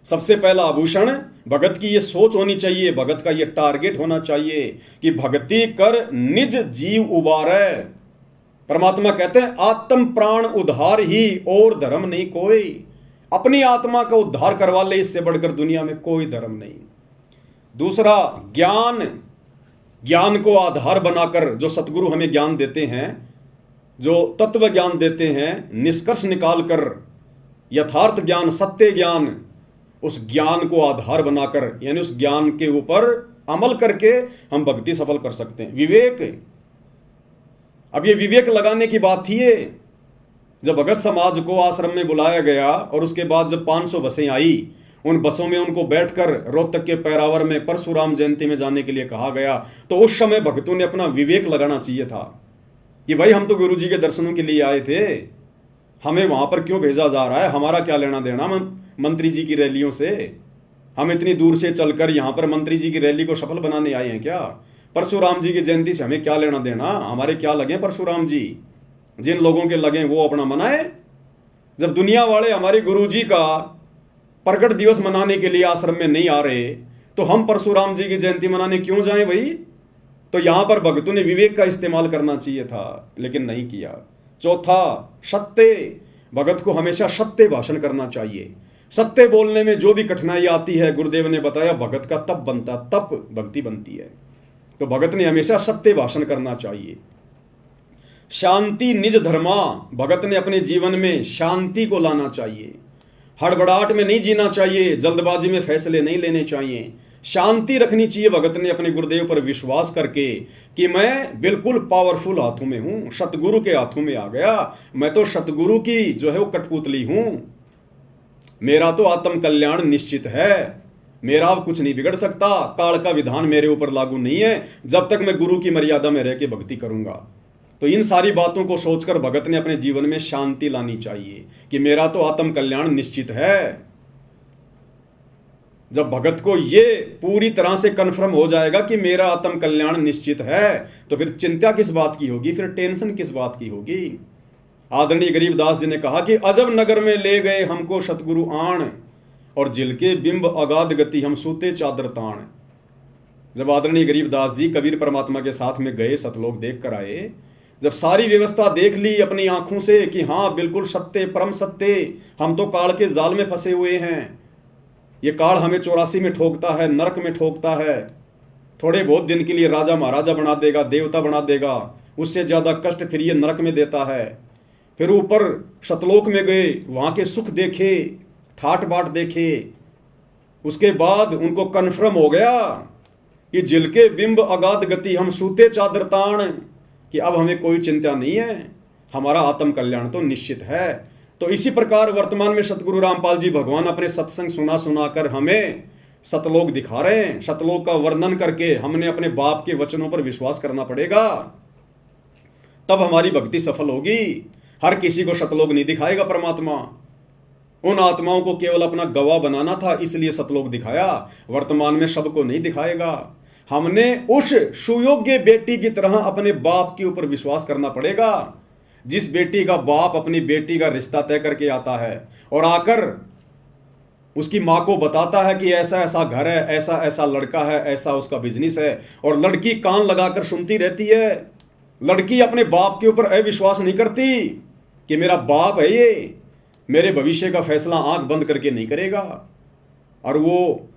A: सबसे पहला आभूषण भगत की ये सोच होनी चाहिए, भगत का ये टारगेट होना चाहिए कि भक्ति कर निज जीव उबारे। परमात्मा कहते हैं आत्म प्राण उद्धार ही और धर्म नहीं कोई। अपनी आत्मा का उद्धार करवा ले, इससे बढ़कर दुनिया में कोई धर्म नहीं। दूसरा, ज्ञान को आधार बनाकर जो सतगुरु हमें ज्ञान देते हैं, जो तत्व ज्ञान देते हैं, निष्कर्ष निकालकर यथार्थ ज्ञान, सत्य ज्ञान, उस ज्ञान को आधार बनाकर, यानी उस ज्ञान के ऊपर अमल करके हम भक्ति सफल कर सकते हैं। विवेक, अब ये विवेक लगाने की बात थी। ये जब भगत समाज को आश्रम में बुलाया गया और उसके बाद जब 500 बसें आई, उन बसों में उनको बैठकर रोहतक के पैरावर में परशुराम जयंती में जाने के लिए कहा गया, तो उस समय भक्तों ने अपना विवेक लगाना चाहिए था कि भाई हम तो गुरु जी के दर्शनों के लिए आए थे, हमें वहां पर क्यों भेजा जा रहा है, हमारा क्या लेना देना मंत्री जी की रैलियों से। हम इतनी दूर से चलकर यहाँ पर मंत्री जी की रैली को सफल बनाने आए हैं क्या? परशुराम जी की जयंती से हमें क्या लेना देना? हमारे क्या लगे परशुराम जी? जिन लोगों के लगे वो अपना मनाए। जब दुनिया वाले हमारे गुरु जी का प्रकट दिवस मनाने के लिए आश्रम में नहीं आ रहे, तो हम परशुराम जी की जयंती मनाने क्यों जाएं भाई? तो यहां पर भक्तों ने विवेक का इस्तेमाल करना चाहिए था, लेकिन नहीं किया। चौथा, सत्य, भगत को हमेशा सत्य भाषण करना चाहिए। सत्य बोलने में जो भी कठिनाई आती है, गुरुदेव ने बताया, भगत का तप बनता, तप भक्ति बनती है। तो भगत ने हमेशा सत्य भाषण करना चाहिए। शांति निज धर्मा, भगत ने अपने जीवन में शांति को लाना चाहिए। हड़बड़ाहट में नहीं जीना चाहिए, जल्दबाजी में फैसले नहीं लेने चाहिए। शांति रखनी चाहिए भगत ने अपने गुरुदेव पर विश्वास करके कि मैं बिल्कुल पावरफुल हाथों में हूं, सतगुरु के हाथों में आ गया, मैं तो सतगुरु की जो है वो कठपुतली हूं, मेरा तो आत्म कल्याण निश्चित है, मेरा अब कुछ नहीं बिगड़ सकता, काल का विधान मेरे ऊपर लागू नहीं है जब तक मैं गुरु की मर्यादा में रह के भक्ति करूंगा। तो इन सारी बातों को सोचकर भगत ने अपने जीवन में शांति लानी चाहिए कि मेरा तो आत्म कल्याण निश्चित है। जब भगत को ये पूरी तरह से कन्फर्म हो जाएगा कि मेरा आत्म कल्याण निश्चित है, तो फिर चिंता किस बात की होगी, फिर टेंशन किस बात की होगी। आदरणीय गरीबदास जी ने कहा कि अजब नगर में ले गए हमको सतगुरु आण, और जिलके बिंब अगाध गति हम सूते चादर ताण। जब आदरणीय गरीबदास जी कबीर परमात्मा के साथ में गए, सतलोक देख कर आए, जब सारी व्यवस्था देख ली अपनी आंखों से कि हाँ बिल्कुल सत्य, परम सत्य, हम तो काल के जाल में फंसे हुए हैं, ये काल हमें 84 में ठोकता है, नरक में ठोकता है, थोड़े बहुत दिन के लिए राजा महाराजा बना देगा, देवता बना देगा, उससे ज़्यादा कष्ट फिर ये नरक में देता है। फिर ऊपर सतलोक में गए, वहाँ के सुख देखे, ठाट बाट देखे। उसके बाद उनको कन्फर्म हो गया कि जिल के बिंब अगाध गति, हम सूते चादर ताण, कि अब हमें कोई चिंता नहीं है, हमारा आत्म कल्याण तो निश्चित है। तो इसी प्रकार वर्तमान में सतगुरु रामपाल जी भगवान अपने सत्संग सुना सुनाकर हमें सतलोक दिखा रहे हैं। सतलोक का वर्णन करके हमने अपने बाप के वचनों पर विश्वास करना पड़ेगा, तब हमारी भक्ति सफल होगी। हर किसी को सतलोक नहीं दिखाएगा परमात्मा। उन आत्माओं को केवल अपना गवाह बनाना था, इसलिए सतलोक दिखाया। वर्तमान में सबको नहीं दिखाएगा। हमने उस सुयोग्य बेटी की तरह अपने बाप के ऊपर विश्वास करना पड़ेगा। जिस बेटी का बाप अपनी बेटी का रिश्ता तय करके आता है और आकर उसकी माँ को बताता है कि ऐसा ऐसा घर है, ऐसा ऐसा लड़का है, ऐसा उसका बिजनेस है, और लड़की कान लगाकर सुनती रहती है। लड़की अपने बाप के ऊपर अविश्वास नहीं करती कि मेरा बाप है, ये मेरे भविष्य का फैसला आंख बंद करके नहीं करेगा। और वो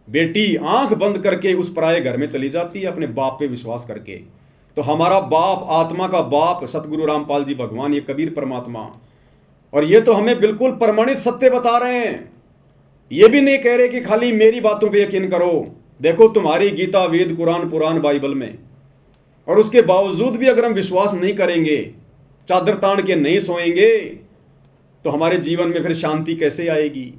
A: बेटी आंख बंद करके उस पराये घर में चली जाती है अपने बाप पे विश्वास करके। तो हमारा बाप, आत्मा का बाप सतगुरु रामपाल जी भगवान, ये कबीर परमात्मा, और ये तो हमें बिल्कुल प्रमाणित सत्य बता रहे हैं। ये भी नहीं कह रहे कि खाली मेरी बातों पे यकीन करो। देखो तुम्हारी गीता, वेद, कुरान, पुराण, बाइबल में, और उसके बावजूद भी अगर हम विश्वास नहीं करेंगे, चादर तान के नहीं सोएंगे, तो हमारे जीवन में फिर शांति कैसे आएगी।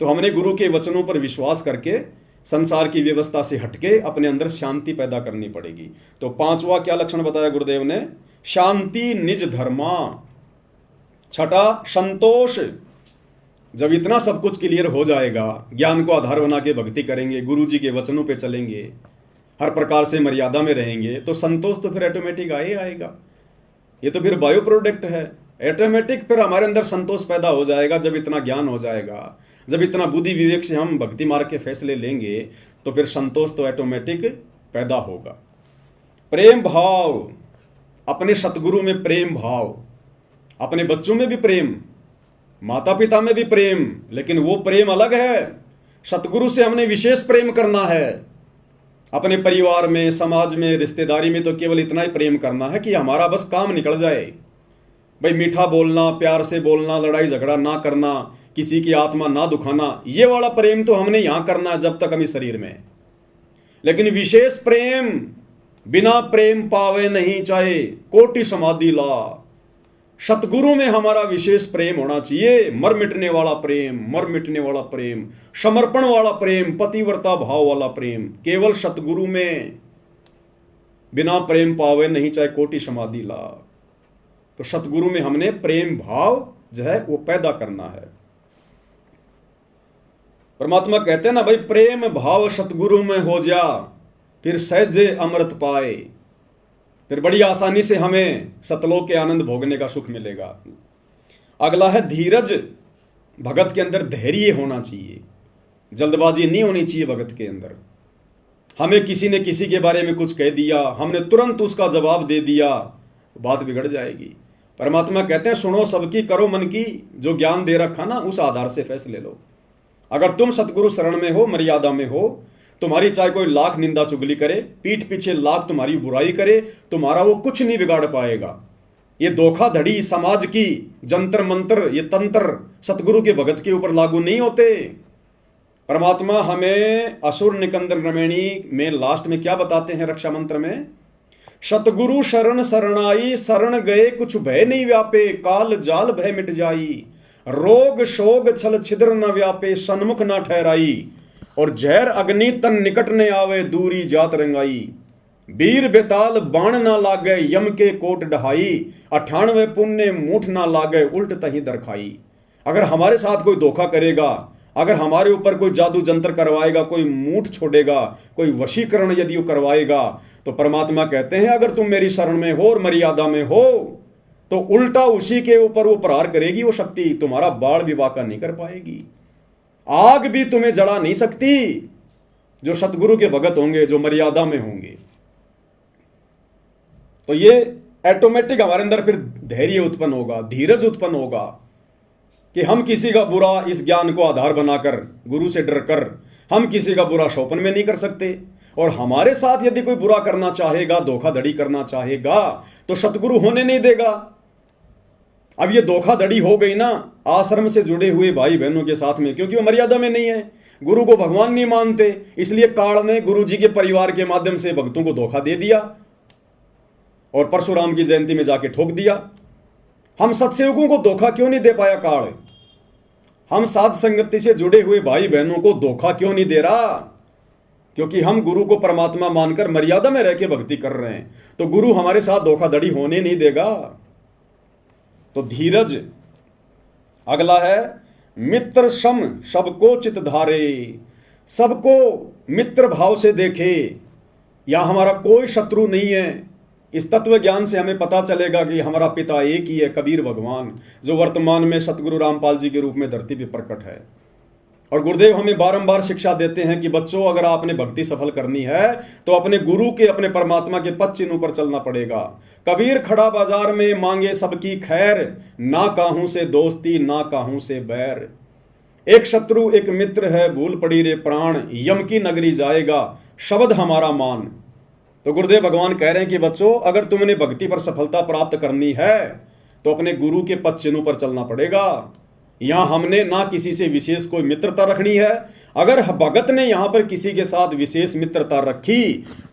A: तो हमने गुरु के वचनों पर विश्वास करके संसार की व्यवस्था से हटके अपने अंदर शांति पैदा करनी पड़ेगी। तो पांचवा क्या लक्षण बताया गुरुदेव ने? शांति निज धर्मा। छठा संतोष। जब इतना सब कुछ क्लियर हो जाएगा, ज्ञान को आधार बना के भक्ति करेंगे, गुरु जी के वचनों पे चलेंगे, हर प्रकार से मर्यादा में रहेंगे, तो संतोष तो फिर ऑटोमेटिक आएगा। ये तो फिर बायो प्रोडक्ट है, ऑटोमेटिक फिर हमारे अंदर संतोष पैदा हो जाएगा। जब इतना ज्ञान हो जाएगा, जब इतना बुद्धि विवेक से हम भक्ति मार्ग के फैसले लेंगे, तो फिर संतोष तो ऑटोमेटिक पैदा होगा। प्रेम भाव, अपने सतगुरु में प्रेम भाव, अपने बच्चों में भी प्रेम, माता पिता में भी प्रेम, लेकिन वो प्रेम अलग है। सतगुरु से हमने विशेष प्रेम करना है। अपने परिवार में, समाज में, रिश्तेदारी में तो केवल इतना ही प्रेम करना है कि हमारा बस काम निकल जाए। भाई मीठा बोलना, प्यार से बोलना, लड़ाई झगड़ा ना करना, किसी की आत्मा ना दुखाना, ये वाला प्रेम तो हमने यहां करना है जब तक हम इस शरीर में। लेकिन विशेष प्रेम, बिना प्रेम पावे नहीं चाहे कोटि समाधि ला। सतगुरु में हमारा विशेष प्रेम होना चाहिए। मर मिटने वाला प्रेम, मर मिटने वाला प्रेम, समर्पण वाला प्रेम, पतिव्रता भाव वाला प्रेम, केवल सतगुरु में। बिना प्रेम पावे नहीं चाहे कोटि समाधि ला। तो सतगुरु में हमने प्रेम भाव जो है वो पैदा करना है। परमात्मा कहते हैं ना भाई, प्रेम भाव सतगुरु में हो जा, फिर सहजे अमृत पाए। फिर बड़ी आसानी से हमें सतलोक के आनंद भोगने का सुख मिलेगा। अगला है धीरज। भगत के अंदर धैर्य होना चाहिए, जल्दबाजी नहीं होनी चाहिए भगत के अंदर। हमें किसी ने किसी के बारे में कुछ कह दिया, हमने तुरंत उसका जवाब दे दिया, बात बिगड़ जाएगी। परमात्मा कहते हैं सुनो सबकी, करो मन की, जो ज्ञान दे रखा ना उस आधार से फैसले लो। अगर तुम सतगुरु शरण में हो, मर्यादा में हो, तुम्हारी चाहे कोई लाख निंदा चुगली करे, पीठ पीछे लाख तुम्हारी बुराई करे, तुम्हारा वो कुछ नहीं बिगाड़ पाएगा। ये धोखाधड़ी समाज की, जंतर मंत्र, ये तंत्र सतगुरु के भगत के ऊपर लागू नहीं होते। परमात्मा हमें असुर निकंदन रमणी में लास्ट में क्या बताते हैं रक्षा मंत्र में? सतगुरु शरण शरणाई, शरण गए कुछ भय नहीं व्यापे, काल जाल भय मिट जाई, रोग शोग छल छिद्र न व्यापे, सन्मुख न ठहराई, और जहर अग्नि तन निकट ने आवे, दूरी जात रंगाई, वीर बेताल बाण ना लागे, यम के कोट डहाई, 98 पुण्य मूठ ना लागे, उल्ट तही दरखाई। अगर हमारे साथ कोई धोखा करेगा, अगर हमारे ऊपर कोई जादू जंतर करवाएगा, कोई मूठ छोड़ेगा, कोई वशीकरण यदि वो करवाएगा, तो परमात्मा कहते हैं अगर तुम मेरी शरण में हो और मर्यादा में हो, तो उल्टा उसी के ऊपर वो प्रहार करेगी। वो शक्ति तुम्हारा बाढ़ भी वाका नहीं कर पाएगी, आग भी तुम्हें जला नहीं सकती। जो सतगुरु के भगत होंगे, जो मर्यादा में होंगे, तो ये ऑटोमेटिक हमारे अंदर फिर धैर्य उत्पन्न होगा, धीरज उत्पन्न होगा कि हम किसी का बुरा, इस ज्ञान को आधार बनाकर, गुरु से डरकर हम किसी का बुरा शोपन में नहीं कर सकते। और हमारे साथ यदि कोई बुरा करना चाहेगा, धोखाधड़ी करना चाहेगा, तो सतगुरु होने नहीं देगा। अब ये धोखाधड़ी हो गई ना आश्रम से जुड़े हुए भाई बहनों के साथ में, क्योंकि वो मर्यादा में नहीं है, गुरु को भगवान नहीं मानते, इसलिए काल ने गुरु जी के परिवार के माध्यम से भक्तों को धोखा दे दिया और परशुराम की जयंती में जाके ठोक दिया। हम सत्सेवकों को धोखा क्यों नहीं दे पाया काल? हम साध संगति से जुड़े हुए भाई बहनों को धोखा क्यों नहीं दे रहा? क्योंकि हम गुरु को परमात्मा मानकर मर्यादा में रह के भक्ति कर रहे हैं, तो गुरु हमारे साथ धोखाधड़ी होने नहीं देगा। तो धीरज। अगला है मित्र सम सबको चित धारे, सबको मित्र भाव से देखे। यहां हमारा कोई शत्रु नहीं है। इस तत्व ज्ञान से हमें पता चलेगा कि हमारा पिता एक ही है, कबीर भगवान, जो वर्तमान में सतगुरु रामपाल जी के रूप में धरती पर प्रकट है। और गुरुदेव हमें बारंबार शिक्षा देते हैं कि बच्चों, अगर आपने भक्ति सफल करनी है तो अपने गुरु के, अपने परमात्मा के पद चिन्हों पर चलना पड़ेगा। कबीर खड़ा बाजार में मांगे सबकी खैर, ना काहू से दोस्ती ना काहू से बैर। एक शत्रु एक मित्र है, भूल पड़ी रे प्राण, यम की नगरी जाएगा शब्द हमारा मान। तो गुरुदेव भगवान कह रहे हैं कि बच्चों, अगर तुमने भक्ति पर सफलता प्राप्त करनी है तो अपने गुरु के पद चिन्हों पर चलना पड़ेगा। यहां हमने ना किसी से विशेष कोई मित्रता रखनी है। अगर भगत ने यहां पर किसी के साथ विशेष मित्रता रखी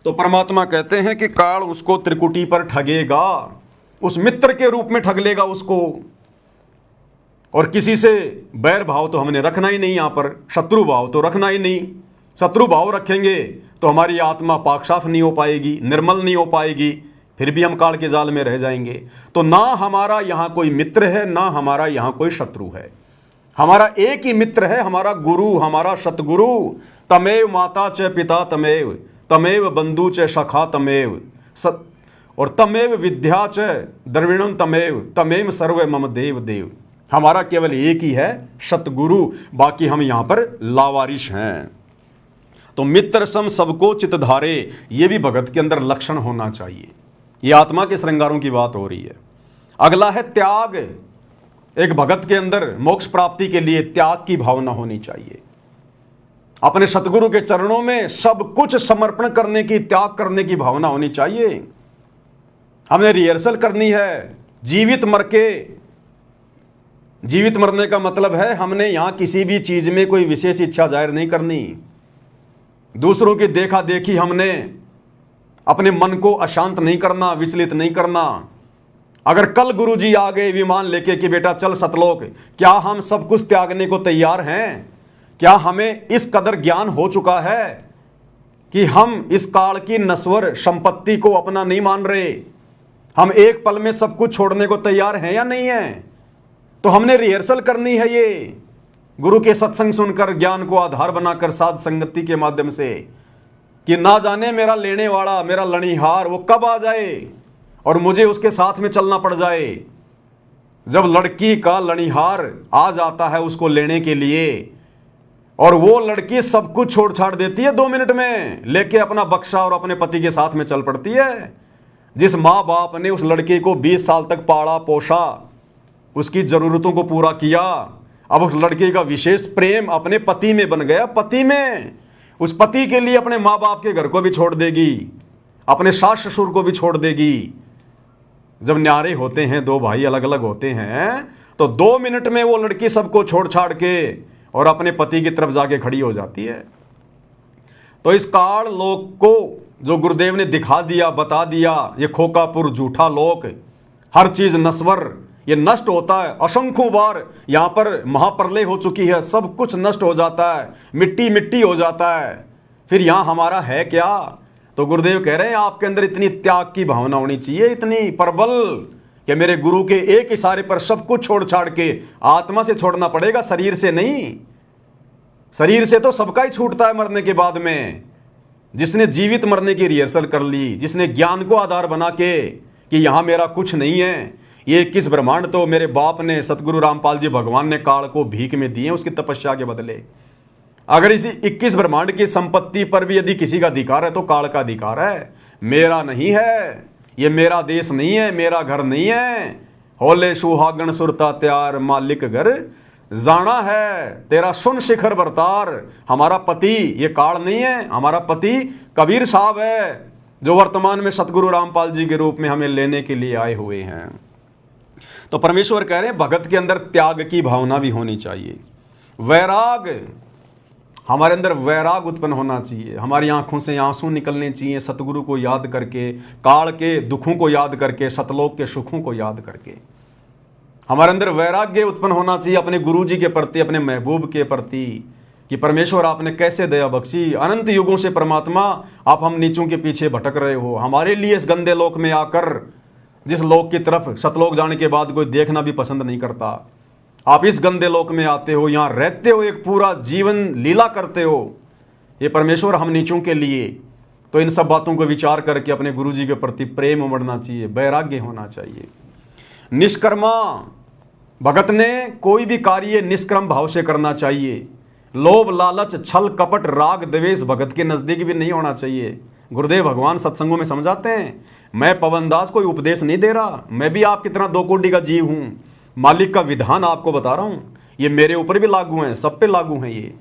A: तो परमात्मा कहते हैं कि काल उसको त्रिकुटी पर ठगेगा, उस मित्र के रूप में ठग लेगा उसको। और किसी से बैर भाव तो हमने रखना ही नहीं, यहां पर शत्रु भाव तो रखना ही नहीं। शत्रु भाव रखेंगे तो हमारी आत्मा पाक साफ नहीं हो पाएगी, निर्मल नहीं हो पाएगी, फिर भी हम काल के जाल में रह जाएंगे। तो ना हमारा यहां कोई मित्र है, ना हमारा यहां कोई शत्रु है। हमारा एक ही मित्र है, हमारा गुरु, हमारा सतगुरु। तमेव माता च पिता तमेव, तमेव बंधु च सखा तमेव, और तमेव विद्या च द्रविणम तमेव, तमेव सर्व मम देव देव। हमारा केवल एक ही है, सतगुरु, बाकी हम यहां पर लावारिश हैं। तो मित्र सम सबको चित धारे, ये भी भगत के अंदर लक्षण होना चाहिए। ये आत्मा के श्रृंगारों की बात हो रही है। अगला है त्याग। एक भगत के अंदर मोक्ष प्राप्ति के लिए त्याग की भावना होनी चाहिए। अपने सतगुरु के चरणों में सब कुछ समर्पण करने की, त्याग करने की भावना होनी चाहिए। हमने रिहर्सल करनी है जीवित मर के। जीवित मरने का मतलब है हमने यहां किसी भी चीज में कोई विशेष इच्छा जाहिर नहीं करनी। दूसरों की देखा देखी हमने अपने मन को अशांत नहीं करना, विचलित नहीं करना। अगर कल गुरुजी आ गए विमान लेके कि बेटा चल सतलोक, क्या हम सब कुछ त्यागने को तैयार हैं? क्या हमें इस कदर ज्ञान हो चुका है कि हम इस काल की नश्वर संपत्ति को अपना नहीं मान रहे? हम एक पल में सब कुछ छोड़ने को तैयार हैं या नहीं है? तो हमने रिहर्सल करनी है ये, गुरु के सत्संग सुनकर, ज्ञान को आधार बनाकर, साध संगति के माध्यम से, कि ना जाने मेरा लेने वाला, मेरा लणिहार वो कब आ जाए और मुझे उसके साथ में चलना पड़ जाए। जब लड़की का लणिहार आ जाता है उसको लेने के लिए और वो लड़की सब कुछ छोड़ छाड़ देती है 2 मिनट में, लेके अपना बक्सा और अपने पति के साथ में चल पड़ती है। जिस माँ बाप ने उस लड़के को 20 साल तक पाला पोसा, उसकी जरूरतों को पूरा किया, अब उस लड़के का विशेष प्रेम अपने पति में बन गया। पति में, उस पति के लिए अपने माँ बाप के घर को भी छोड़ देगी, अपने सास ससुर को भी छोड़ देगी। जब न्यारे होते हैं, 2 भाई अलग अलग होते हैं, तो 2 मिनट में वो लड़की सबको छोड़ छाड़ के और अपने पति की तरफ जाके खड़ी हो जाती है। तो इस काल लोक को जो गुरुदेव ने दिखा दिया, बता दिया, ये खोकापुर झूठा लोक, हर चीज नश्वर, ये नष्ट होता है। असंख्यों बार यहां पर महाप्रलय हो चुकी है, सब कुछ नष्ट हो जाता है, मिट्टी मिट्टी हो जाता है। फिर यहां हमारा है क्या? तो गुरुदेव कह रहे हैं आपके अंदर इतनी त्याग की भावना होनी चाहिए, इतनी प्रबल, कि मेरे गुरु के एक इशारे पर सब कुछ छोड़ छाड़ के, आत्मा से छोड़ना पड़ेगा, शरीर से नहीं। शरीर से तो सबका ही छूटता है मरने के बाद में। जिसने जीवित मरने की रिहर्सल कर ली, जिसने ज्ञान को आधार बना के कि यहां मेरा कुछ नहीं है, ये 21 ब्रह्मांड तो मेरे बाप ने, सतगुरु रामपाल जी भगवान ने काल को भीख में दिए उसकी तपस्या के बदले। अगर इसी 21 ब्रह्मांड की संपत्ति पर भी यदि किसी का अधिकार है तो काल का अधिकार है, मेरा नहीं है। ये मेरा देश नहीं है, मेरा घर नहीं है। होले सुहागण सुरता त्यार मालिक घर, जाना है तेरा सुन शिखर बरतार। हमारा पति ये काल नहीं है, हमारा पति कबीर साहब है, जो वर्तमान में सतगुरु रामपाल जी के रूप में हमें लेने के लिए आए हुए हैं। तो परमेश्वर कह रहे हैं भगत के अंदर त्याग की भावना भी होनी चाहिए, वैराग, हमारे अंदर वैराग उत्पन्न होना चाहिए, हमारी आंखों से आंसू निकलने चाहिए सतगुरु को याद करके, काल के दुखों को याद करके, सतलोक के सुखों को याद करके। हमारे अंदर वैराग्य उत्पन्न होना चाहिए अपने गुरु जी के प्रति, अपने महबूब के प्रति, कि परमेश्वर आपने कैसे दया बख्शी, अनंत युगों से परमात्मा आप हम नीचों के पीछे भटक रहे हो, हमारे लिए इस गंदे लोक में आकर, जिस लोक की तरफ सतलोक जाने के बाद कोई देखना भी पसंद नहीं करता, आप इस गंदे लोक में आते हो, यहाँ रहते हो, एक पूरा जीवन लीला करते हो, ये परमेश्वर हम नीचों के लिए। तो इन सब बातों को विचार करके अपने गुरु जी के प्रति प्रेम उमड़ना चाहिए, वैराग्य होना चाहिए। निष्कर्मा, भगत ने कोई भी कार्य निष्क्रम भाव से करना चाहिए। लोभ, लालच, छल, कपट, राग, द्वेष भगत के नजदीक भी नहीं होना चाहिए। गुरुदेव भगवान सत्संगों में समझाते हैं, मैं पवनदास कोई उपदेश नहीं दे रहा, मैं भी आपकी तरह दो कोटि का जीव हूं, मालिक का विधान आपको बता रहा हूं, ये मेरे ऊपर भी लागू है, सब पे लागू है। ये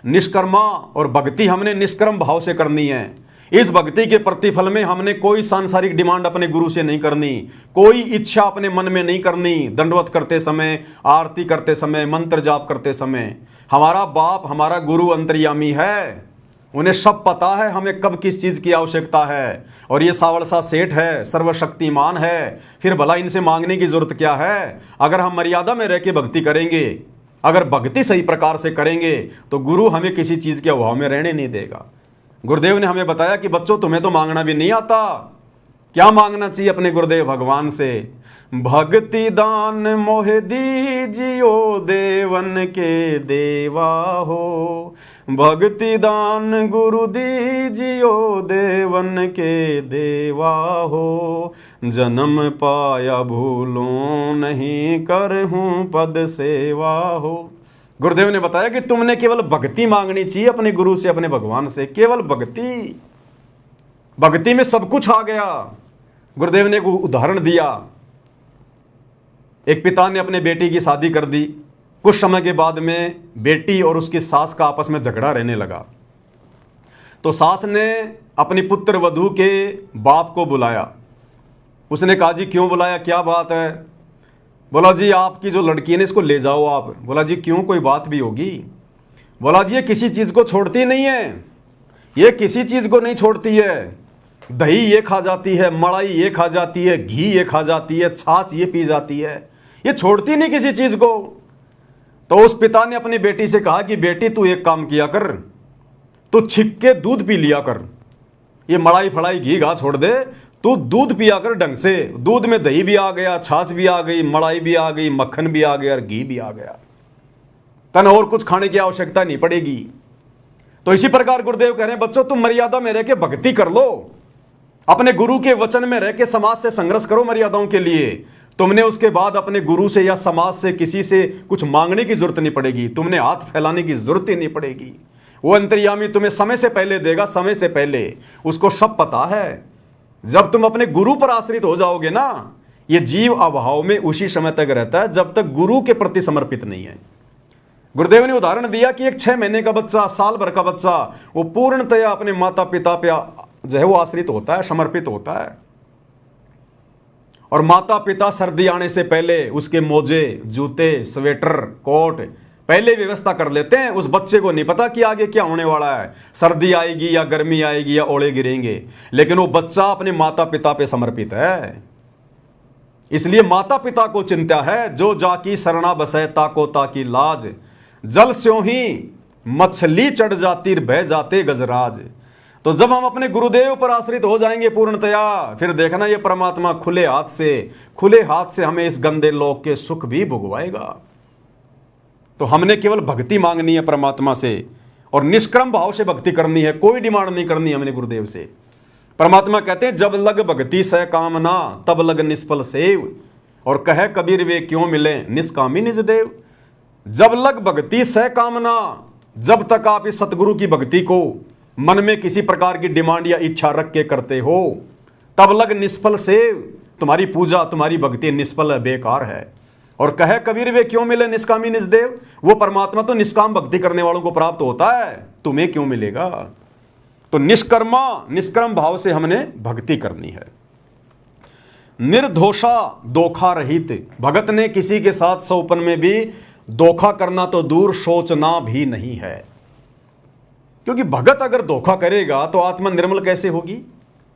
A: निष्कर्मा और भक्ति हमने निष्कर्म भाव से करनी है। इस भक्ति के प्रतिफल में हमने कोई सांसारिक डिमांड अपने गुरु से नहीं करनी, कोई इच्छा अपने मन में नहीं करनी। दंडवत करते समय, आरती करते समय, मंत्र जाप करते समय, हमारा बाप, हमारा गुरु अंतर्यामी है, उन्हें सब पता है हमें कब किस चीज की आवश्यकता है। और ये सावड़सा सेठ है, सर्वशक्तिमान है, फिर भला इनसे मांगने की जरूरत क्या है। अगर हम मर्यादा में रह के भक्ति करेंगे, अगर भक्ति सही प्रकार से करेंगे, तो गुरु हमें किसी चीज के अभाव में रहने नहीं देगा। गुरुदेव ने हमें बताया कि बच्चों तुम्हें तो मांगना भी नहीं आता, क्या मांगना चाहिए अपने गुरुदेव भगवान से? भक्ति दान मोहे दीजियो देवन के देवा हो, भक्ति दान गुरु दीजियो देवन के देवा हो, जन्म पाया भूलों नहीं करहूं पद सेवा हो। गुरुदेव ने बताया कि तुमने केवल भक्ति मांगनी चाहिए अपने गुरु से, अपने भगवान से, केवल भक्ति। भक्ति में सब कुछ आ गया। गुरुदेव ने एक उदाहरण दिया, एक पिता ने अपने बेटी की शादी कर दी, कुछ समय के बाद में बेटी और उसकी सास का आपस में झगड़ा रहने लगा। तो सास ने अपनी पुत्र वधू के बाप को बुलाया। उसने कहा जी क्यों बुलाया, क्या बात है? बोला जी आपकी जो लड़की है ना इसको ले जाओ आप। बोला जी क्यों, कोई बात भी होगी? बोला जी ये किसी चीज को छोड़ती नहीं है, ये किसी चीज को नहीं छोड़ती है। दही ये खा जाती है, मलाई ये खा जाती है, घी ये खा जाती है, छाछ ये पी जाती है, ये छोड़ती नहीं किसी चीज को। तो उस पिता ने अपनी बेटी से कहा कि बेटी तू एक काम किया कर, तू छिक के दूध पी लिया कर, ये मलाई फलाई घी घा छोड़ दे, तू दूध पिया कर ढंग से। दूध में दही भी आ गया, छाछ भी आ गई, मलाई भी आ गई, मक्खन भी आ गया और घी भी आ गया, तन और कुछ खाने की आवश्यकता नहीं पड़ेगी। तो इसी प्रकार गुरुदेव कह रहे हैं बच्चों तुम मर्यादा में रह के भक्ति कर लो, अपने गुरु के वचन में रह के समाज से संघर्ष करो मर्यादाओं के लिए। तुमने उसके बाद अपने गुरु से या समाज से किसी से कुछ मांगने की जरूरत नहीं पड़ेगी, तुमने हाथ फैलाने की जरूरत ही नहीं पड़ेगी। वो अंतर्यामी तुम्हें समय से पहले देगा, समय से पहले, उसको सब पता है। जब तुम अपने गुरु पर आश्रित हो जाओगे ना, ये जीव अभाव में उसी समय तक रहता है जब तक गुरु के प्रति समर्पित नहीं है। गुरुदेव ने उदाहरण दिया कि एक 6 महीने का बच्चा, साल भर का बच्चा, वो पूर्णतया अपने माता पिता पे जो है वो आश्रित होता है, समर्पित होता है। और माता पिता सर्दी आने से पहले उसके मोजे, जूते, स्वेटर, कोट पहले व्यवस्था कर लेते हैं। उस बच्चे को नहीं पता कि आगे क्या होने वाला है, सर्दी आएगी या गर्मी आएगी या ओले गिरेंगे, लेकिन वो बच्चा अपने माता पिता पे समर्पित है। इसलिए माता पिता को चिंता है, जो जाकी शरणा बसै ताको ताकी लाज, जल स्यों ही मछली चढ़ जाती बह जाते गजराज। तो जब हम अपने गुरुदेव पर आश्रित हो जाएंगे पूर्णतया, फिर देखना ये परमात्मा खुले हाथ से हमें इस गंदे लोक के सुख भी भुगवाएगा। तो हमने केवल भक्ति मांगनी है परमात्मा से, और निष्क्रम भाव से भक्ति करनी है, कोई डिमांड नहीं करनी हमने गुरुदेव से। परमात्मा कहते हैं जब लग भक्ति सह कामना तब लग निष्फल सेव, और कहे कबीर वे क्यों मिले निष्कामी निज देव। जब लग भक्ति सह कामना, जब तक आप इस सतगुरु की भक्ति को मन में किसी प्रकार की डिमांड या इच्छा रख के करते हो, तब लग निष्फल सेव, तुम्हारी पूजा तुम्हारी भक्ति निष्फल है, बेकार है। और कहे कबीर वे क्यों मिले निष्कामी निजदेव, वो परमात्मा तो निष्काम भक्ति करने वालों को प्राप्त होता है, तुम्हें क्यों मिलेगा। तो निष्कर्म भाव से हमने भक्ति करनी है। निर्दोषा धोखा रहित, भगत ने किसी के साथ सौपन में भी धोखा करना तो दूर सोचना भी नहीं है, क्योंकि भगत अगर धोखा करेगा तो आत्मा निर्मल कैसे होगी,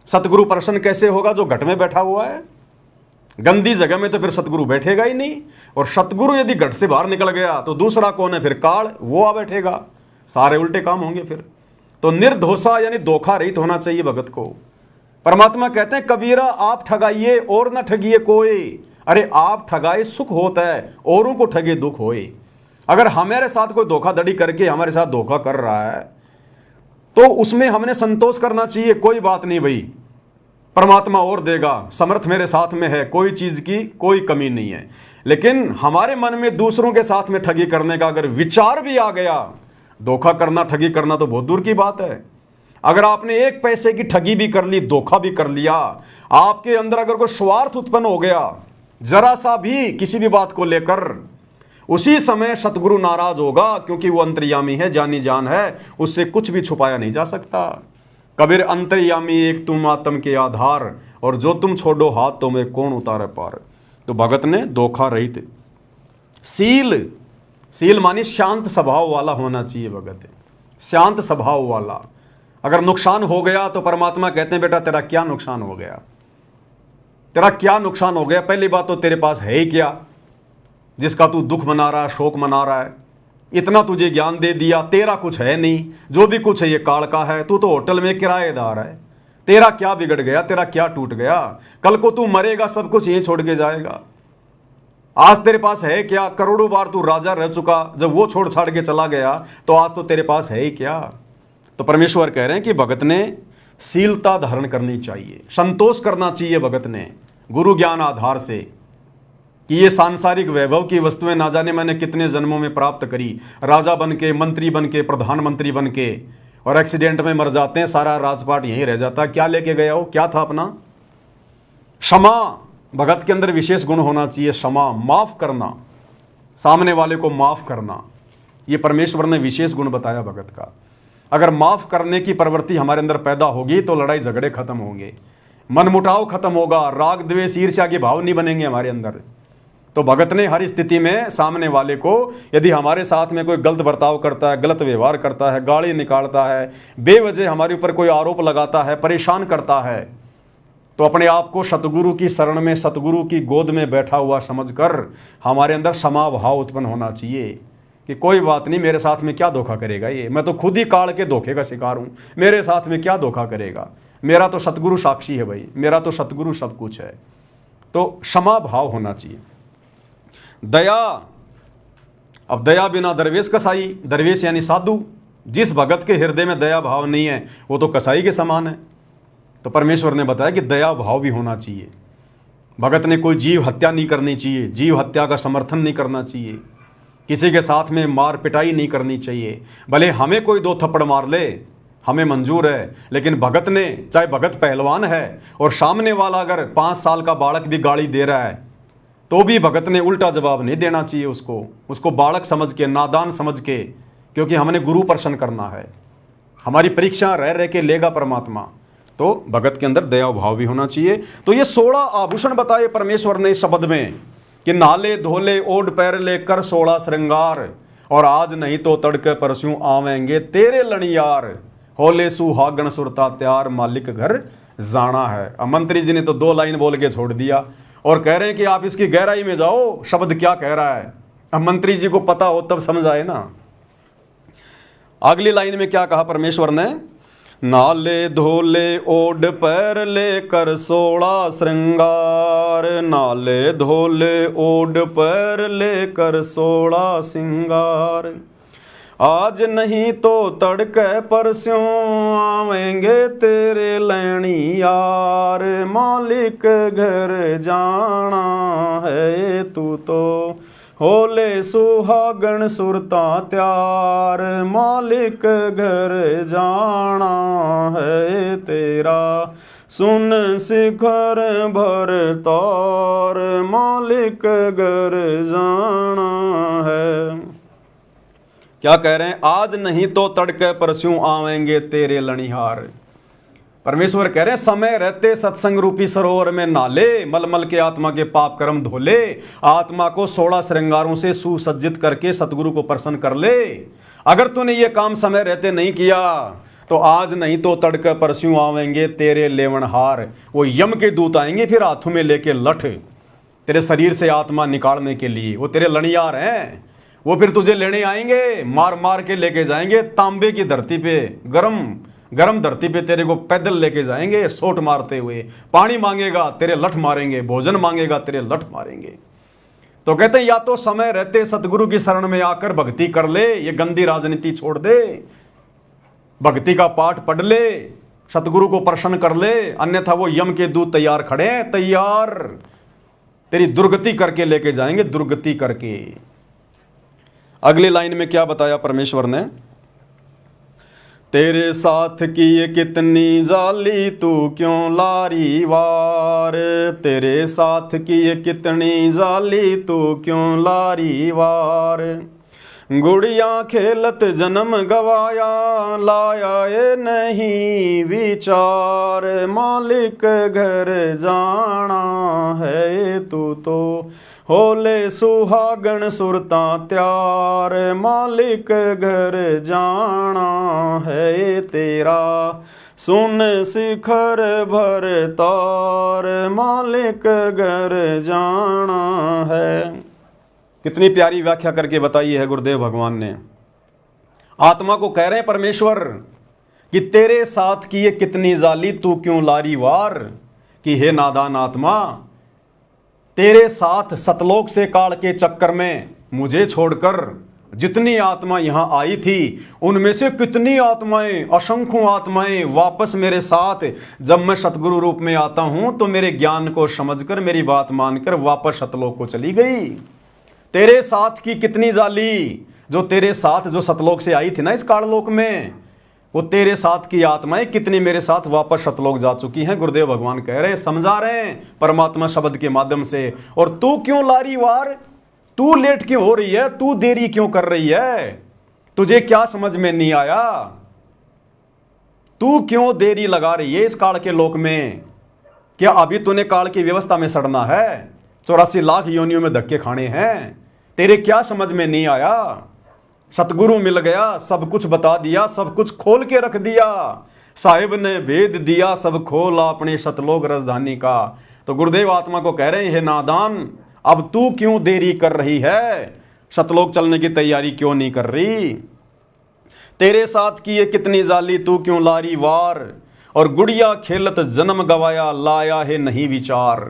A: सतगुरु प्रसन्न कैसे होगा जो घट में बैठा हुआ है। गंदी जगह में तो फिर सतगुरु बैठेगा ही नहीं, और सतगुरु यदि घट से बाहर निकल गया तो दूसरा कौन है फिर, काल, वो आ बैठेगा, सारे उल्टे काम होंगे फिर। तो निर्दोषा यानी धोखा रहित होना चाहिए भगत को। परमात्मा कहते हैं कबीरा आप ठगाइए और न ठगिए कोई, अरे आप ठगाए सुख होता है, औरों को ठगे दुख होए। अगर हमारे साथ कोई धोखाधड़ी करके हमारे साथ धोखा कर रहा है तो उसमें हमने संतोष करना चाहिए, कोई बात नहीं भाई, परमात्मा और देगा, समर्थ मेरे साथ में है, कोई चीज की कोई कमी नहीं है। लेकिन हमारे मन में दूसरों के साथ में ठगी करने का अगर विचार भी आ गया, धोखा करना ठगी करना तो बहुत दूर की बात है। अगर आपने एक पैसे की ठगी भी कर ली, धोखा भी कर लिया, आपके अंदर अगर कोई स्वार्थ उत्पन्न हो गया जरा सा भी किसी भी बात को लेकर, उसी समय सतगुरु नाराज होगा, क्योंकि वो अंतर्यामी है, जानी जान है, उससे कुछ भी छुपाया नहीं जा सकता। कबीर अंतर्यामी एक तुम आत्म के आधार, और जो तुम छोड़ो हाथ तो में कौन उतारे पार। तो भगत ने धोखा रहित सील मानी शांत स्वभाव वाला होना चाहिए भगत, शांत स्वभाव वाला। अगर नुकसान हो गया तो परमात्मा कहते हैं बेटा तेरा क्या नुकसान हो गया, तेरा क्या नुकसान हो गया। पहली बात तो तेरे पास है ही क्या जिसका तू दुख मना रहा है, शोक मना रहा है। इतना तुझे ज्ञान दे दिया, तेरा कुछ है नहीं, जो भी कुछ है ये काल का है, तू तो होटल में किराएदार है। तेरा क्या बिगड़ गया, तेरा क्या टूट गया, कल को तू मरेगा सब कुछ यहीं छोड़ के जाएगा। आज तेरे पास है क्या, करोड़ों बार तू राजा रह चुका, जब वो छोड़ छाड़ के चला गया तो आज तो तेरे पास है ही क्या। तो परमेश्वर कह रहे हैं कि भगत ने शीलता धारण करनी चाहिए, संतोष करना चाहिए भगत ने गुरु ज्ञान आधार से, कि ये सांसारिक वैभव की वस्तुएं ना जाने मैंने कितने जन्मों में प्राप्त करी, राजा बन के, मंत्री बन के, प्रधानमंत्री बन के, और एक्सीडेंट में मर जाते हैं, सारा राजपाट यहीं रह जाता। क्या लेके गया हो, क्या था अपना। क्षमा, भगत के अंदर विशेष गुण होना चाहिए, क्षमा, माफ करना, सामने वाले को माफ करना, ये परमेश्वर ने विशेष गुण बताया भगत का। अगर माफ करने की प्रवृत्ति हमारे अंदर पैदा होगी तो लड़ाई झगड़े खत्म होंगे, मनमुटाव खत्म होगा, राग द्वेष ईर्ष्या के भाव नहीं बनेंगे हमारे अंदर। तो भगत ने हर स्थिति में सामने वाले को, यदि हमारे साथ में कोई गलत बर्ताव करता है, गलत व्यवहार करता है, गाली निकालता है, बेवजह हमारे ऊपर कोई आरोप लगाता है, परेशान करता है, तो अपने आप को सतगुरु की शरण में, सतगुरु की गोद में बैठा हुआ समझकर हमारे अंदर क्षमा भाव उत्पन्न होना चाहिए कि कोई बात नहीं, मेरे साथ में क्या धोखा करेगा ये, मैं तो खुद ही काल के धोखे का शिकार हूँ, मेरे साथ में क्या धोखा करेगा, मेरा तो सतगुरु साक्षी है भाई, मेरा तो सतगुरु सब कुछ है। तो क्षमा भाव होना चाहिए। दया, अब दया बिना दरवेश कसाई, दरवेश यानी साधु, जिस भगत के हृदय में दया भाव नहीं है वो तो कसाई के समान है। तो परमेश्वर ने बताया कि दया भाव भी होना चाहिए। भगत ने कोई जीव हत्या नहीं करनी चाहिए, जीव हत्या का समर्थन नहीं करना चाहिए, किसी के साथ में मार पिटाई नहीं करनी चाहिए। भले हमें कोई दो थप्पड़ मार ले हमें मंजूर है, लेकिन भगत ने, चाहे भगत पहलवान है और सामने वाला अगर 5 साल का बालक भी गाली दे रहा है तो भी भगत ने उल्टा जवाब नहीं देना चाहिए उसको बालक समझ के, नादान समझ के, क्योंकि हमने गुरु प्रसन्न करना है, हमारी परीक्षा रह रह के लेगा परमात्मा। तो भगत के अंदर दया भाव भी होना चाहिए। तो ये 16 आभूषण बताए परमेश्वर ने इस शब्द में कि नाले धोले ओढ़ पैर ले कर 16 श्रृंगार, और आज नहीं तो तड़के परसों आवेंगे तेरे लणियार, होले सुहागण सुरता त्यार, मालिक घर जाना है। अब मंत्री जी ने तो 2 लाइन बोल के छोड़ दिया और कह रहे हैं कि आप इसकी गहराई में जाओ, शब्द क्या कह रहा है। अब मंत्री जी को पता हो तब समझ आए ना। अगली लाइन में क्या कहा परमेश्वर ने, नाले धोले ओढ़ पैर लेकर 16 श्रृंगार, नाले धोले ओढ़ पैर लेकर 16 श्रृंगार, आज नहीं तो तड़के परसों आवेंगे तेरे लैणी यार, मालिक घर जाना है तू तो होले सुहागण सुरता त्यार, मालिक घर जाना है तेरा सुन शिखर भर तार, मालिक घर जाना है। क्या कह रहे हैं? आज नहीं तो तड़के परस्यों आवेंगे तेरे लनिहार। परमेश्वर कह रहे हैं समय रहते सत्संग रूपी सरोवर में नाले, मलमल के आत्मा के पाप कर्म धोले, आत्मा को 16 श्रृंगारों से सुसज्जित करके सतगुरु को प्रसन्न कर ले। अगर तूने ये काम समय रहते नहीं किया तो आज नहीं तो तड़के परस्यों आवेंगे तेरे लेवनहार। वो यम के दूत आएंगे फिर हाथों में लेके लठ, तेरे शरीर से आत्मा निकालने के लिए। वो तेरे लनियार हैं, वो फिर तुझे लेने आएंगे, मार मार के लेके जाएंगे तांबे की धरती पे, गरम गरम धरती पे तेरे को पैदल लेके जाएंगे सोट मारते हुए। पानी मांगेगा तेरे लठ मारेंगे, भोजन मांगेगा तेरे लठ मारेंगे। तो कहते हैं या तो समय रहते सतगुरु की शरण में आकर भक्ति कर ले, ये गंदी राजनीति छोड़ दे, भक्ति का पाठ पढ़ ले, सतगुरु को प्रसन्न कर ले, अन्यथा वो यम के दूत तैयार खड़े हैं, तैयार तेरी दुर्गति करके लेके जाएंगे, दुर्गति करके। अगली लाइन में क्या बताया परमेश्वर ने? तेरे साथ की ये कितनी जाली तू क्यों लारी वार, तेरे साथ की ये कितनी जाली तू क्यों लारी वार। गुड़िया खेलत जन्म गवाया, लाया ये नहीं विचार, मालिक घर जाना है तू तो होले सुहागण सुरता त्यार, मालिक घर जाना है तेरा, सुन शिखर भर तार, मालिक घर जाना है। कितनी प्यारी व्याख्या करके बताई है गुरुदेव भगवान ने। आत्मा को कह रहे हैं परमेश्वर कि तेरे साथ की ये कितनी जाली तू क्यों लारी वार, कि हे नादान आत्मा, तेरे साथ सतलोक से काल के चक्कर में मुझे छोड़कर जितनी आत्मा यहां आई थी उनमें से कितनी आत्माएं, असंख्यों आत्माएं वापस मेरे साथ जब मैं सतगुरु रूप में आता हूं तो मेरे ज्ञान को समझकर मेरी बात मानकर वापस सतलोक को चली गई। तेरे साथ की कितनी जाली, जो तेरे साथ जो सतलोक से आई थी ना इस काललोक में, वो तेरे साथ की आत्माएं कितनी मेरे साथ वापस सतलोक जा चुकी हैं। गुरुदेव भगवान कह रहे हैं, समझा रहे हैं परमात्मा शब्द के माध्यम से। और तू क्यों लारी वार, तू लेट क्यों हो रही है, तू देरी क्यों कर रही है, तुझे क्या समझ में नहीं आया, तू क्यों देरी लगा रही है इस काल के लोक में? क्या अभी तूने काल की व्यवस्था में सड़ना है? 84 लाख योनियों में धक्के खाने हैं, तेरे क्या समझ में नहीं आया? सतगुरु मिल गया, सब कुछ बता दिया, सब कुछ खोल के रख दिया, साहिब ने भेद दिया सब खोला अपने सतलोक राजधानी का। तो गुरुदेव आत्मा को कह रहे हैं, हे नादान, अब तू क्यों देरी कर रही है, सतलोक चलने की तैयारी क्यों नहीं कर रही? तेरे साथ की ये कितनी जाली तू क्यों लारी वार, और गुड़िया खेलत जन्म गवाया, लाया है नहीं विचार।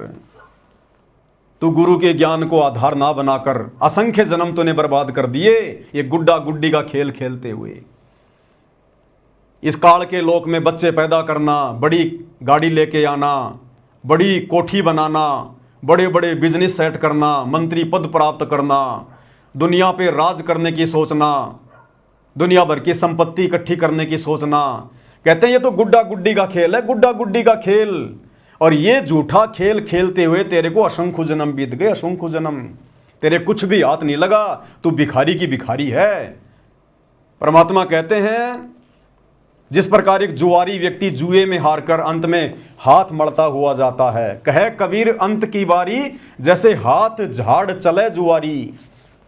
A: तू गुरु के ज्ञान को आधार ना बनाकर असंख्य जन्म तूने बर्बाद कर दिए ये गुड्डा गुड्डी का खेल खेलते हुए। इस काल के लोक में बच्चे पैदा करना, बड़ी गाड़ी लेके आना, बड़ी कोठी बनाना, बड़े बड़े बिजनेस सेट करना, मंत्री पद प्राप्त करना, दुनिया पे राज करने की सोचना, दुनिया भर की संपत्ति इकट्ठी करने की सोचना। कहते हैं ये तो गुड्डा गुड्डी का खेल है, गुड्डा गुड्डी का खेल। और ये झूठा खेल खेलते हुए तेरे को असंख्य जन्म बीत गए, असंख्य जन्म, तेरे कुछ भी हाथ नहीं लगा, तू भिखारी की भिखारी है। परमात्मा कहते हैं जिस प्रकार एक जुआरी व्यक्ति जुए में हारकर अंत में हाथ मलता हुआ जाता है, कहे कबीर अंत की बारी जैसे हाथ झाड़ चले जुआरी।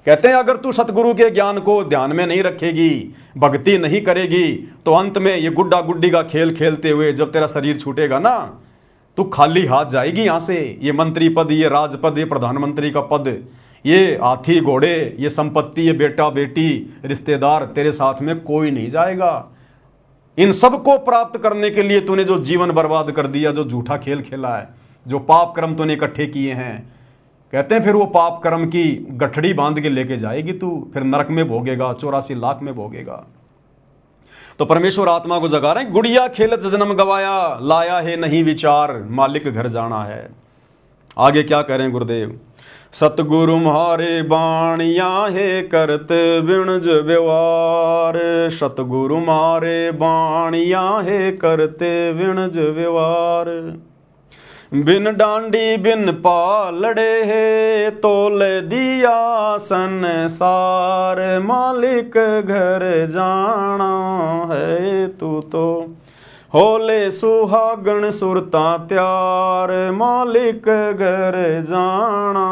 A: कहते हैं अगर तू सतगुरु के ज्ञान को ध्यान में नहीं रखेगी, भक्ति नहीं करेगी, तो अंत में ये गुड्डा गुड्डी का खेल खेलते हुए जब तेरा शरीर छूटेगा ना, तू खाली हाथ जाएगी यहां से। ये मंत्री पद, ये राजपद, ये प्रधानमंत्री का पद, ये हाथी घोड़े, ये संपत्ति, ये बेटा बेटी, रिश्तेदार, तेरे साथ में कोई नहीं जाएगा। इन सब को प्राप्त करने के लिए तूने जो जीवन बर्बाद कर दिया, जो झूठा खेल खेला है, जो पाप कर्म तूने इकट्ठे किए हैं, कहते हैं फिर वो पाप कर्म की गठड़ी बांध के लेके जाएगी तू, फिर नरक में भोगेगा, 84 लाख में भोगेगा। तो परमेश्वर आत्मा को जगा रहे हैं, गुड़िया खेलत जन्म गवाया, लाया है नहीं विचार, मालिक घर जाना है। आगे क्या कह रहे हैं गुरुदेव? सतगुरु म्हारे बाणिया है करते बिणज व्यवहार। सतगुरु म्हारे बाणिया है करते बिणज व्यवहार। बिन डांडी बिन पालड़े है तोल दिया संसार। मालिक घर जाना है तू तो होले सुहागण सुरता त्यार। मालिक घर जाना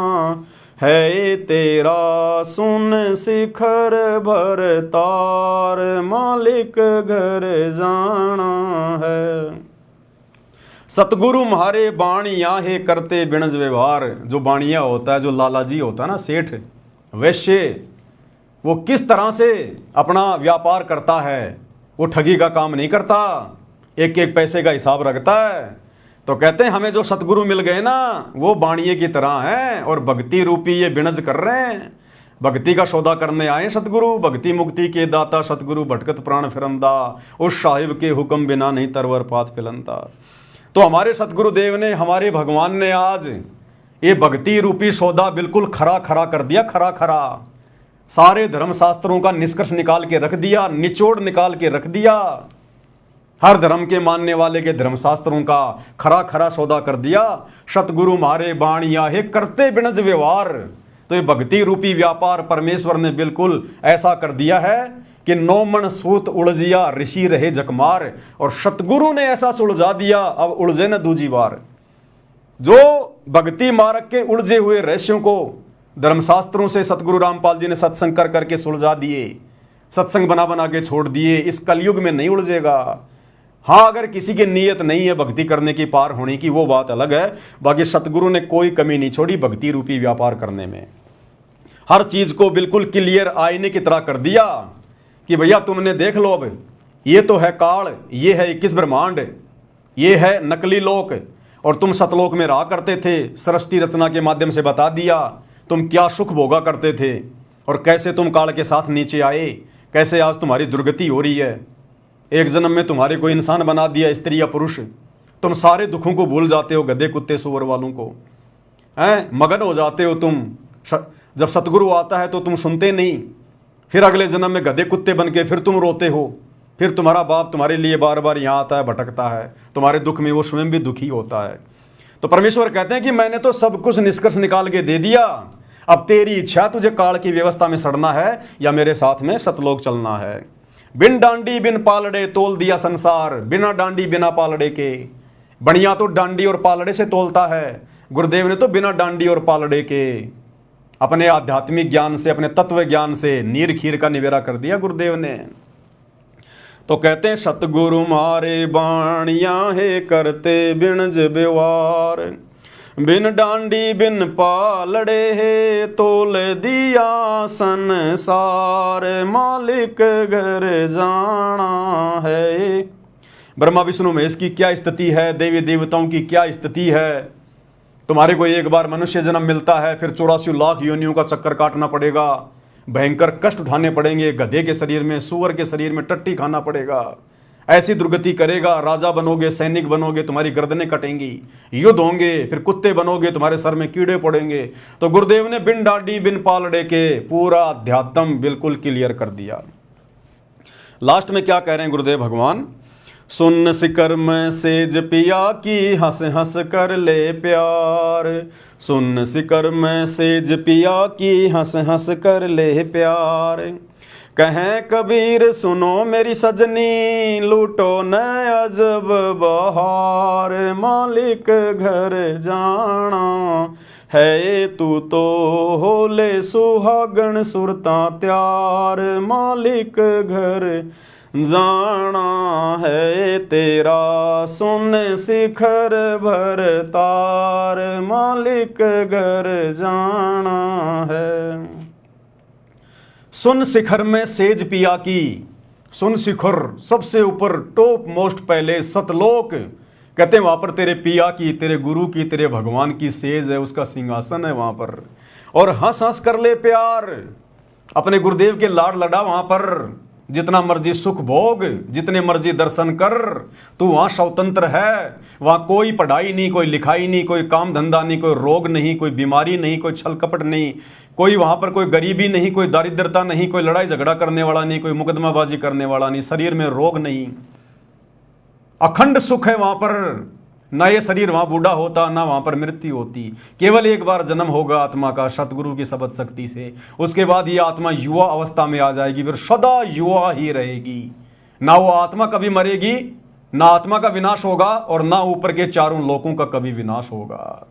A: है तेरा सुन शिखर भर तार। मालिक घर जाना है। सतगुरु म्हारे बाणिया है करते बिणज व्यवहार। जो बाणिया होता है, जो लालाजी होता है ना, सेठ वैश्य, वो किस तरह से अपना व्यापार करता है। वो ठगी का काम नहीं करता, एक एक पैसे का हिसाब रखता है। तो कहते हैं हमें जो सतगुरु मिल गए ना, वो बाणिये की तरह हैं और भक्ति रूपी ये बिणज कर रहे हैं। भक्ति का सौदा करने आए सतगुरु। भक्ति मुक्ति के दाता सतगुरु भटकत प्राण फिरंदा। उस साहिब के हुक्म बिना नहीं तरवर पात फिलंदा। तो हमारे सतगुरुदेव ने, हमारे भगवान ने आज ये भक्ति रूपी सौदा बिल्कुल खरा खरा कर दिया। खरा खरा सारे धर्मशास्त्रों का निष्कर्ष निकाल के रख दिया, निचोड़ निकाल के रख दिया। हर धर्म के मानने वाले के धर्मशास्त्रों का खरा खरा सौदा कर दिया। सतगुरु म्हारे बाणिया है करते बिणज व्यवहार। तो ये भक्ति रूपी व्यापार परमेश्वर ने बिल्कुल ऐसा कर दिया है कि 9 मन सूत उलझिया ऋषि रहे जकमार। और सतगुरु ने ऐसा सुलझा दिया, अब उलझे न दूजी बार। जो भक्ति मार्ग के उलझे हुए रहस्यों को धर्मशास्त्रों से सतगुरु रामपाल जी ने सत्संग कर करके सुलझा दिए, सत्संग बना बना के छोड़ दिए। इस कलयुग में नहीं उलझेगा। हाँ, अगर किसी की नीयत नहीं है भक्ति करने की, पार होने की, वो बात अलग है। बाकी सतगुरु ने कोई कमी नहीं छोड़ी भक्ति रूपी व्यापार करने में। हर चीज को बिल्कुल क्लियर आईने की तरह कर दिया कि भैया तुमने देख लो, अब ये तो है काल, ये है 21 ब्रह्मांड, ये है नकली लोक, और तुम सतलोक में रहा करते थे। सृष्टि रचना के माध्यम से बता दिया तुम क्या सुख भोगा करते थे और कैसे तुम काल के साथ नीचे आए, कैसे आज तुम्हारी दुर्गति हो रही है। एक जन्म में तुम्हारे को इंसान बना दिया, स्त्री या पुरुष। तुम सारे दुखों को भूल जाते हो, गधे कुत्ते सुअर वालों को, हैं, मगन हो जाते हो तुम। जब सतगुरु आता है तो तुम सुनते नहीं, फिर अगले जन्म में गधे कुत्ते बन के फिर तुम रोते हो। फिर तुम्हारा बाप तुम्हारे लिए बार बार यहाँ आता है, भटकता है, तुम्हारे दुख में वो स्वयं भी दुखी होता है। तो परमेश्वर कहते हैं कि मैंने तो सब कुछ निष्कर्ष निकाल के दे दिया, अब तेरी इच्छा, तुझे काल की व्यवस्था में सड़ना है या मेरे साथ में सतलोक चलना है। बिन डांडी बिन पालड़े तोल दिया संसार। बिना डांडी बिना पालड़े के। बढ़िया तो डांडी और पालड़े से तोलता है, गुरुदेव ने तो बिना डांडी और पालड़े के अपने आध्यात्मिक ज्ञान से, अपने तत्व ज्ञान से नीर खीर का निवेरा कर दिया गुरुदेव ने। तो कहते हैं सतगुरु म्हारे बाणिया है करते बिणज व्यवहार। बिन डांडी बिन पालड़े है तोल दिया संसार। मालिक घर जाना है। ब्रह्मा विष्णु महेश की क्या स्थिति है, देवी देवताओं की क्या स्थिति है। तुम्हारे को एक बार मनुष्य जन्म मिलता है, फिर 84 लाख योनियों का चक्कर काटना पड़ेगा, भयंकर कष्ट उठाने पड़ेंगे, गधे के शरीर में, सुअर के शरीर में टट्टी खाना पड़ेगा। ऐसी दुर्गति करेगा, राजा बनोगे, सैनिक बनोगे, तुम्हारी गर्दनें कटेंगी, युद्ध होंगे, फिर कुत्ते बनोगे, तुम्हारे सर में कीड़े पड़ेंगे। तो गुरुदेव ने बिन डांडी बिन पालड़े के पूरा अध्यात्म बिल्कुल क्लियर कर दिया। लास्ट में क्या कह रहे हैं गुरुदेव भगवान, सुन सिकर में सेज पिया की हंस हंस कर ले प्यार। सुन सिकर में सेज पिया की हंस हंस कर ले प्यार। कहें कबीर सुनो मेरी सजनी, लूटो न अजब बहार। मालिक घर जाना है तू तो होले सुहागण सुरता त्यार। मालिक घर जाना है तेरा सुन शिखर भर तार। मालिक घर जाना है। सुन शिखर में सेज पिया की। सुन शिखर सबसे ऊपर, टॉप मोस्ट पहले सतलोक, कहते हैं वहां पर तेरे पिया की, तेरे गुरु की, तेरे भगवान की सेज है, उसका सिंहासन है वहां पर। और हंस हंस कर ले प्यार, अपने गुरुदेव के लाड लड़ा वहां पर, जितना मर्जी सुख भोग, जितने मर्जी दर्शन कर, तू वहां स्वतंत्र है। वहां कोई पढ़ाई नहीं, कोई लिखाई नहीं, कोई काम धंधा नहीं, कोई रोग नहीं, कोई बीमारी नहीं, कोई छल कपट नहीं, कोई वहां पर कोई गरीबी नहीं, कोई दारिद्रता नहीं, कोई लड़ाई झगड़ा करने वाला नहीं, कोई मुकदमाबाजी करने वाला नहीं, शरीर में रोग नहीं, अखंड सुख है वहां पर। ना ये शरीर वहां बूढ़ा होता, ना वहां पर मृत्यु होती। केवल एक बार जन्म होगा आत्मा का सतगुरु की शब्द शक्ति से, उसके बाद ये आत्मा युवा अवस्था में आ जाएगी, फिर सदा युवा ही रहेगी। ना वो आत्मा कभी मरेगी, ना आत्मा का विनाश होगा, और ना ऊपर के चारों लोकों का कभी विनाश होगा।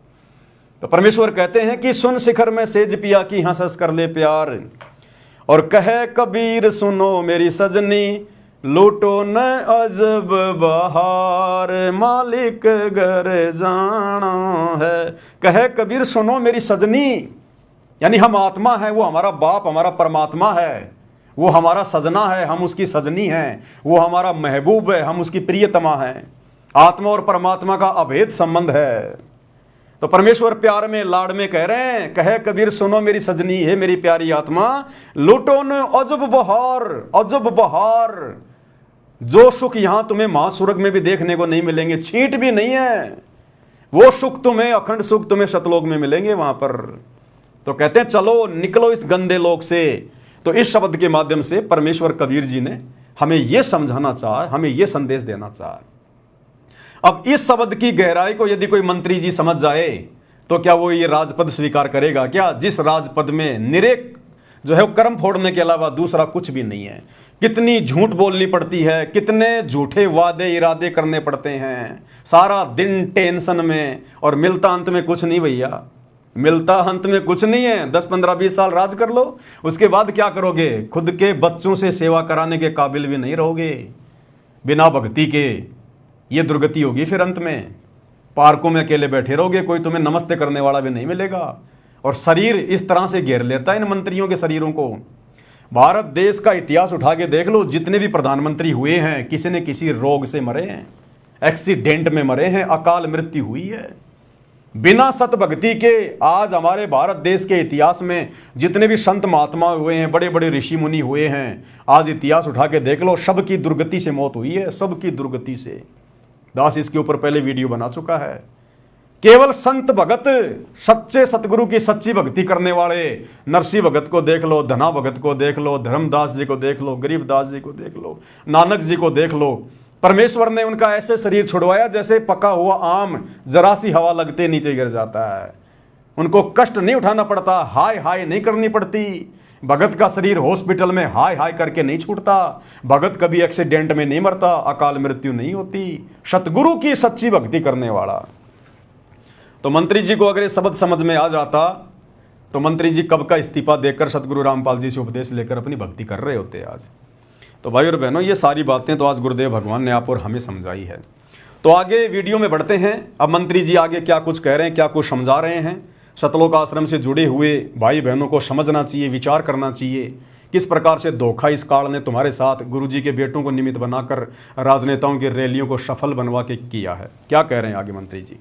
A: तो परमेश्वर कहते हैं कि सुन शिखर में सेज पिया की हंस हंस कर ले प्यार, और कहे कबीर सुनो मेरी सजनी, लूटो न अजब बहार, मालिक घर जाना है। कहे कबीर सुनो मेरी सजनी, यानी हम आत्मा है, वो हमारा बाप, हमारा परमात्मा है, वो हमारा सजना है, हम उसकी सजनी हैं, वो हमारा महबूब है, हम उसकी प्रियतमा हैं। आत्मा और परमात्मा का अभेद संबंध है। तो परमेश्वर प्यार में, लाड़ में कह रहे हैं, कहे कबीर सुनो मेरी सजनी, है मेरी प्यारी आत्मा, लूटो न अजब बहार, अजब बहार। जो सुख यहां तुम्हें महासुरग में भी देखने को नहीं मिलेंगे, छींट भी नहीं है, वो सुख तुम्हें, अखंड सुख तुम्हें सतलोक में मिलेंगे वहां पर। तो कहते हैं चलो निकलो इस गंदे लोक से। तो इस शब्द के माध्यम से परमेश्वर कबीर जी ने हमें यह समझाना चाहा, हमें यह संदेश देना चाहा। अब इस शब्द की गहराई को यदि कोई मंत्री जी समझ जाए तो क्या वो ये राजपद स्वीकार करेगा क्या, जिस राजपद में निरेक जो है वो कर्म फोड़ने के अलावा दूसरा कुछ भी नहीं है। कितनी झूठ बोलनी पड़ती है, कितने झूठे वादे इरादे करने पड़ते हैं, सारा दिन टेंशन में, और मिलता अंत में कुछ नहीं भैया, मिलता अंत में कुछ नहीं है। 10 15 20 साल राज कर लो, उसके बाद क्या करोगे, खुद के बच्चों से सेवा कराने के काबिल भी नहीं रहोगे बिना भक्ति के। ये दुर्गति होगी फिर अंत में। पार्कों में अकेले बैठे रहोगे, कोई तुम्हें नमस्ते करने वाला भी नहीं मिलेगा। और शरीर इस तरह से घेर लेता है इन मंत्रियों के शरीरों को। भारत देश का इतिहास उठा के देख लो, जितने भी प्रधानमंत्री हुए हैं किसी न किसी रोग से मरे हैं, एक्सीडेंट में मरे हैं, अकाल मृत्यु हुई है। बिना सत भक्ति के आज हमारे भारत देश के इतिहास में जितने भी संत महात्मा हुए हैं, बड़े बड़े ऋषि मुनि हुए हैं, आज इतिहास उठा के देख लो, सबकी दुर्गति से मौत हुई है, सबकी दुर्गति से। दास इसके ऊपर पहले वीडियो बना चुका है। केवल संत भगत, सच्चे सतगुरु की सच्ची भक्ति करने वाले, नरसिंह भगत को देख लो, धना भगत को देख लो, धर्मदास जी को देख लो, गरीबदास जी को देख लो, नानक जी को देख लो। परमेश्वर ने उनका ऐसे शरीर छुड़वाया जैसे पका हुआ आम जरा सी हवा लगते नीचे गिर जाता है। उनको कष्ट नहीं उठाना पड़ता, हाय हाय नहीं करनी पड़ती। भगत का शरीर हॉस्पिटल में हाय हाय करके नहीं छूटता, भगत कभी एक्सीडेंट में नहीं मरता, अकाल मृत्यु नहीं होती। सतगुरु की सच्ची भक्ति करने वाला। तो मंत्री जी को अगर ये शब्द समझ में आ जाता तो मंत्री जी कब का इस्तीफा देकर सतगुरु रामपाल जी से उपदेश लेकर अपनी भक्ति कर रहे होते आज। तो भाई और बहनों, ये सारी बातें तो आज गुरुदेव भगवान ने आप और हमें समझाई है। तो आगे वीडियो में बढ़ते हैं। अब मंत्री जी आगे क्या कुछ कह रहे हैं, क्या कुछ समझा रहे हैं। सतलोक आश्रम से जुड़े हुए भाई बहनों को समझना चाहिए, विचार करना चाहिए, किस प्रकार से धोखा इस काल ने तुम्हारे साथ गुरु जी के बेटों को निमित्त बनाकर राजनेताओं की रैलियों को सफल बनवा के किया है। क्या कह रहे हैं आगे मंत्री जी।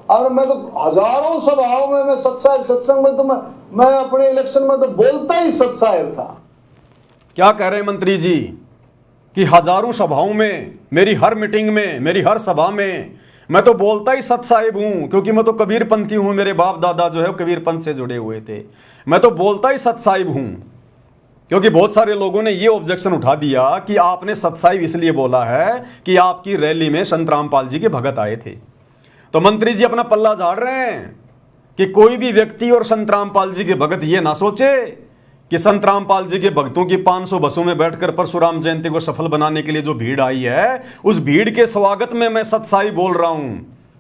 E: और मैं तो हजारों सभाओं में, मैं सत्संग में तो मैं अपने इलेक्शन में तो बोलता ही सत्साहेब था।
A: क्या कह रहे हैं मंत्री जी कि हजारों सभाओं में, मेरी हर मीटिंग में, मेरी हर सभा में मैं तो बोलता ही सत साहिब हूं, क्योंकि मैं तो कबीर पंथी हूं, मेरे बाप दादा जो है कबीर पंथ से जुड़े हुए थे। मैं तो बोलता ही सत साहिब हूं। क्योंकि बहुत सारे लोगों ने ये ऑब्जेक्शन उठा दिया कि आपने सत साहिब इसलिए बोला है कि आपकी रैली में संत रामपाल जी के भगत आए थे। तो मंत्री जी अपना पल्ला झाड़ रहे हैं कि कोई भी व्यक्ति और संत रामपाल जी के भगत ये ना सोचे कि संत रामपाल जी के भक्तों की 500 बसों में बैठकर परशुराम जयंती को सफल बनाने के लिए जो भीड़ आई है, उस भीड़ के स्वागत में मैं सत्साई बोल रहा हूं।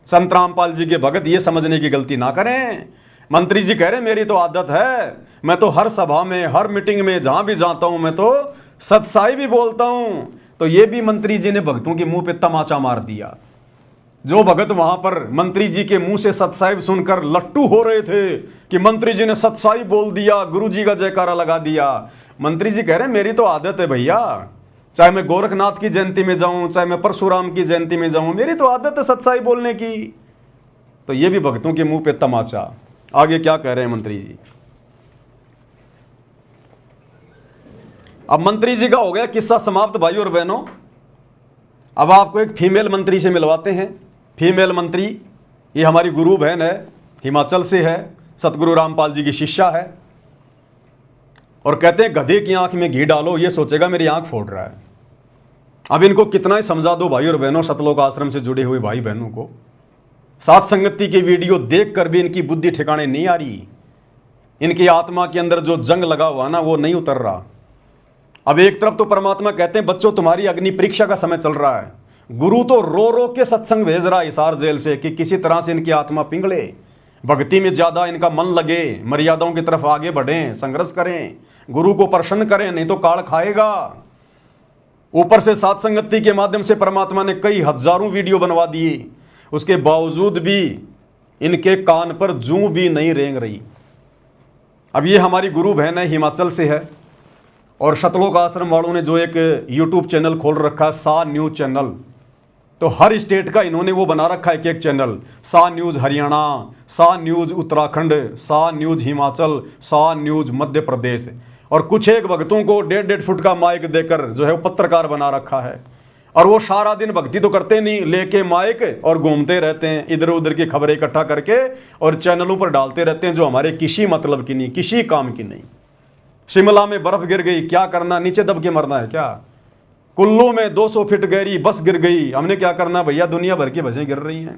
A: संत रामपाल जी के भगत ये समझने की गलती ना करें। मंत्री जी कह रहे हैं मेरी तो आदत है, मैं तो हर सभा में, हर मीटिंग में, जहां भी जाता हूं मैं तो सत्साई भी बोलता हूं। तो ये भी मंत्री जी ने भक्तों के मुंह पे तमाचा मार दिया। जो भगत वहां पर मंत्री जी के मुंह से सतसाहिब सुनकर लट्टू हो रहे थे कि मंत्री जी ने सतसाहिब बोल दिया, गुरु जी का जयकारा लगा दिया। मंत्री जी कह रहे हैं मेरी तो आदत है भैया, चाहे मैं गोरखनाथ की जयंती में जाऊं, चाहे मैं परशुराम की जयंती में जाऊं, मेरी तो आदत है सतसाहिब बोलने की। तो ये भी भक्तों के मुंह पे तमाचा। आगे क्या कह रहे हैं मंत्री जी, अब मंत्री जी का हो गया किस्सा समाप्त भाई और बहनों। अब आपको एक फीमेल मंत्री से मिलवाते हैं। फीमेल मंत्री ये हमारी गुरु बहन है, हिमाचल से है, सतगुरु रामपाल जी की शिष्या है। और कहते हैं गधे की आंख में घी डालो ये सोचेगा मेरी आंख फोड़ रहा है। अब इनको कितना ही समझा दो भाई और बहनों, सतलोक आश्रम से जुड़े हुए भाई बहनों को, सात संगति की वीडियो देखकर भी इनकी बुद्धि ठिकाने नहीं आ रही। इनकी आत्मा के अंदर जो जंग लगा हुआ ना वो नहीं उतर रहा। अब एक तरफ तो परमात्मा कहते हैं बच्चों तुम्हारी अग्नि परीक्षा का समय चल रहा है, गुरु तो रो रो के सत्संग भेज रहा है हिसार जेल से कि किसी तरह से इनकी आत्मा पिघले, भक्ति में ज्यादा इनका मन लगे, मर्यादाओं की तरफ आगे बढ़ें, संघर्ष करें, गुरु को प्रसन्न करें, नहीं तो काल खाएगा। ऊपर से सात संगति के माध्यम से परमात्मा ने कई हजारों वीडियो बनवा दिए, उसके बावजूद भी इनके कान पर जूं भी नहीं रेंग रही। अब ये हमारी गुरु बहन है, हिमाचल से है, और सतलोक आश्रम वालों ने जो एक यूट्यूब चैनल खोल रखा है सा न्यूज चैनल, तो हर स्टेट का इन्होंने वो बना रखा है एक एक चैनल। सा न्यूज हरियाणा, सा न्यूज उत्तराखंड, सा न्यूज हिमाचल, सा न्यूज मध्य प्रदेश, और कुछ एक भक्तों को 1.5 फुट का माइक देकर जो है वो पत्रकार बना रखा है। और वो सारा दिन भक्ति तो करते नहीं, लेके माइक और घूमते रहते हैं, इधर उधर की खबरें इकट्ठा करके और चैनलों पर डालते रहते हैं जो हमारे किसी मतलब की नहीं, किसी काम की नहीं। शिमला में बर्फ गिर गई, क्या करना, नीचे दब के मरना है क्या? कुल्लू में 200 फीट गहरी बस गिर गई, हमने क्या करना भैया? दुनिया भर की बसें गिर रही हैं,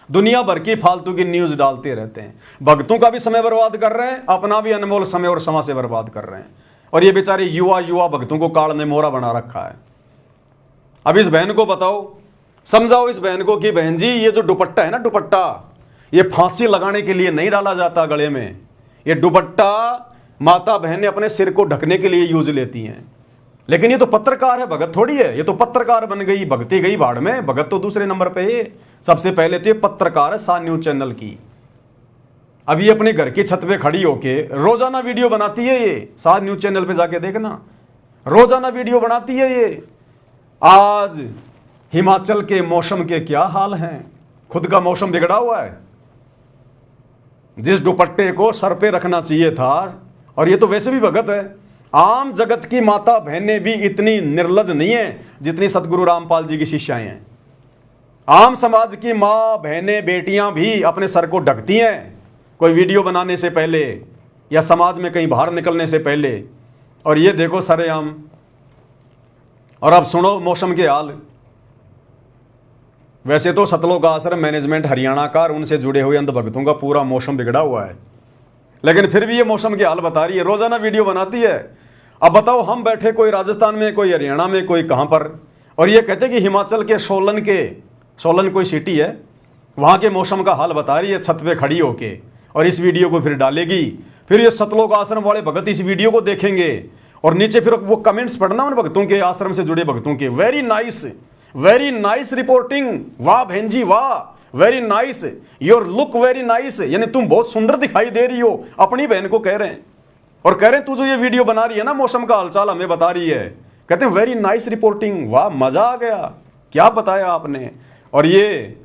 A: दुनिया भर की फालतू की न्यूज डालते रहते हैं, भक्तों का भी समय बर्बाद कर रहे हैं, अपना भी अनमोल समय और समाज से बर्बाद कर रहे हैं। और ये बेचारे युवा भक्तों को काल ने मोरा बना रखा है। अब इस बहन को बताओ, समझाओ इस बहन को कि बहन जी ये जो दुपट्टा है ना, दुपट्टा ये फांसी लगाने के लिए नहीं डाला जाता गले में, ये दुपट्टा माता बहन ने अपने सिर को ढकने के लिए यूज लेती हैं। लेकिन ये तो पत्रकार है, भगत थोड़ी है, ये तो पत्रकार बन गई, भगती गई भाड़ में, भगत तो दूसरे नंबर पे है। सबसे पहले तो ये पत्रकार है सा न्यूज चैनल की। अब ये अपने घर की छत पे खड़ी होके रोजाना वीडियो बनाती है, ये सा न्यूज चैनल पे जाके देखना, रोजाना वीडियो बनाती है ये। आज हिमाचल के मौसम के क्या हाल हैं, खुद का मौसम बिगड़ा हुआ है। जिस दुपट्टे को सर पे रखना चाहिए था, और ये तो वैसे भी भगत है, आम जगत की माता बहनें भी इतनी निर्लज नहीं है जितनी सतगुरु रामपाल जी की शिष्याएं हैं। आम समाज की माँ बहनें बेटियां भी अपने सर को ढकती हैं कोई वीडियो बनाने से पहले या समाज में कहीं बाहर निकलने से पहले, और ये देखो सरेआम। और अब सुनो मौसम के हाल। वैसे तो सतलोक आश्रम मैनेजमेंट हरियाणा का और उनसे जुड़े हुए अंध भक्तों का पूरा मौसम बिगड़ा हुआ है, लेकिन फिर भी ये मौसम के हाल बता रही है, रोजाना वीडियो बनाती है। अब बताओ हम बैठे कोई राजस्थान में, कोई हरियाणा में, कोई कहां पर, और ये कहते कि हिमाचल के सोलन कोई सिटी है, वहां के मौसम का हाल बता रही है छत पे खड़ी होके, और इस वीडियो को फिर डालेगी। फिर ये सतलोक आश्रम वाले भगत इस वीडियो को देखेंगे और नीचे फिर वो कमेंट्स पढ़ना उन भक्तों के, आश्रम से जुड़े भक्तों के, वेरी नाइस रिपोर्टिंग, वाह बहन जी वाह, very nice, your look very nice, यानी तुम बहुत सुंदर दिखाई दे रही हो, अपनी बहन को कह रहे हैं। और कह रहे हैं तू जो ये वीडियो बना रही है ना, मौसम का हालचाल हमें बता रही है, कहते हैं वेरी नाइस रिपोर्टिंग, वाह मजा आ गया, क्या बताया आपने। और ये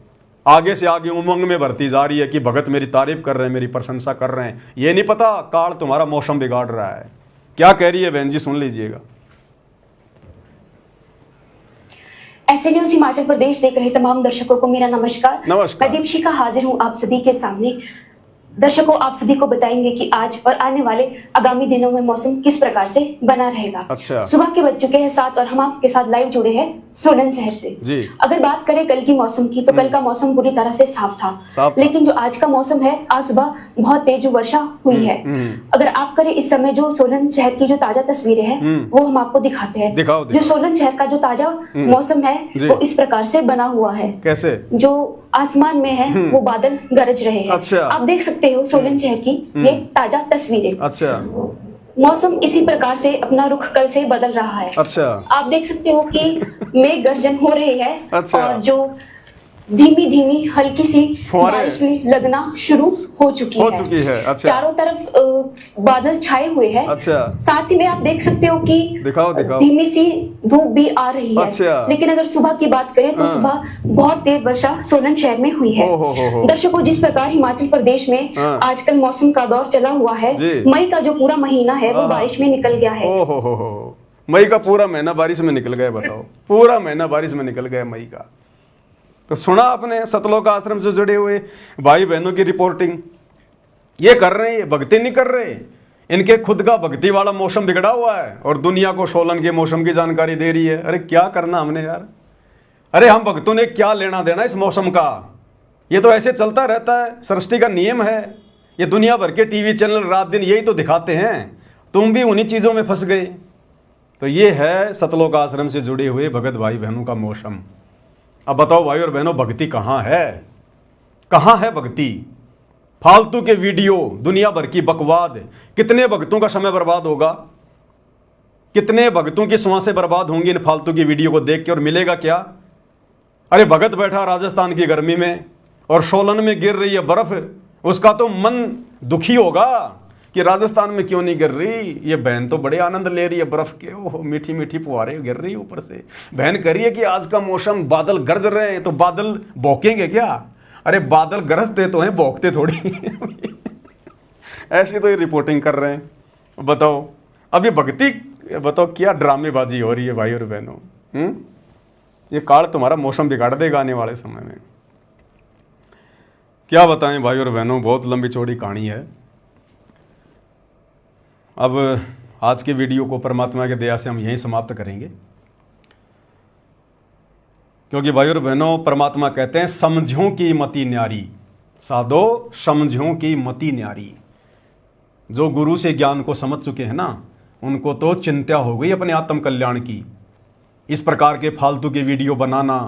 A: आगे से आगे उमंग में बढ़ती जा रही है कि भगत मेरी तारीफ कर रहे हैं, मेरी प्रशंसा कर रहे हैं। ये नहीं पता काल तुम्हारा मौसम बिगाड़ रहा है। क्या कह रही है बहन जी, सुन लीजिएगा।
F: ऐसे न्यूज हिमाचल प्रदेश देख रहे तमाम दर्शकों को मेरा नमस्कार।
A: नमस्कार।
F: मैं दीपशिखा हाजिर हूं आप सभी के सामने। दर्शकों आप सभी को बताएंगे कि आज और आने वाले आगामी दिनों में मौसम किस प्रकार से बना रहेगा।
A: अच्छा।
F: सुबह के बज चुके हैं 7 और हम आपके साथ लाइव जुड़े हैं सोलन शहर से
A: जी।
F: अगर बात करें कल की मौसम की तो कल का मौसम पूरी तरह से साफ था, लेकिन जो आज का मौसम है, आज सुबह बहुत तेज वर्षा हुई है। अगर आप करें इस समय जो सोलन शहर की जो ताजा तस्वीरें हैं वो हम आपको दिखाते हैं।
A: दिखाओ।
F: जो सोलन शहर का जो ताजा मौसम है वो इस प्रकार से बना हुआ है।
A: कैसे?
F: जो आसमान में है वो बादल गरज रहे हैं।
A: अच्छा।
F: आप देख सकते हो सोलन शहर की ये ताजा तस्वीरें।
A: अच्छा।
F: मौसम इसी प्रकार से अपना रुख कल से बदल रहा है।
A: अच्छा।
F: आप देख सकते हो कि मेघ गर्जन हो रही है।
A: अच्छा।
F: और जो धीमी धीमी हल्की सी
A: फुहारे
F: बारिश भी लगना शुरू हो चुकी है।
A: अच्छा।
F: चारों तरफ बादल छाए हुए हैं।
A: अच्छा।
F: साथ ही में आप देख सकते हो कि
A: दिखाओ।
F: धीमी सी धूप भी आ रही है।
A: अच्छा।
F: लेकिन अगर सुबह की बात करें तो सुबह बहुत तेज वर्षा सोलन शहर में हुई है। दर्शकों, जिस प्रकार हिमाचल प्रदेश में आजकल मौसम का दौर चला हुआ है, मई का जो पूरा महीना है वो बारिश में निकल गया है।
A: मई का पूरा महीना बारिश में निकल गया। बताओ, पूरा महीना बारिश में निकल गया मई का। तो सुना आपने सतलोक आश्रम से जुड़े हुए भाई बहनों की रिपोर्टिंग। ये कर रहे हैं, ये भक्ति नहीं कर रहे। इनके खुद का भक्ति वाला मौसम बिगड़ा हुआ है और दुनिया को सोलन के मौसम की जानकारी दे रही है। अरे क्या करना हमने यार। अरे हम भक्तों ने क्या लेना देना इस मौसम का। ये तो ऐसे चलता रहता है, सृष्टि का नियम है। ये दुनिया भर के टीवी चैनल रात दिन यही तो दिखाते हैं। तुम भी उन्हीं चीजों में फंस गए। तो ये है सतलोक आश्रम से जुड़े हुए भगत भाई बहनों का मौसम। अब बताओ भाई और बहनों, भक्ति कहाँ है? कहाँ है भक्ति? फालतू के वीडियो, दुनिया भर की बकवाद। कितने भक्तों का समय बर्बाद होगा, कितने भक्तों की सांसें बर्बाद होंगी इन फालतू की वीडियो को देख के, और मिलेगा क्या? अरे भगत बैठा राजस्थान की गर्मी में और सोलन में गिर रही है बर्फ, उसका तो मन दुखी होगा कि राजस्थान में क्यों नहीं गिर रही। ये बहन तो बड़े आनंद ले रही है बर्फ के। ओह, मीठी मीठी फुहारे गिर रही है ऊपर से। बहन कह रही है कि आज का मौसम बादल गरज रहे हैं, तो बादल भौंकेंगे क्या? अरे बादल गरजते तो हैं, भौंकते थोड़ी। ऐसी तो ये रिपोर्टिंग कर रहे हैं। बताओ, अभी भक्ति, बताओ क्या ड्रामेबाजी हो रही है भाई और बहनों। ये काल तुम्हारा मौसम बिगाड़ देगा आने वाले समय में। क्या बताएं भाई और बहनों, बहुत लंबी चौड़ी कहानी है। अब आज की वीडियो को परमात्मा की दया से हम यहीं समाप्त करेंगे, क्योंकि भाई और बहनों, परमात्मा कहते हैं समझों की मति न्यारी, साधो समझों की मति न्यारी। जो गुरु से ज्ञान को समझ चुके हैं ना, उनको तो चिंता हो गई अपने आत्म कल्याण की। इस प्रकार के फालतू की वीडियो बनाना,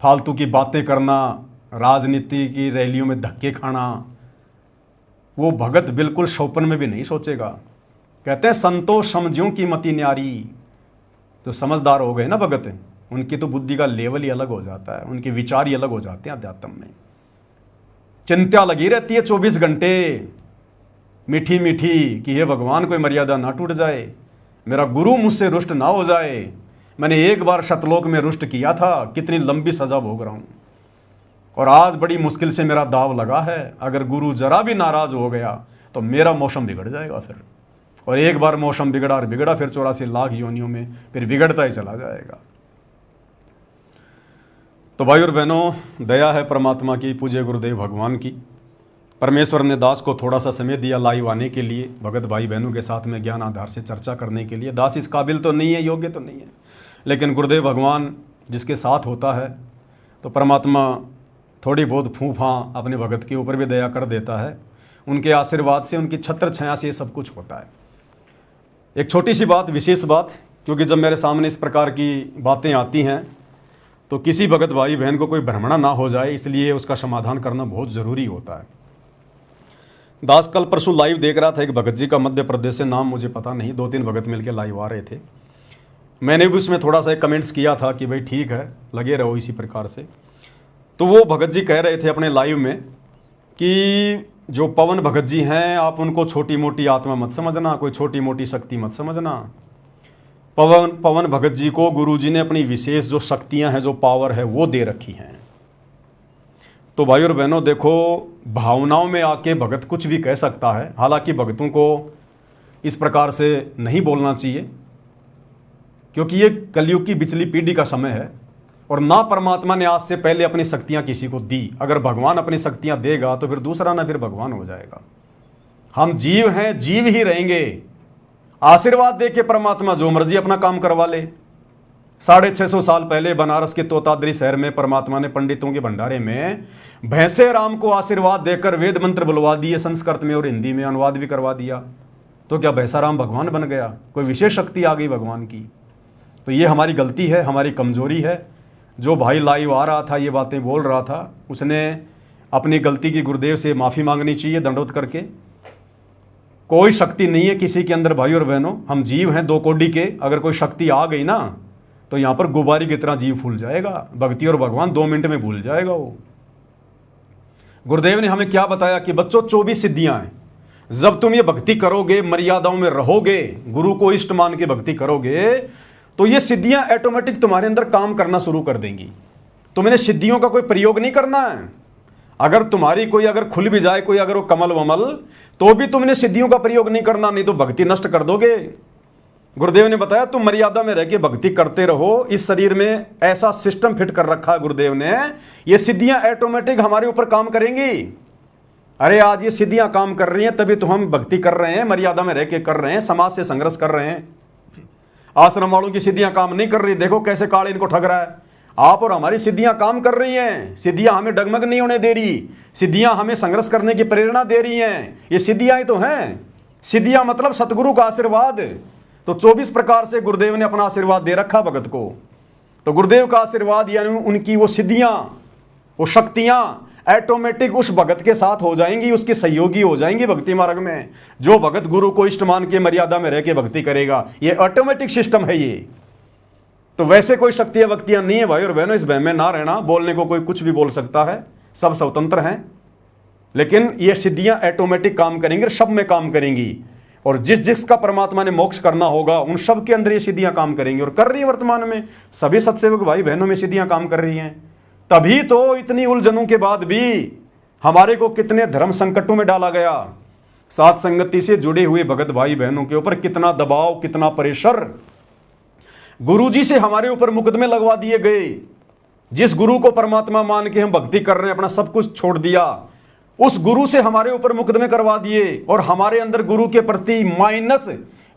A: फालतू की बातें करना, राजनीति की रैलियों में धक्के खाना, वो भगत बिल्कुल सौपन में भी नहीं सोचेगा। कहते हैं संतो समझों की मति न्यारी। जो समझदार हो गए ना भगत, उनकी तो बुद्धि का लेवल ही अलग हो जाता है, उनके विचार ही अलग हो जाते हैं अध्यात्म में। चिंता लगी रहती है 24 घंटे, मीठी मीठी, कि हे भगवान कोई मर्यादा ना टूट जाए, मेरा गुरु मुझसे रुष्ट ना हो जाए। मैंने एक बार सतलोक में रुष्ट किया था, कितनी लंबी सजा भोग रहा हूं, और आज बड़ी मुश्किल से मेरा दाव लगा है। अगर गुरु जरा भी नाराज हो गया तो मेरा मौसम बिगड़ जाएगा फिर। और एक बार मौसम बिगड़ा और बिगड़ा, फिर 84 लाख योनियों में फिर बिगड़ता ही चला जाएगा। तो भाई और बहनों, दया है परमात्मा की, पूज्य गुरुदेव भगवान की। परमेश्वर ने दास को थोड़ा सा समय दिया लाइव आने के लिए, भगत भाई बहनों के साथ में ज्ञान आधार से चर्चा करने के लिए। दास इस काबिल तो नहीं है, योग्य तो नहीं है, लेकिन गुरुदेव भगवान जिसके साथ होता है तो परमात्मा थोड़ी बहुत फूफा अपने भगत के ऊपर भी दया कर देता है। उनके आशीर्वाद से, उनकी छत्र छाया से ये सब कुछ होता है। एक छोटी सी बात, विशेष बात, क्योंकि जब मेरे सामने इस प्रकार की बातें आती हैं तो किसी भगत भाई बहन को कोई भ्रमणा ना हो जाए, इसलिए उसका समाधान करना बहुत ज़रूरी होता है। दास कल परसों लाइव देख रहा था एक भगत जी का, मध्य प्रदेश से, नाम मुझे पता नहीं, 2-3 भगत मिलकर लाइव आ रहे थे। मैंने भी उसमें थोड़ा सा कमेंट्स किया था कि भाई ठीक है, लगे रहो इसी प्रकार से। तो वो भगत जी कह रहे थे अपने लाइव में कि जो पवन भगत जी हैं, आप उनको छोटी मोटी आत्मा मत समझना, कोई छोटी मोटी शक्ति मत समझना। पवन भगत जी को गुरुजी ने अपनी विशेष जो शक्तियां हैं, जो पावर है, वो दे रखी हैं। तो भाई और बहनों देखो, भावनाओं में आके भगत कुछ भी कह सकता है। हालांकि भगतों को इस प्रकार से नहीं बोलना चाहिए, क्योंकि ये कलयुग की बिचली पीढ़ी का समय है और ना परमात्मा ने आज से पहले अपनी शक्तियां किसी को दी। अगर भगवान अपनी शक्तियां देगा तो फिर दूसरा ना फिर भगवान हो जाएगा। हम जीव हैं, जीव ही रहेंगे। आशीर्वाद दे के परमात्मा जो मर्जी अपना काम करवा ले। 650 साल पहले बनारस के तोताद्री शहर में परमात्मा ने पंडितों के भंडारे में भैंसे राम को आशीर्वाद देकर वेद मंत्र बुलवा दिए, संस्कृत में और हिंदी में अनुवाद भी करवा दिया। तो क्या भैंसा राम भगवान बन गया? कोई विशेष शक्ति आ गई भगवान की? तो ये हमारी गलती है, हमारी कमजोरी है। जो भाई लाइव आ रहा था, ये बातें बोल रहा था, उसने अपनी गलती की गुरुदेव से माफ़ी मांगनी चाहिए दंडोत करके। कोई शक्ति नहीं है किसी के अंदर भाई और बहनों, हम जीव हैं 2 कोड़ी के। अगर कोई शक्ति आ गई ना तो यहाँ पर गुब्बारे की तरह जीव फूल जाएगा, भक्ति और भगवान 2 मिनट में भूल जाएगा वो। गुरुदेव ने हमें क्या बताया कि बच्चों 24 सिद्धियां हैं, जब तुम ये भक्ति करोगे, मर्यादाओं में रहोगे, गुरु को इष्ट मान के भक्ति करोगे, तो ये सिद्धियां ऑटोमेटिक तुम्हारे अंदर काम करना शुरू कर देंगी। तुमने सिद्धियों का कोई प्रयोग नहीं करना है। अगर तुम्हारी कोई अगर खुल भी जाए कोई अगर वो कमल वमल, तो भी तुमने सिद्धियों का प्रयोग नहीं करना, नहीं तो भक्ति नष्ट कर दोगे। गुरुदेव ने बताया तुम मर्यादा में रह के भक्ति करते रहो। इस शरीर में ऐसा सिस्टम फिट कर रखा है गुरुदेव ने, ये सिद्धियां ऑटोमेटिक हमारे ऊपर काम करेंगी। अरे आज ये सिद्धियां काम कर रही हैं तभी तो हम भक्ति कर रहे हैं, मर्यादा में रह के कर रहे हैं, समाज से संघर्ष कर रहे हैं। आश्रम वालों की सिद्धियां काम नहीं कर रही, देखो कैसे काल इनको ठग रहा है। आप और हमारी सिद्धियां काम कर रही हैं, सिद्धियां हमें डगमग नहीं होने दे रही, सिद्धियां हमें संघर्ष करने की प्रेरणा दे रही हैं। ये सिद्धियां तो हैं, सिद्धियां मतलब सतगुरु का आशीर्वाद। तो 24 प्रकार से गुरुदेव ने अपना आशीर्वाद दे रखा भगत को। तो गुरुदेव का आशीर्वाद यानी उनकी वो सिद्धियां, वो शक्तियां ऑटोमेटिक उस भगत के साथ हो जाएंगी, उसकी सहयोगी हो जाएंगी भक्ति मार्ग में। जो भगत गुरु को इष्ट मान के मर्यादा में रह के भक्ति करेगा, ये ऑटोमेटिक सिस्टम है ये। तो वैसे कोई शक्तियां वक्तियां नहीं है भाई और बहनों, इस बहम में ना रहना। बोलने को कोई कुछ भी बोल सकता है, सब स्वतंत्र हैं, लेकिन ये सिद्धियां ऑटोमेटिक काम करेंगी, सब में काम करेंगी। और जिस जिसका परमात्मा ने मोक्ष करना होगा उन सब के अंदर ये सिद्धियां काम करेंगी और कर रही है वर्तमान में। सभी सत्सेवक भाई बहनों में सिद्धियां काम कर रही हैं। तभी तो इतनी उलझनों के बाद भी हमारे को कितने धर्म संकटों में डाला गया। साथ संगति से जुड़े हुए भगत भाई बहनों के ऊपर कितना दबाव, कितना प्रेशर, गुरुजी से हमारे ऊपर मुकदमे लगवा दिए गए। जिस गुरु को परमात्मा मान के हम भक्ति कर रहे हैं, अपना सब कुछ छोड़ दिया, उस गुरु से हमारे ऊपर मुकदमे करवा दिए और हमारे अंदर गुरु के प्रति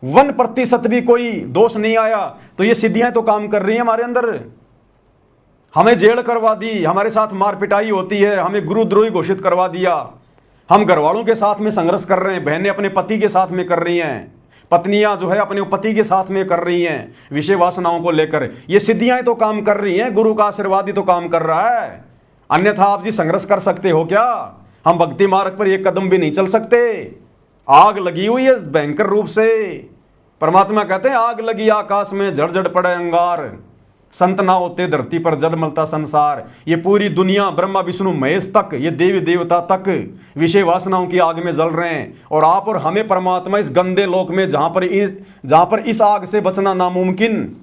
A: -1% भी कोई दोष नहीं आया। तो ये सिद्धियां तो काम कर रही हैं हमारे अंदर। हमें जेल करवा दी, हमारे साथ मार पिटाई होती है, हमें गुरुद्रोही घोषित करवा दिया। हम घर वालों के साथ में संघर्ष कर रहे हैं, बहनें अपने पति के साथ में कर रही हैं, पत्नियां जो है अपने पति के साथ में कर रही हैं विषय वासनाओं को लेकर। ये सिद्धियां तो काम कर रही हैं, गुरु का आशीर्वाद ही तो काम कर रहा है। अन्यथा आप जी संघर्ष कर सकते हो क्या? हम भक्ति मार्ग पर एक कदम भी नहीं चल सकते। आग लगी हुई है भयंकर रूप से। परमात्मा कहते हैं आग लगी आकाश में, झड़ पड़े अंगार, संत ना होते धरती पर जल मलता संसार। ये पूरी दुनिया ब्रह्मा विष्णु महेश तक, ये देवी देवता तक विषय वासनाओं की आग में जल रहे हैं। और आप और हमें परमात्मा इस गंदे लोक में जहां पर इस आग से बचना नामुमकिन,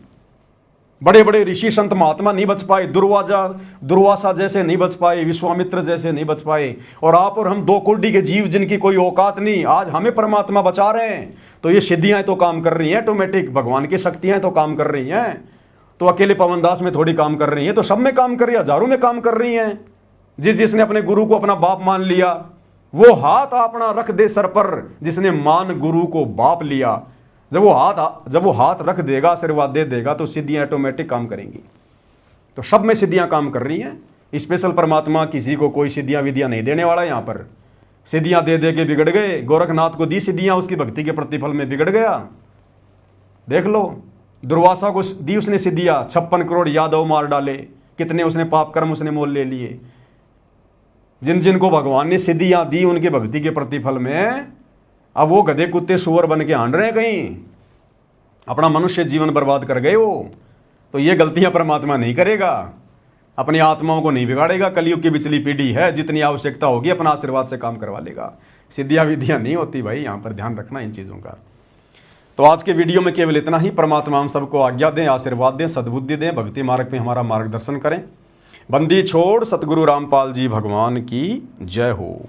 A: बड़े बड़े ऋषि संत महात्मा नहीं बच पाए, दुर्वासा जैसे नहीं बच पाए, विश्वामित्र जैसे नहीं बच पाए, और आप और हम 2 कोटि के जीव जिनकी कोई औकात नहीं, आज हमें परमात्मा बचा रहे हैं। तो ये सिद्धियां तो काम कर रही हैं ऑटोमेटिक, भगवान की शक्तियां तो काम कर रही हैं। तो अकेले पवनदास में थोड़ी काम कर रही हैं, तो सब में काम कर रही है, हजारों में काम कर रही हैं। जिसने अपने गुरु को अपना बाप मान लिया वो हाथ अपना रख दे सर पर, जिसने मान गुरु को बाप लिया। जब वो हाथ रख देगा, आशीर्वाद दे देगा, तो सिद्धियां ऑटोमेटिक काम करेंगी। तो सब में सिद्धियां काम कर रही हैं। स्पेशल परमात्मा किसी को कोई सिद्धियां विधियां नहीं देने वाला। यहाँ पर सिद्धियां दे दे के बिगड़ गए। गोरखनाथ को दी सिद्धियां, उसकी भक्ति के प्रतिफल में बिगड़ गया। देख लो, दुर्वासा को दी उसने सिद्धियां, 56 करोड़ यादव मार डाले, कितने उसने पाप कर्म उसने मोल ले लिए। जिन जिनको भगवान ने सिद्धियां दी उनके भक्ति के प्रतिफल में अब वो गधे कुत्ते सुअर बन के हांड रहे हैं, कहीं अपना मनुष्य जीवन बर्बाद कर गए वो। तो ये गलतियां परमात्मा नहीं करेगा, अपनी आत्माओं को नहीं बिगाड़ेगा। कलयुग की बिचली पीढ़ी है, जितनी आवश्यकता होगी अपना आशीर्वाद से काम करवा लेगा। सिद्धियां विधियां नहीं होती भाई, यहाँ पर ध्यान रखना इन चीज़ों का। तो आज के वीडियो में केवल इतना ही। परमात्मा हम सबको आज्ञा दें, आशीर्वाद दें, सद्बुद्धि दें, भक्ति मार्ग में हमारा मार्गदर्शन करें। बंदी छोड़ सतगुरु रामपाल जी भगवान की जय हो।